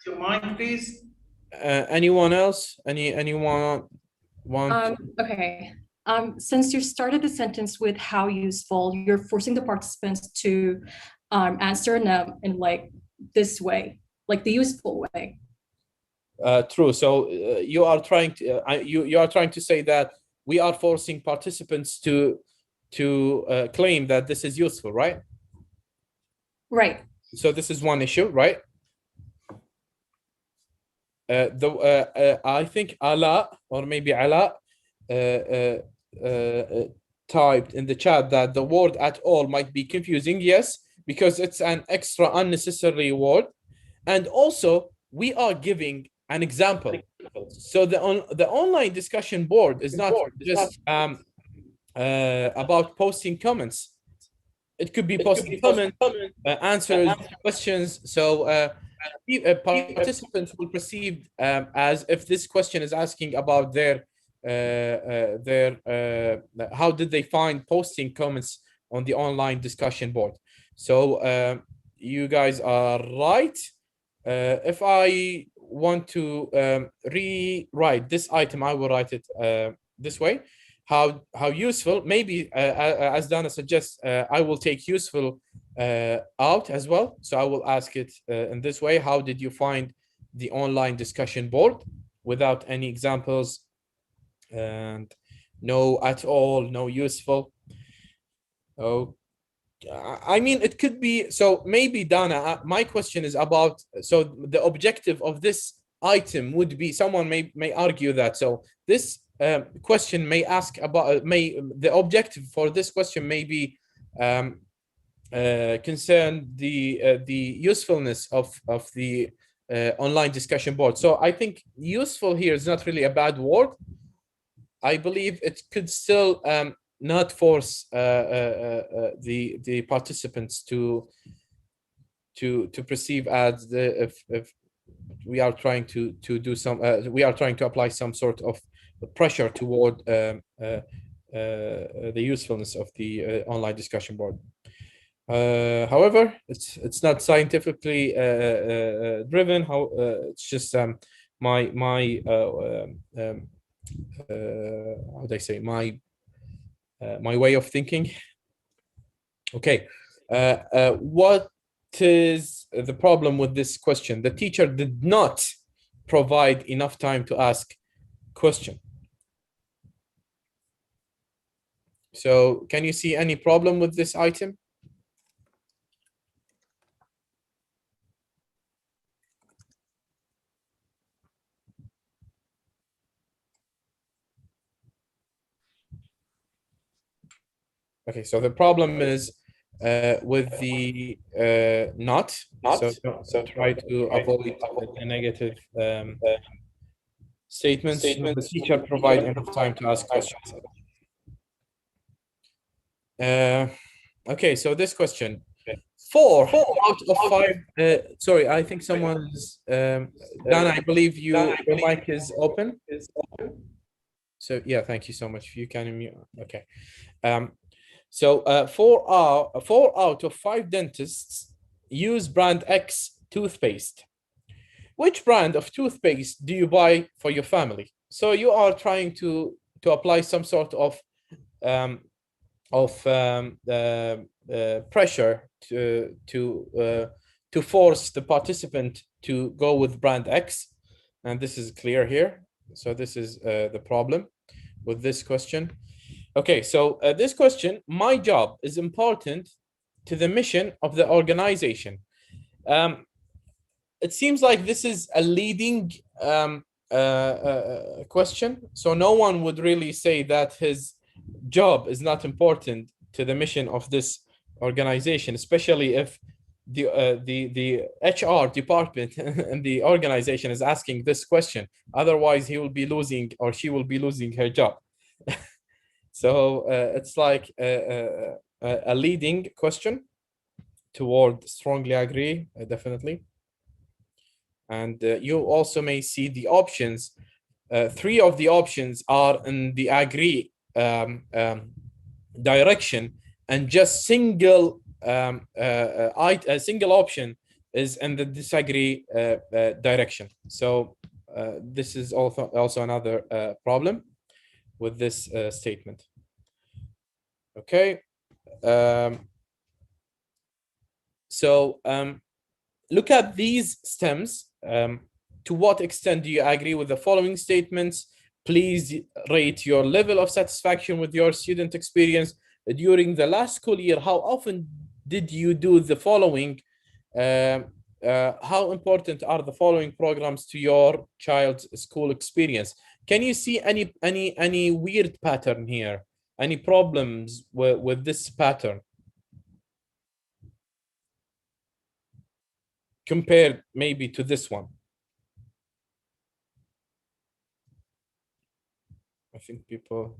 your mic, please. Anyone else? Anyone want? Okay. Since you started the sentence with how useful, you're forcing the participants to answer in like this way, like the useful way. True. So you are trying to you are trying to say that we are forcing participants to claim that this is useful, right? Right. So this is one issue, right? I think Ala, or maybe Ala, typed in the chat that the word at all might be confusing. Yes, because it's an extra unnecessary word, and also we are giving an example. So the online discussion board is not just about posting comments. It could be posting comments, answers, questions. So participants will perceive as if this question is asking about their how did they find posting comments on the online discussion board. So you guys are right. If I want to rewrite this item, I will write it this way. How useful, maybe as Dana suggests, I will take useful out as well. So I will ask it in this way: how did you find the online discussion board, without any examples, and no at all, no useful. Oh, I mean, it could be. So maybe Dana, my question is about, so the objective of this item would be, someone may argue that, so this question may ask about, the objective for this question may be concern the usefulness of the online discussion board. So I think useful here is not really a bad word. I believe it could still not force the participants to perceive as if we are trying to do some we are trying to apply some sort of pressure toward the usefulness of the online discussion board. However, it's not scientifically driven. It's just my how do I say, my way of thinking. Okay, what is the problem with this question? The teacher did not provide enough time to ask question. So can you see any problem with this item? Okay, so the problem is with the not. So try to avoid the negative statements. The teacher provide enough time to ask questions. Okay, so this question: 4 out of 5. Sorry, I think someone is Dan, I believe your mic is open. So yeah, thank you so much. If you can unmute. Okay. So 4 out of 5 dentists use brand X toothpaste. Which brand of toothpaste do you buy for your family? So you are trying to apply some sort of pressure to force the participant to go with brand X, and this is clear here. So this is the problem with this question. Okay, so this question, my job is important to the mission of the organization. It seems like this is a leading question. So no one would really say that his job is not important to the mission of this organization, especially if the HR department and the organization is asking this question. Otherwise, he will be losing, or she will be losing her job. So it's like a leading question toward strongly agree, definitely. And you also may see the options. 3 of the options are in the agree direction, and just single a single option is in the disagree direction. So this is also another problem with this statement. Okay. Look at these stems. To what extent do you agree with the following statements? Please rate your level of satisfaction with your student experience during the last school year. How often did you do the following? How important are the following programs to your child's school experience? Can you see any weird pattern here? Any problems with this pattern compared maybe to this one? I think people.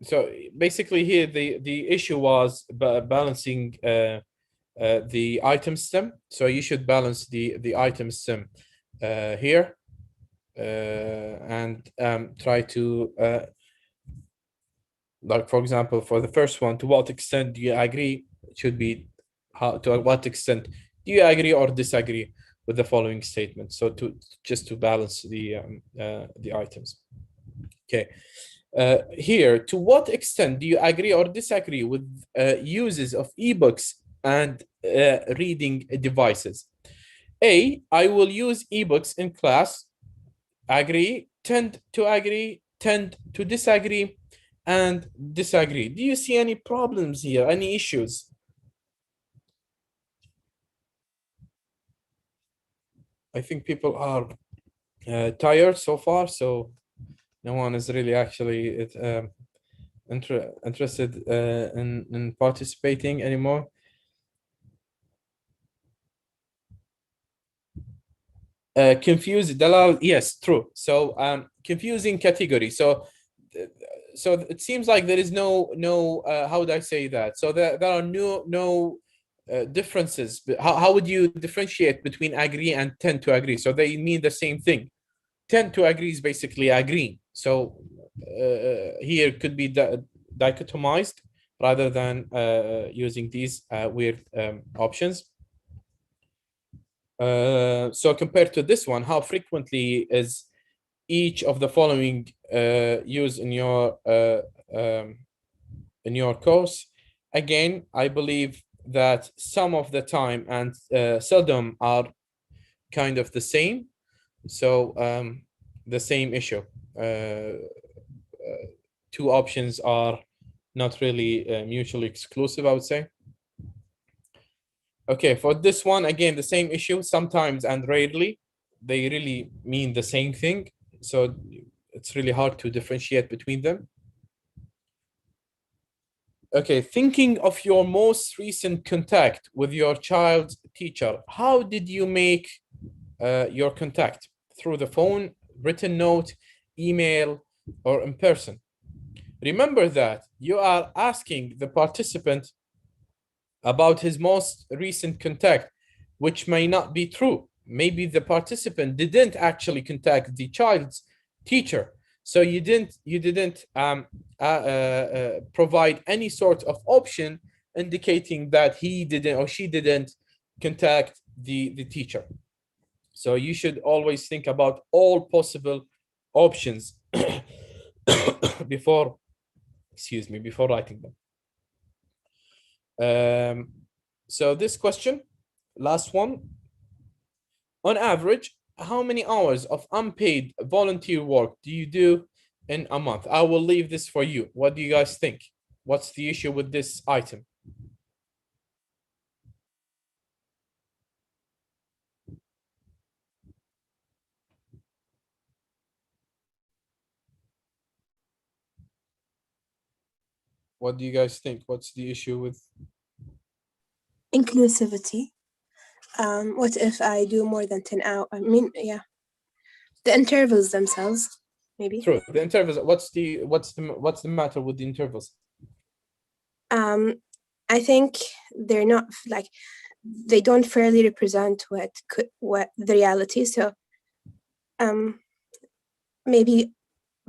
So basically here the issue was balancing the item stem. So you should balance the item stem here and try to like, for example, for the first one, to what extent do you agree? It should be to what extent do you agree or disagree with the following statement? So just to balance the items. Okay. Here, to what extent do you agree or disagree with uses of ebooks and reading devices? A, I will use ebooks in class. Agree, tend to agree, tend to disagree, and disagree. Do you see any problems here, any issues? I think people are tired so far, so no one is really actually interested in participating anymore. Confused, Dalal, yes, true. So confusing category. So it seems like there is no how would I say that? So there are no differences. But how would you differentiate between agree and tend to agree? So they mean the same thing. Tend to agree is basically agreeing. So here could be dichotomized rather than using these weird options. So compared to this one, how frequently is each of the following used in your course? Again, I believe that some of the time and seldom are kind of the same. So the same issue. 2 options are not really mutually exclusive, I would say. Okay, for this one, again, the same issue. Sometimes and rarely, they really mean the same thing. So it's really hard to differentiate between them. Okay, thinking of your most recent contact with your child's teacher, how did you make your contact? Through the phone, written note, email, or in person? Remember that you are asking the participant about his most recent contact, which may not be true. Maybe the participant didn't actually contact the child's teacher. So you didn't provide any sort of option indicating that he didn't or she didn't contact the teacher. So you should always think about all possible options before writing them. So this question, last one. On average, how many hours of unpaid volunteer work do you do in a month? I will leave this for you. What do you guys think? What's the issue with this item? What do you guys think? What's the issue with Inclusivity. What if I do more than 10 hours? I mean, yeah, the intervals themselves, maybe. True. The intervals? What's the matter with the intervals? I think they're not like, they don't fairly represent what the reality. So,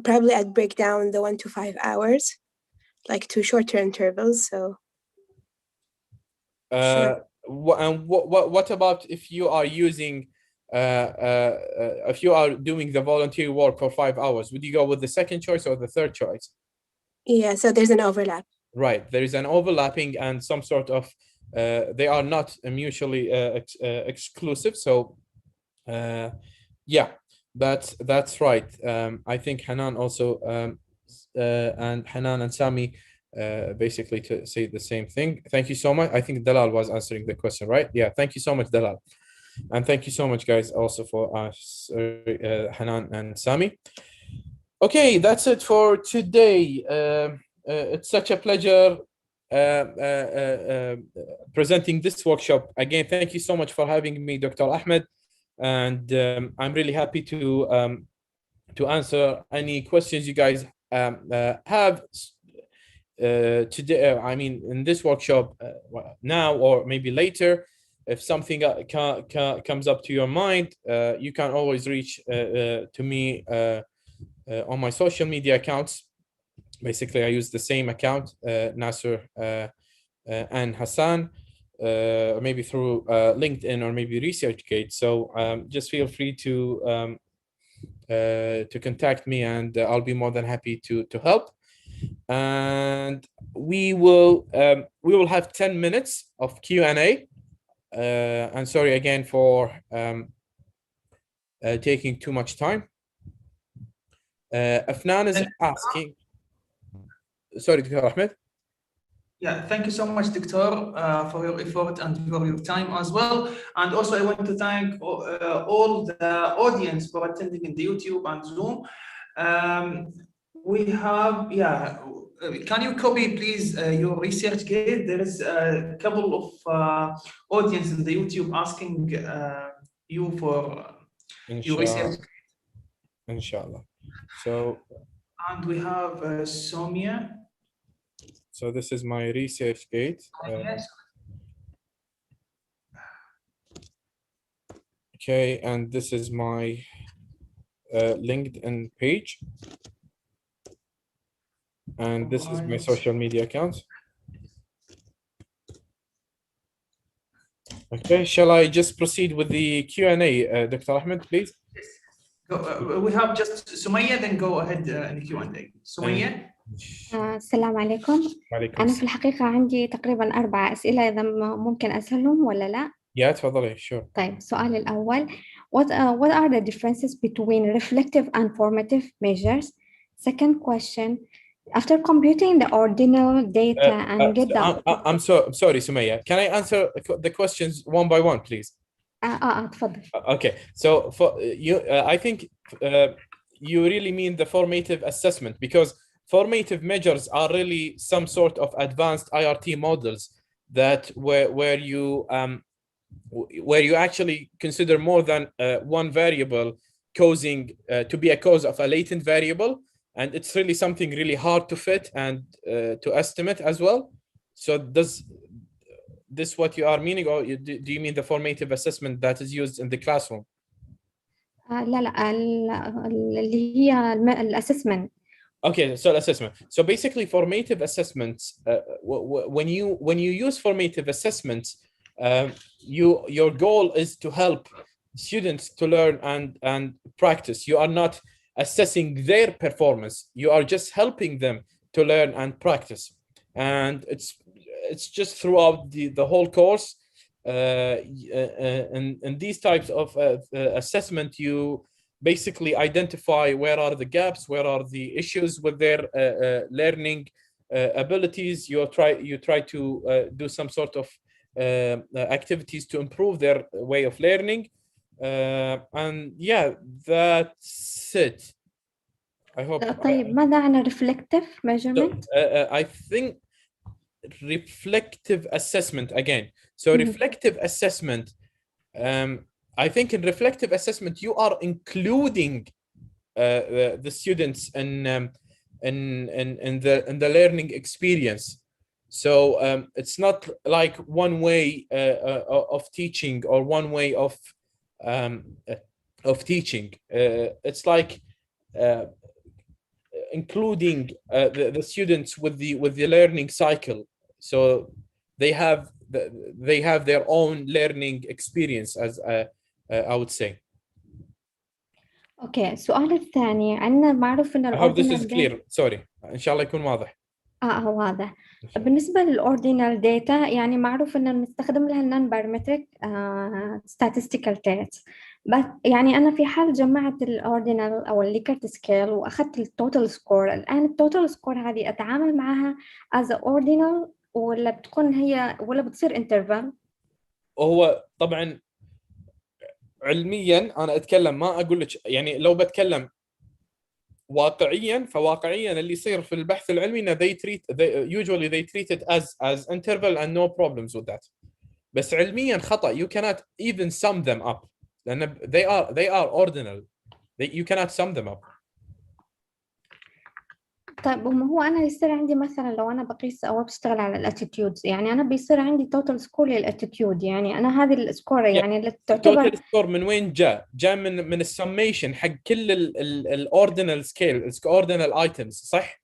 probably I'd break down the 1 to 5 hours, like 2 shorter intervals. So. Sure. What about if you are using if you are doing the volunteer work for 5 hours? Would you go with the second choice or the third choice? Yeah, so there's an overlap. Right, there is an overlapping and some sort of they are not mutually exclusive. So yeah, that's right. I think Hanan also and Hanan and Sami basically to say the same thing. Thank you so much. I think Dalal was answering the question, right? Yeah, thank you so much, Dalal. And thank you so much, guys, also for us, Hanan and Sami. Okay, that's it for today. It's such a pleasure presenting this workshop. Again, thank you so much for having me, Dr. Ahmed. And I'm really happy to answer any questions you guys have today. I mean, in this workshop now or maybe later. If something comes up to your mind, you can always reach to me on my social media accounts. Basically, I use the same account, Nasser and Hassan, maybe through LinkedIn or maybe ResearchGate. So just feel free to contact me, and I'll be more than happy to help. And we will have 10 minutes of Q&A. And sorry again for taking too much time. Afnan is asking. Sorry, Dr. Ahmed. Yeah, thank you so much, Doctor, for your effort and for your time as well. And also, I want to thank all the audience for attending in the YouTube and Zoom. We have, can you copy, please, your ResearchGate? There is a couple of audience in the YouTube asking you for your research. Inshallah. So. And we have Somia. So this is my ResearchGate. Yes. Okay, and this is my LinkedIn page. And this is my social media account. Okay, shall I just proceed with the Q&A, Dr. Ahmed, please? We have just Sumaya, then go ahead in the Q&A. Sumaya. السلام عليكم. أنا في الحقيقة عندي تقريبا 4 أسئلة، إذا ممكن أسألهم ولا لا؟ يا تفضلي. Sure. طيب، السؤال الأول: What are the differences between reflective and formative measures? Second question: After computing the ordinal data and get the... I'm sorry, Sumaya. Can I answer the questions one by one, please? تفضل. Okay, so for you, I think you really mean the formative assessment, because formative measures are really some sort of advanced IRT models that where you actually consider more than one variable causing to be a cause of a latent variable, and it's really something really hard to fit and to estimate as well. So does this what you are meaning, or do you mean the formative assessment that is used in the classroom? لا اللي هي الاسسمنت Okay, so assessment. So basically, formative assessments. When you use formative assessments, your goal is to help students to learn and practice. You are not assessing their performance. You are just helping them to learn and practice. And it's just throughout the whole course. And these types of assessment, you basically identify where are the gaps, where are the issues with their learning abilities. You try to do some sort of activities to improve their way of learning. And yeah, that's it. I hope. طيب ماذا عن reflective measurement؟ I think reflective assessment again. So reflective assessment, I think in reflective assessment you are including the students in the learning experience. So it's not like one way of teaching or one way of teaching. It's like including the students with the learning cycle. So they have their own learning experience, as I would say. اوكي السؤال الثاني عندنا معروف ان I hope this is الاوردينال clear. Sorry. إن شاء الله يكون واضح. واضح. بالنسبة للأوردينال داتا يعني معروف إن بنستخدم لها النون بارامتريك statistical traits. بس يعني أنا في حال جمعت الأوردينال أو الليكرت سكيل وأخذت التوتال سكور، الآن التوتال سكور هذه أتعامل معها as a ordinal ولا بتكون هي ولا بتصير انترفال؟ وهو طبعا علميا أنا أتكلم، ما أقول لك يعني لو بتكلم واقعيا، فواقعيا اللي يصير في البحث العلمي إنه usually they treat it as interval and no problems with that. بس علميا خطأ. You cannot even sum them up لأن they are ordinal. You cannot sum them up. طيب وما هو أنا يصير عندي مثلا لو أنا بقيس أو بشتغل على الاتيتيودز، يعني أنا بيصير عندي توتال سكور للاتيتيود، يعني أنا هذه السكور يعني اللي تعتبر توتال سكور من وين جاء من السميشن حق كل الاوردينال سكيل الاوردينال ايتمز، صح؟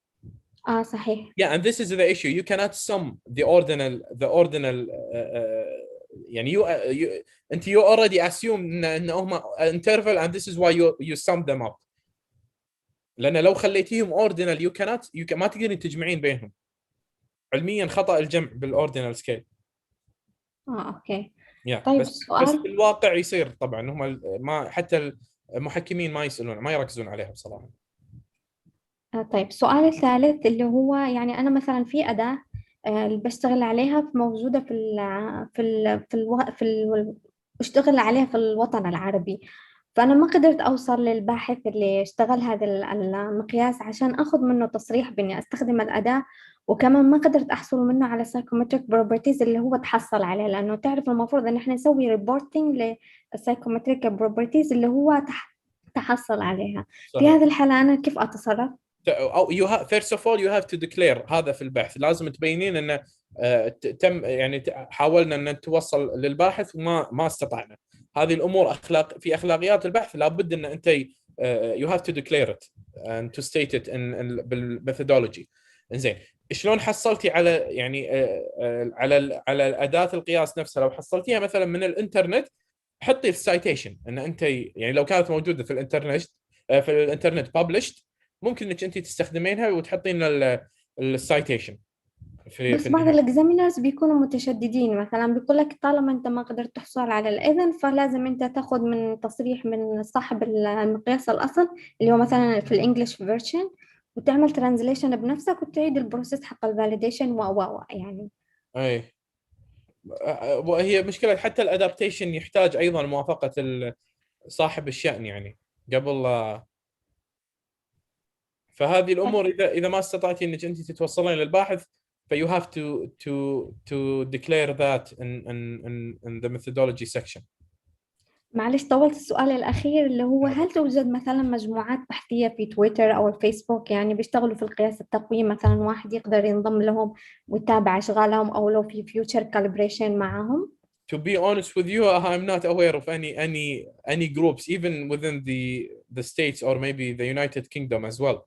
صحيح. Yeah, and this is the issue. You cannot sum the ordinal يعني you already assume ان هم interval and this is why you sum them up. لأن لو خليتيهم ordinal ما تقدرين تجمعين بينهم. علميا خطأ الجمع بالاوردينال سكيل. اوكي. Yeah. طيب بس في الواقع يصير طبعا. هم ما حتى المحكمين ما يسألون، ما يركزون عليها بصراحة. طيب السؤال الثالث اللي هو يعني أنا مثلا في أداة اللي بشتغل عليها موجودة بشتغل عليها في الوطن العربي، فأنا ما قدرت أوصل للباحث اللي اشتغل هذا المقياس عشان أخذ منه تصريح بإني أستخدم الأداة، وكمان ما قدرت أحصل منه على psychometric properties اللي هو تحصل عليه، لأنه تعرف المفروض إن إحنا نسوي reporting للpsychometric properties اللي هو تحصل عليها. صحيح. في هذه الحالة أنا كيف أتصرف؟ first of all you have to declare هذا في البحث. لازم تبينين انه تم يعني حاولنا ان نتوصل للباحث وما استطعنا. هذه الامور في اخلاقيات البحث لابد ان انت you have to declare it and to state it بالميثودولوجي. انزين شلون حصلتي على يعني على اداه القياس نفسها؟ لو حصلتيها مثلا من الانترنت حطي السايتيشن ان انت يعني لو كانت موجوده في الانترنت published ممكن انك انت تستخدمينها وتحطين السايتيشن. بس بعض الاكزامينرز بيكونوا متشددين، مثلا بيقول لك طالما انت ما قدرت تحصل على الاذن فلازم انت تاخذ من تصريح من صاحب المقياس الاصل اللي هو مثلا في الانجليش فيرجن وتعمل ترانزليشن بنفسك وتعيد البروسيس حق الفاليديشن يعني. اي وهي مشكله حتى الادابتيشن يحتاج ايضا موافقه صاحب الشأن يعني قبل. فهذه الامور اذا ما استطعتي انك انت تتوصلين للباحث ف you have to declare that in the methodology section. معلش طولت السؤال الأخير اللي هو هل توجد مثلا مجموعات بحثية في تويتر أو الفيسبوك يعني بيشتغلوا في القياس التقويمي، مثلا واحد يقدر ينضم لهم ويتابع أشغالهم أو لو في future calibration معهم؟ To be honest with you, I'm not aware of any groups even within the states or maybe the United Kingdom as well.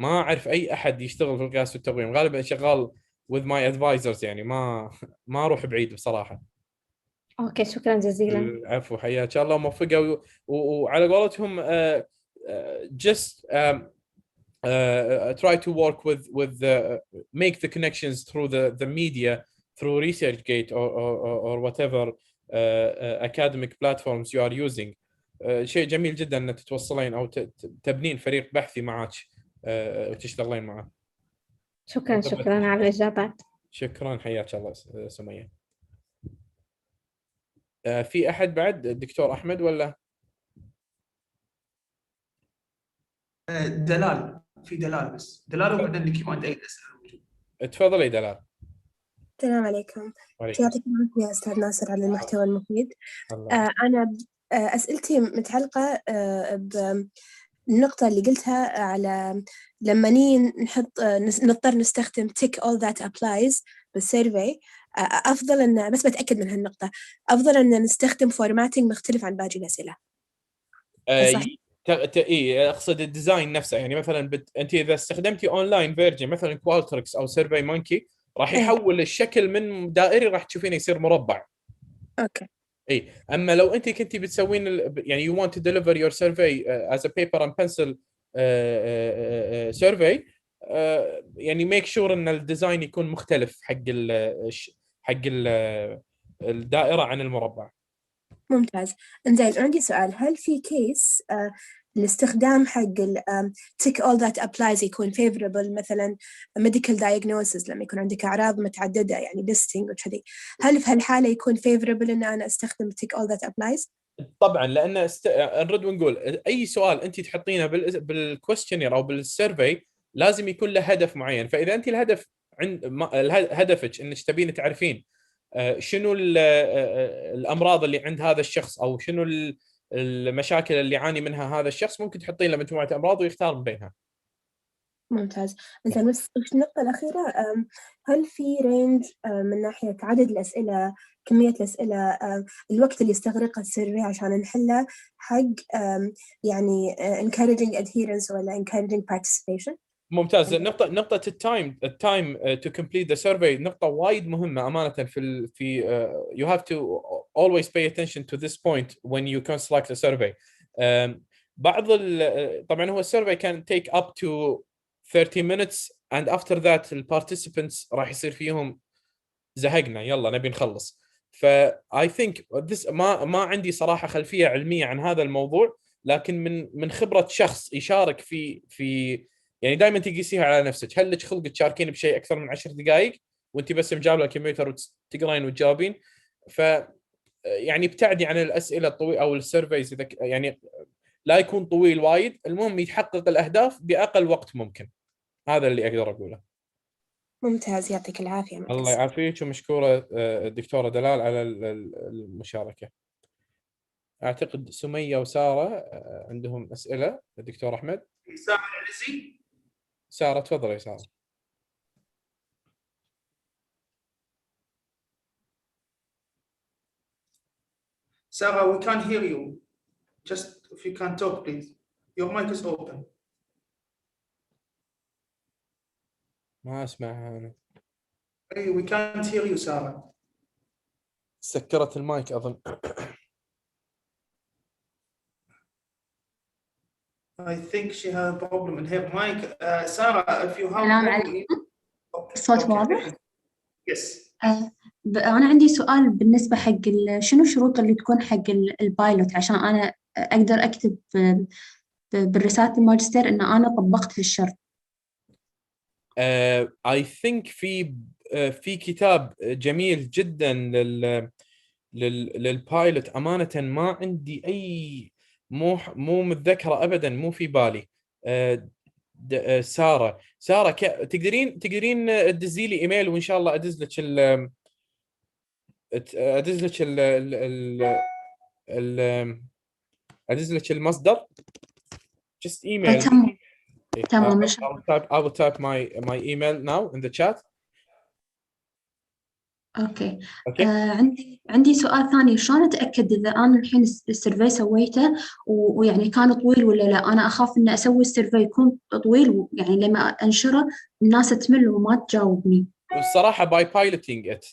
ما اعرف اي احد يشتغل في القياس والتقويم، غالبا شغال with my advisors، يعني ما اروح بعيد بصراحه. اوكي شكرا جزيلا. العفو، حياك الله، موفقه. وعلى قولتهم just try to work with make the connections through the media, through ResearchGate or whatever academic platforms you are using. شيء جميل جدا ان تتوصلين او تبنين فريق بحثي معك وتشتغلين معه. شكرا على الإجابات. شكرا، حياك الله سمية. في احد بعد؟ الدكتور احمد ولا دلال؟ في دلال بس، دلال وبعدين الكيو اند اي اسئله. تفضلي دلال. السلام عليكم. وعليكم يعطيك العافية يا أستاذ ناصر على المحتوى المفيد. الله. أنا أسئلتي متعلقة بالنقطة اللي قلتها على لما نحط نضطر نستخدم tick all that applies بالسيرفي. أفضل أن بس بتأكد من هالنقطة، أفضل أن نستخدم formatting مختلف عن باقي الأسئلة. صح؟ اي اقصد الديزاين نفسه، يعني مثلا انت اذا استخدمتي اونلاين فيرجن مثلا كوالتركس او سيرفي مونكي راح يحول الشكل من دائري راح تشوفينه يصير مربع. اوكي. اي اما لو انت كنتي بتسوين يعني you want to deliver your survey as a paper and pencil survey يعني make sure ان الديزاين يكون مختلف حق الدائره عن المربع. ممتاز. انزين عندي سؤال، هل في كيس الاستخدام حق tick all that applies يكون favorable مثلا medical diagnosis لما يكون عندك أعراض متعددة يعني listing وكذي، هل في هالحالة يكون favorable إن أنا أستخدم tick all that applies؟ طبعا، لأن نرد ونقول أي سؤال أنت تحطينه بالكويستشنير أو بالسيرفي لازم يكون له هدف معين. فإذا أنت الهدف هدفك إنك تبين تعرفين شنو الأمراض اللي عند هذا الشخص أو شنو المشاكل اللي يعاني منها هذا الشخص، ممكن تحطين له مجموعة أمراض ويختار من بينها. ممتاز. إنزين بس النقطة الأخيرة، هل في رينج من ناحية عدد الأسئلة، كمية الأسئلة، الوقت اللي يستغرقه السيرفي عشان نحله حق يعني encouraging adherence ولا encouraging participation؟ ممتاز. نقطة التايم to complete the survey نقطة وايد مهمة أمانة. في you have to always pay attention to this point when you construct a survey. بعض طبعا هو السيرفي can take up to 30 minutes and after that the participants راح يصير فيهم زهقنا يلا نبي نخلص. I think this ما عندي صراحة خلفية علمية عن هذا الموضوع، لكن من خبرة شخص يشارك في يعني دائما تقيسيها على نفسك. هل لك خلق تشاركين بشيء اكثر من 10 دقائق وانت بس مجابله الكمبيوتر وتقرين وتجاوبين؟ ف يعني ابتعدي عن الاسئله الطويله او السيرفيز، اذا يعني لا يكون طويل وايد، المهم يتحقق الاهداف باقل وقت ممكن. هذا اللي اقدر اقوله. ممتاز، يعطيك العافية. الله يعافيك، ومشكوره الدكتوره دلال على المشاركه. اعتقد سميه وساره عندهم اسئله. الدكتور احمد. ساره العزي. ساره تفضلي. ساره. Sarah, we can't hear you. Just if you can talk, please. Your mic is open. ما اسمعها انا. Hey, we can't hear you, Sarah. سكرت المايك اظن. I think she has a problem in her mic. Sarah, if you have السلام problem... عليكم. Okay. الصوت Okay. واضح؟ Yes. أنا عندي سؤال بالنسبة حق شنو الشروط اللي تكون حق البايلوت عشان أنا أقدر أكتب بالرسالة الماجستير إن أنا طبقت هالشرط. I think في كتاب جميل جدا للبايلوت. أمانة ما عندي أي مو متذكرة أبدا، مو في بالي. سارة تقدرين تدزي لي إيميل وإن شاء الله أدز لك أدز لك المصدر. just email. تمام. I will type my email now in the chat. اوكي. اوكي. عندي سؤال ثاني، شلون اتاكد اذا انا الحين السيرفي سويته ويعني كان طويل ولا لا؟ انا اخاف ان اسوي السيرفي يكون طويل يعني لما انشره الناس تمل وما تجاوبني. والصراحه باي بايلوتينج ات،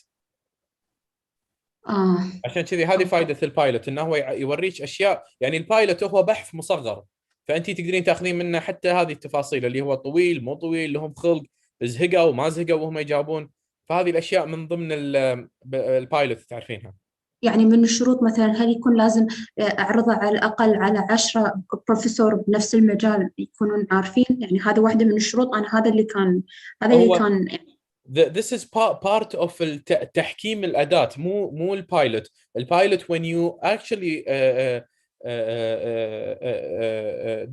اه عشان كذي هذه فائده البايلوت، انه هو يوريك اشياء. يعني البايلوت هو بحث مصغر، فانت تقدرين تاخذين منه حتى هذه التفاصيل اللي هو طويل مو طويل، لهم خلق، زهقوا ما زهقوا وهم يجاوبون. فهذه الاشياء من ضمن البايلوت تعرفينها. يعني من الشروط مثلا هل يكون لازم اعرضه على الاقل على 10 بروفيسور بنفس المجال يكونون عارفين؟ يعني هذا واحده من الشروط. انا هذا اللي هو كان this is part of تحكيم الاداه، مو البايلوت. البايلوت when you actually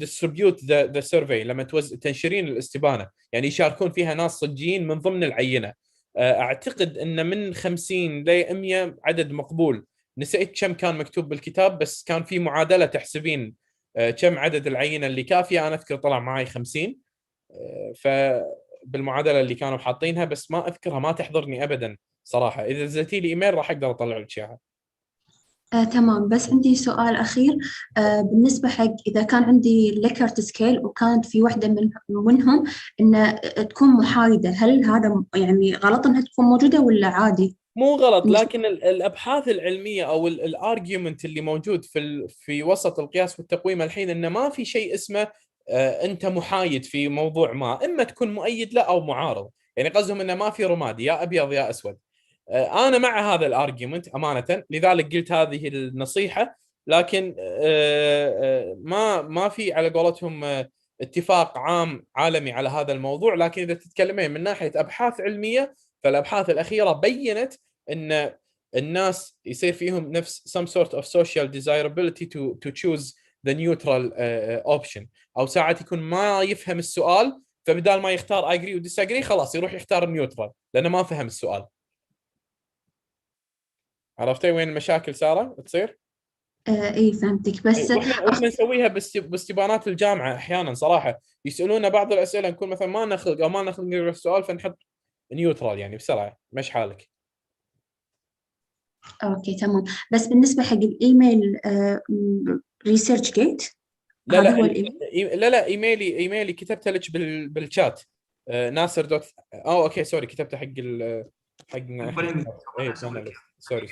distribute the survey، لما تنشرين الاستبانه، يعني يشاركون فيها ناس صجيين من ضمن العينه. اعتقد ان من 50 ل 100 عدد مقبول. نسيت كم كان مكتوب بالكتاب، بس كان في معادله تحسبين كم عدد العينه اللي كافيه. انا اذكر طلع معي 50. بالمعادله اللي كانوا حاطينها، بس ما اذكرها، ما تحضرني ابدا صراحه. اذا نزلتي لي ايميل راح اقدر اطلع لك اياها. تمام. بس عندي سؤال أخير. بالنسبة حق إذا كان عندي ليكرت سكيل وكانت في واحدة منهم إن تكون محايدة، هل هذا يعني غلط إنها تكون موجودة ولا عادي؟ مو غلط، لكن الابحاث العلميه او الارجيومنت اللي موجود في وسط القياس والتقويم الحين، انه ما في شيء اسمه انت محايد في موضوع ما، اما تكون مؤيد له او معارض. يعني قصدهم انه ما في رمادي، يا ابيض يا اسود. انا مع هذا الارجيومنت امانه، لذلك قلت هذه النصيحه. لكن ما في على قولتهم اتفاق عام عالمي على هذا الموضوع. لكن اذا تتكلمين من ناحيه ابحاث علميه، فالابحاث الاخيره بينت ان الناس يصير فيهم نفس some sort of social desirability to choose the neutral option. او ساعات يكون ما يفهم السؤال، فبدال ما يختار agree و disagree خلاص يروح يختار النيوترال لانه ما فهم السؤال. عرفتي وين المشاكل ساره تصير؟ إيه فهمتك. بس واحنا نسويها باستبانات الجامعه احيانا صراحه. يسالونا بعض الاسئله نكون مثلا ما نخلق او ما نخلق نقرا السؤال، فنحط نيوترال يعني بسرعه مش حالك. أوكي تمام. بس بالنسبة حق الإيميل ريسيرش جيت، لا هذا لا هو الإيميل؟ لا ايميلي كتبته لك بالشات. ناصر دوت اوكي سوري، كتبته حق اي سوري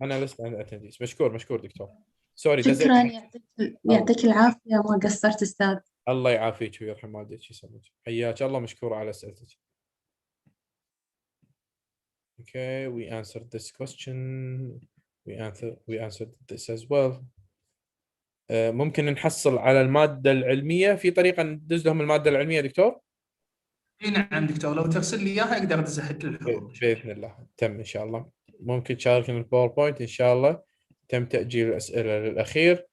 انا لست اتنديس. مشكور دكتور. سوري شكرا، يعطيك العافية، ما قصرت أستاذ. الله يعافيك ويرحم والديك. شو يسميك، حياك الله، مشكور على اسئلتك. Okay, we answered this question. We answered this as well. ممكن نحصل على المادة العلمية في طريقة ندز لهم المادة العلمية دكتور؟ اي نعم دكتور، لو ترسل لي اياها اقدر ادزها حق الحضور. بإذن الله تم إن شاء الله. ممكن تشاركنا الباوربوينت إن شاء الله. تم تأجيل الأسئلة للأخير.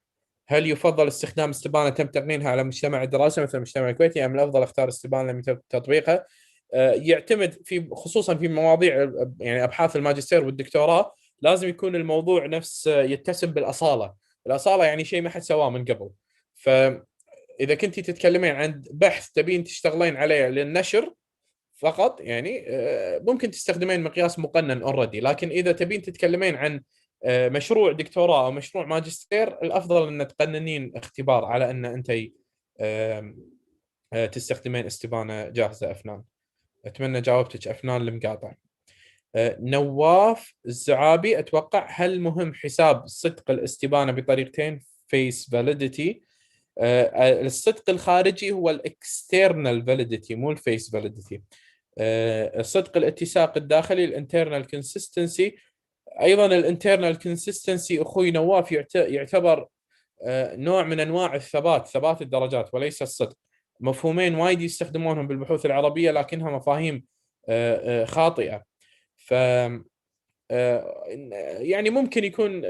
هل يفضل استخدام استبانة تم تقنينها على مجتمع الدراسة مثل المجتمع الكويتي، أم الأفضل اختار استبانة لم يتم تطبيقها؟ يعتمد خصوصا في مواضيع يعني أبحاث الماجستير والدكتوراه، لازم يكون الموضوع نفس يتسم بالأصالة. الأصالة يعني شيء ما حد سواه من قبل. فإذا كنتي تتكلمين عن بحث تبين تشتغلين عليه للنشر فقط، يعني ممكن تستخدمين مقياس مقنن اوريدي. لكن اذا تبين تتكلمين عن مشروع دكتوراه او مشروع ماجستير، الافضل ان تقننين اختبار على ان انت تستخدمين استبانه جاهزه افنان. اتمنى جاوبتك افنان المقاطع. نواف الزعابي اتوقع، هل مهم حساب صدق الاستبانه بطريقتين فيس فاليديتي؟ الصدق الخارجي هو الاكسترنال فاليديتي مو الفيس فاليديتي. صدق الاتساق الداخلي الانترنال كونسيستنسي. ايضا الانترنال كونسيستنسي اخوي نواف يعتبر نوع من انواع الثبات، ثبات الدرجات وليس الصدق. مفهومين وايد يستخدمونهم بالبحوث العربيه لكنها مفاهيم خاطئه. ف يعني ممكن يكون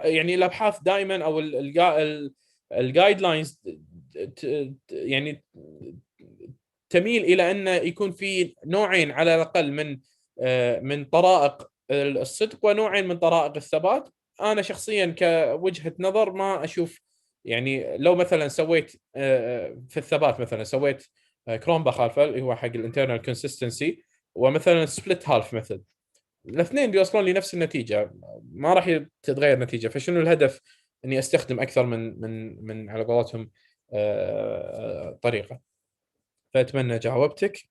يعني الابحاث دائما او الجايد لاينز يعني تميل الى انه يكون في نوعين على الاقل من طرائق الصدق ونوعين من طرائق الثبات. انا شخصيا كوجهة نظر ما اشوف، يعني لو مثلا سويت في الثبات مثلا سويت كرونباخ الفا اللي هو حق الانترنال كونسيستنسي، ومثلا سبليت هالف ميثود، الاثنين بيوصلون لي نفس النتيجه، ما راح تتغير النتيجه. فشنو الهدف اني استخدم اكثر من على قولتهم طريقه. فاتمنى جاوبتك.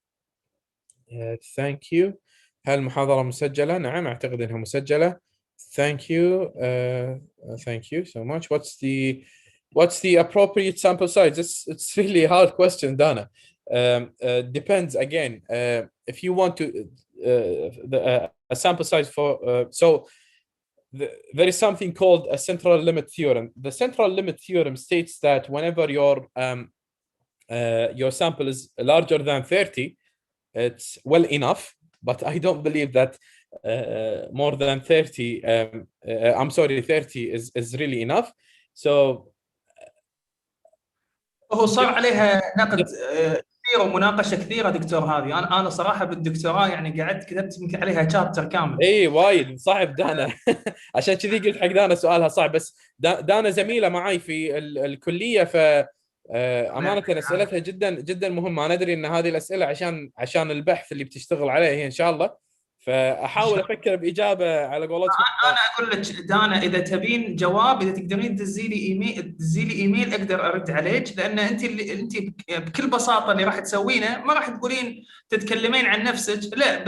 ثانك يو. هل المحاضره مسجله؟ نعم اعتقد انها مسجله. thank you thank you so much. what's the appropriate sample size? It's really a hard question, Dana. Depends again. If you want to a sample size for so there is something called a central limit theorem. The central limit theorem states that whenever your sample is larger than 30, it's well enough, but I don't believe that more than 30 I'm sorry 30 is really enough. So هو صار عليها نقد كثير ومناقشه كثيره دكتور. هذه انا صراحه بالدكتوراه يعني قعدت كتبت يمكن عليها شابتر كامل. اي وايد صعب دانا. عشان كذي قلت حق دانا سؤالها صعب، بس دانا زميله معي في الكليه، ف امانه اسئلتها جدا جدا مهمه. انا ادري ان هذه الاسئله عشان البحث اللي بتشتغل عليه هي ان شاء الله، فاحاول افكر باجابه على قولتهم. انا اقول لك دانا، اذا تبين جواب، اذا تقدرين تدزي لي ايميل اقدر ارد عليك، لان انت بكل بساطه اللي راح تسوينه ما راح تقولين تتكلمين عن نفسك، لا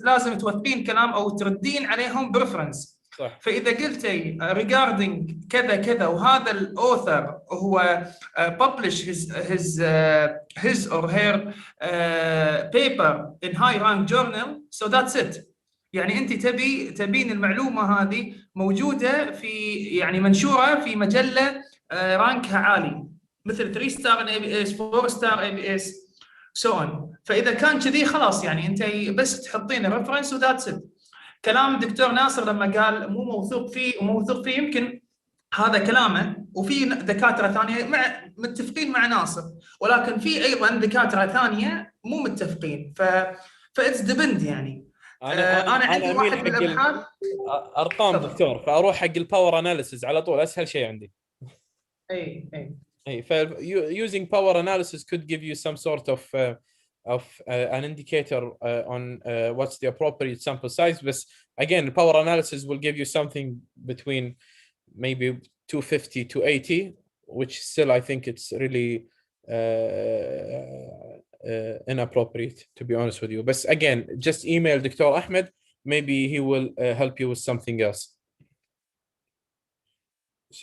لازم توثقين كلام او تردين عليهم بريفرنس. صح. فاذا قلتي regarding كذا كذا وهذا الاوثر هو publish his or her paper in high rank journal, so that's it. يعني انت تبين المعلومه هذه موجوده في يعني منشوره في مجله رانكها عالي مثل 3 ستار ان اي بي اس، 4 ستار اي بي اس، سو اون. فاذا كان كذي خلاص يعني انت بس تحطين ريفرنس وذاتس ات. كلام الدكتور ناصر لما قال مو موثوق فيه يمكن هذا كلامه، وفي دكاتره ثانيه متفقين مع ناصر، ولكن في ايضا دكاتره ثانيه مو متفقين. فاتس ديبند يعني. انا عندي واحد من الابحاث ارقام دكتور، فاروح حق الباور اناليسيز على طول، اسهل شيء عندي. اي ف using power analysis could give you some sort of an indicator on what's the appropriate sample size. But again, the power analysis will give you something between maybe 250 to 80, which still I think it's really inappropriate, to be honest with you. But again, just email Dr. Ahmed, maybe he will help you with something else.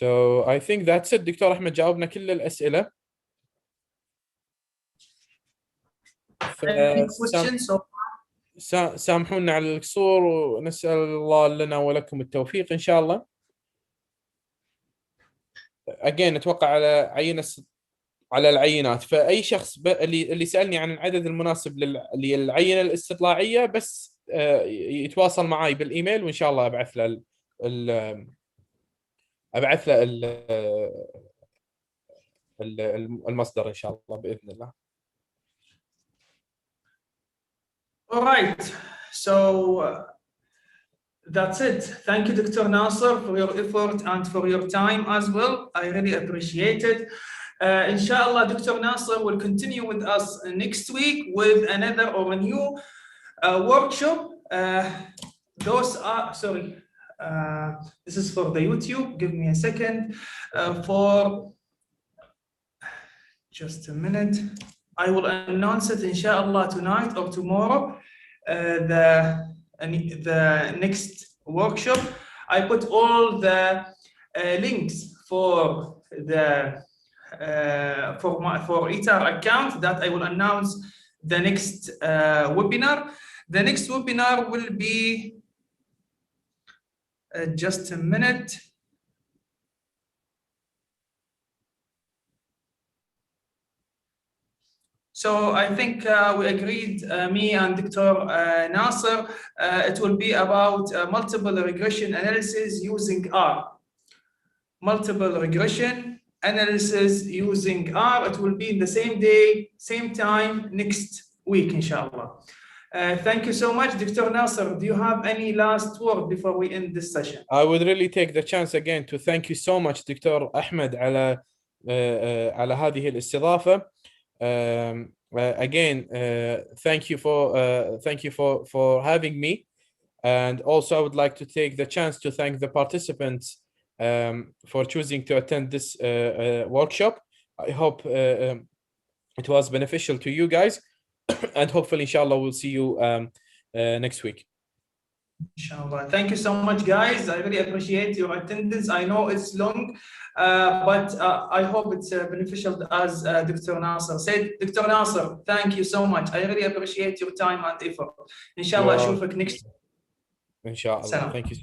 So I think that's it. Dr. Ahmed, جاوبنا كل الأسئلة. سامحونا على القصور، ونسأل الله لنا ولكم التوفيق إن شاء الله. Again أتوقع على العينات، فأي شخص اللي سألني عن العدد المناسب للعينة الاستطلاعية بس يتواصل معي بالإيميل، وإن شاء الله أبعث له المصدر إن شاء الله بإذن الله. All right, so that's it. Thank you, Dr. Nasser, for your effort and for your time as well. I really appreciate it. Inshallah, Dr. Nasser will continue with us next week with another or a new workshop. Those are, sorry, this is for the YouTube. Give me a second. For just a minute. I will announce it, inshallah, tonight or tomorrow. The next workshop. I put all the links for the for ITAR account that I will announce the next webinar. The next webinar will be just a minute. So I think we agreed, me and Dr. Nasser, it will be about multiple regression analysis using R. Multiple regression analysis using R. It will be in the same day, same time next week, inshallah. Thank you so much, Dr. Nasser. Do you have any last word before we end this session? I would really take the chance again to thank you so much, Dr. Ahmed, على هذه الاستضافة. again, thank you for having me. And also, I would like to take the chance to thank the participants for choosing to attend this workshop. I hope it was beneficial to you guys, and hopefully, inshallah, we'll see you next week. Inshallah. Thank you so much, guys. I really appreciate your attendance. I know it's long, but I hope it's beneficial, as Dr. Nasser said. Dr. Nasser, thank you so much. I really appreciate your time and effort. Inshallah, You're أشوفك next. Inshallah. Salam. Thank you.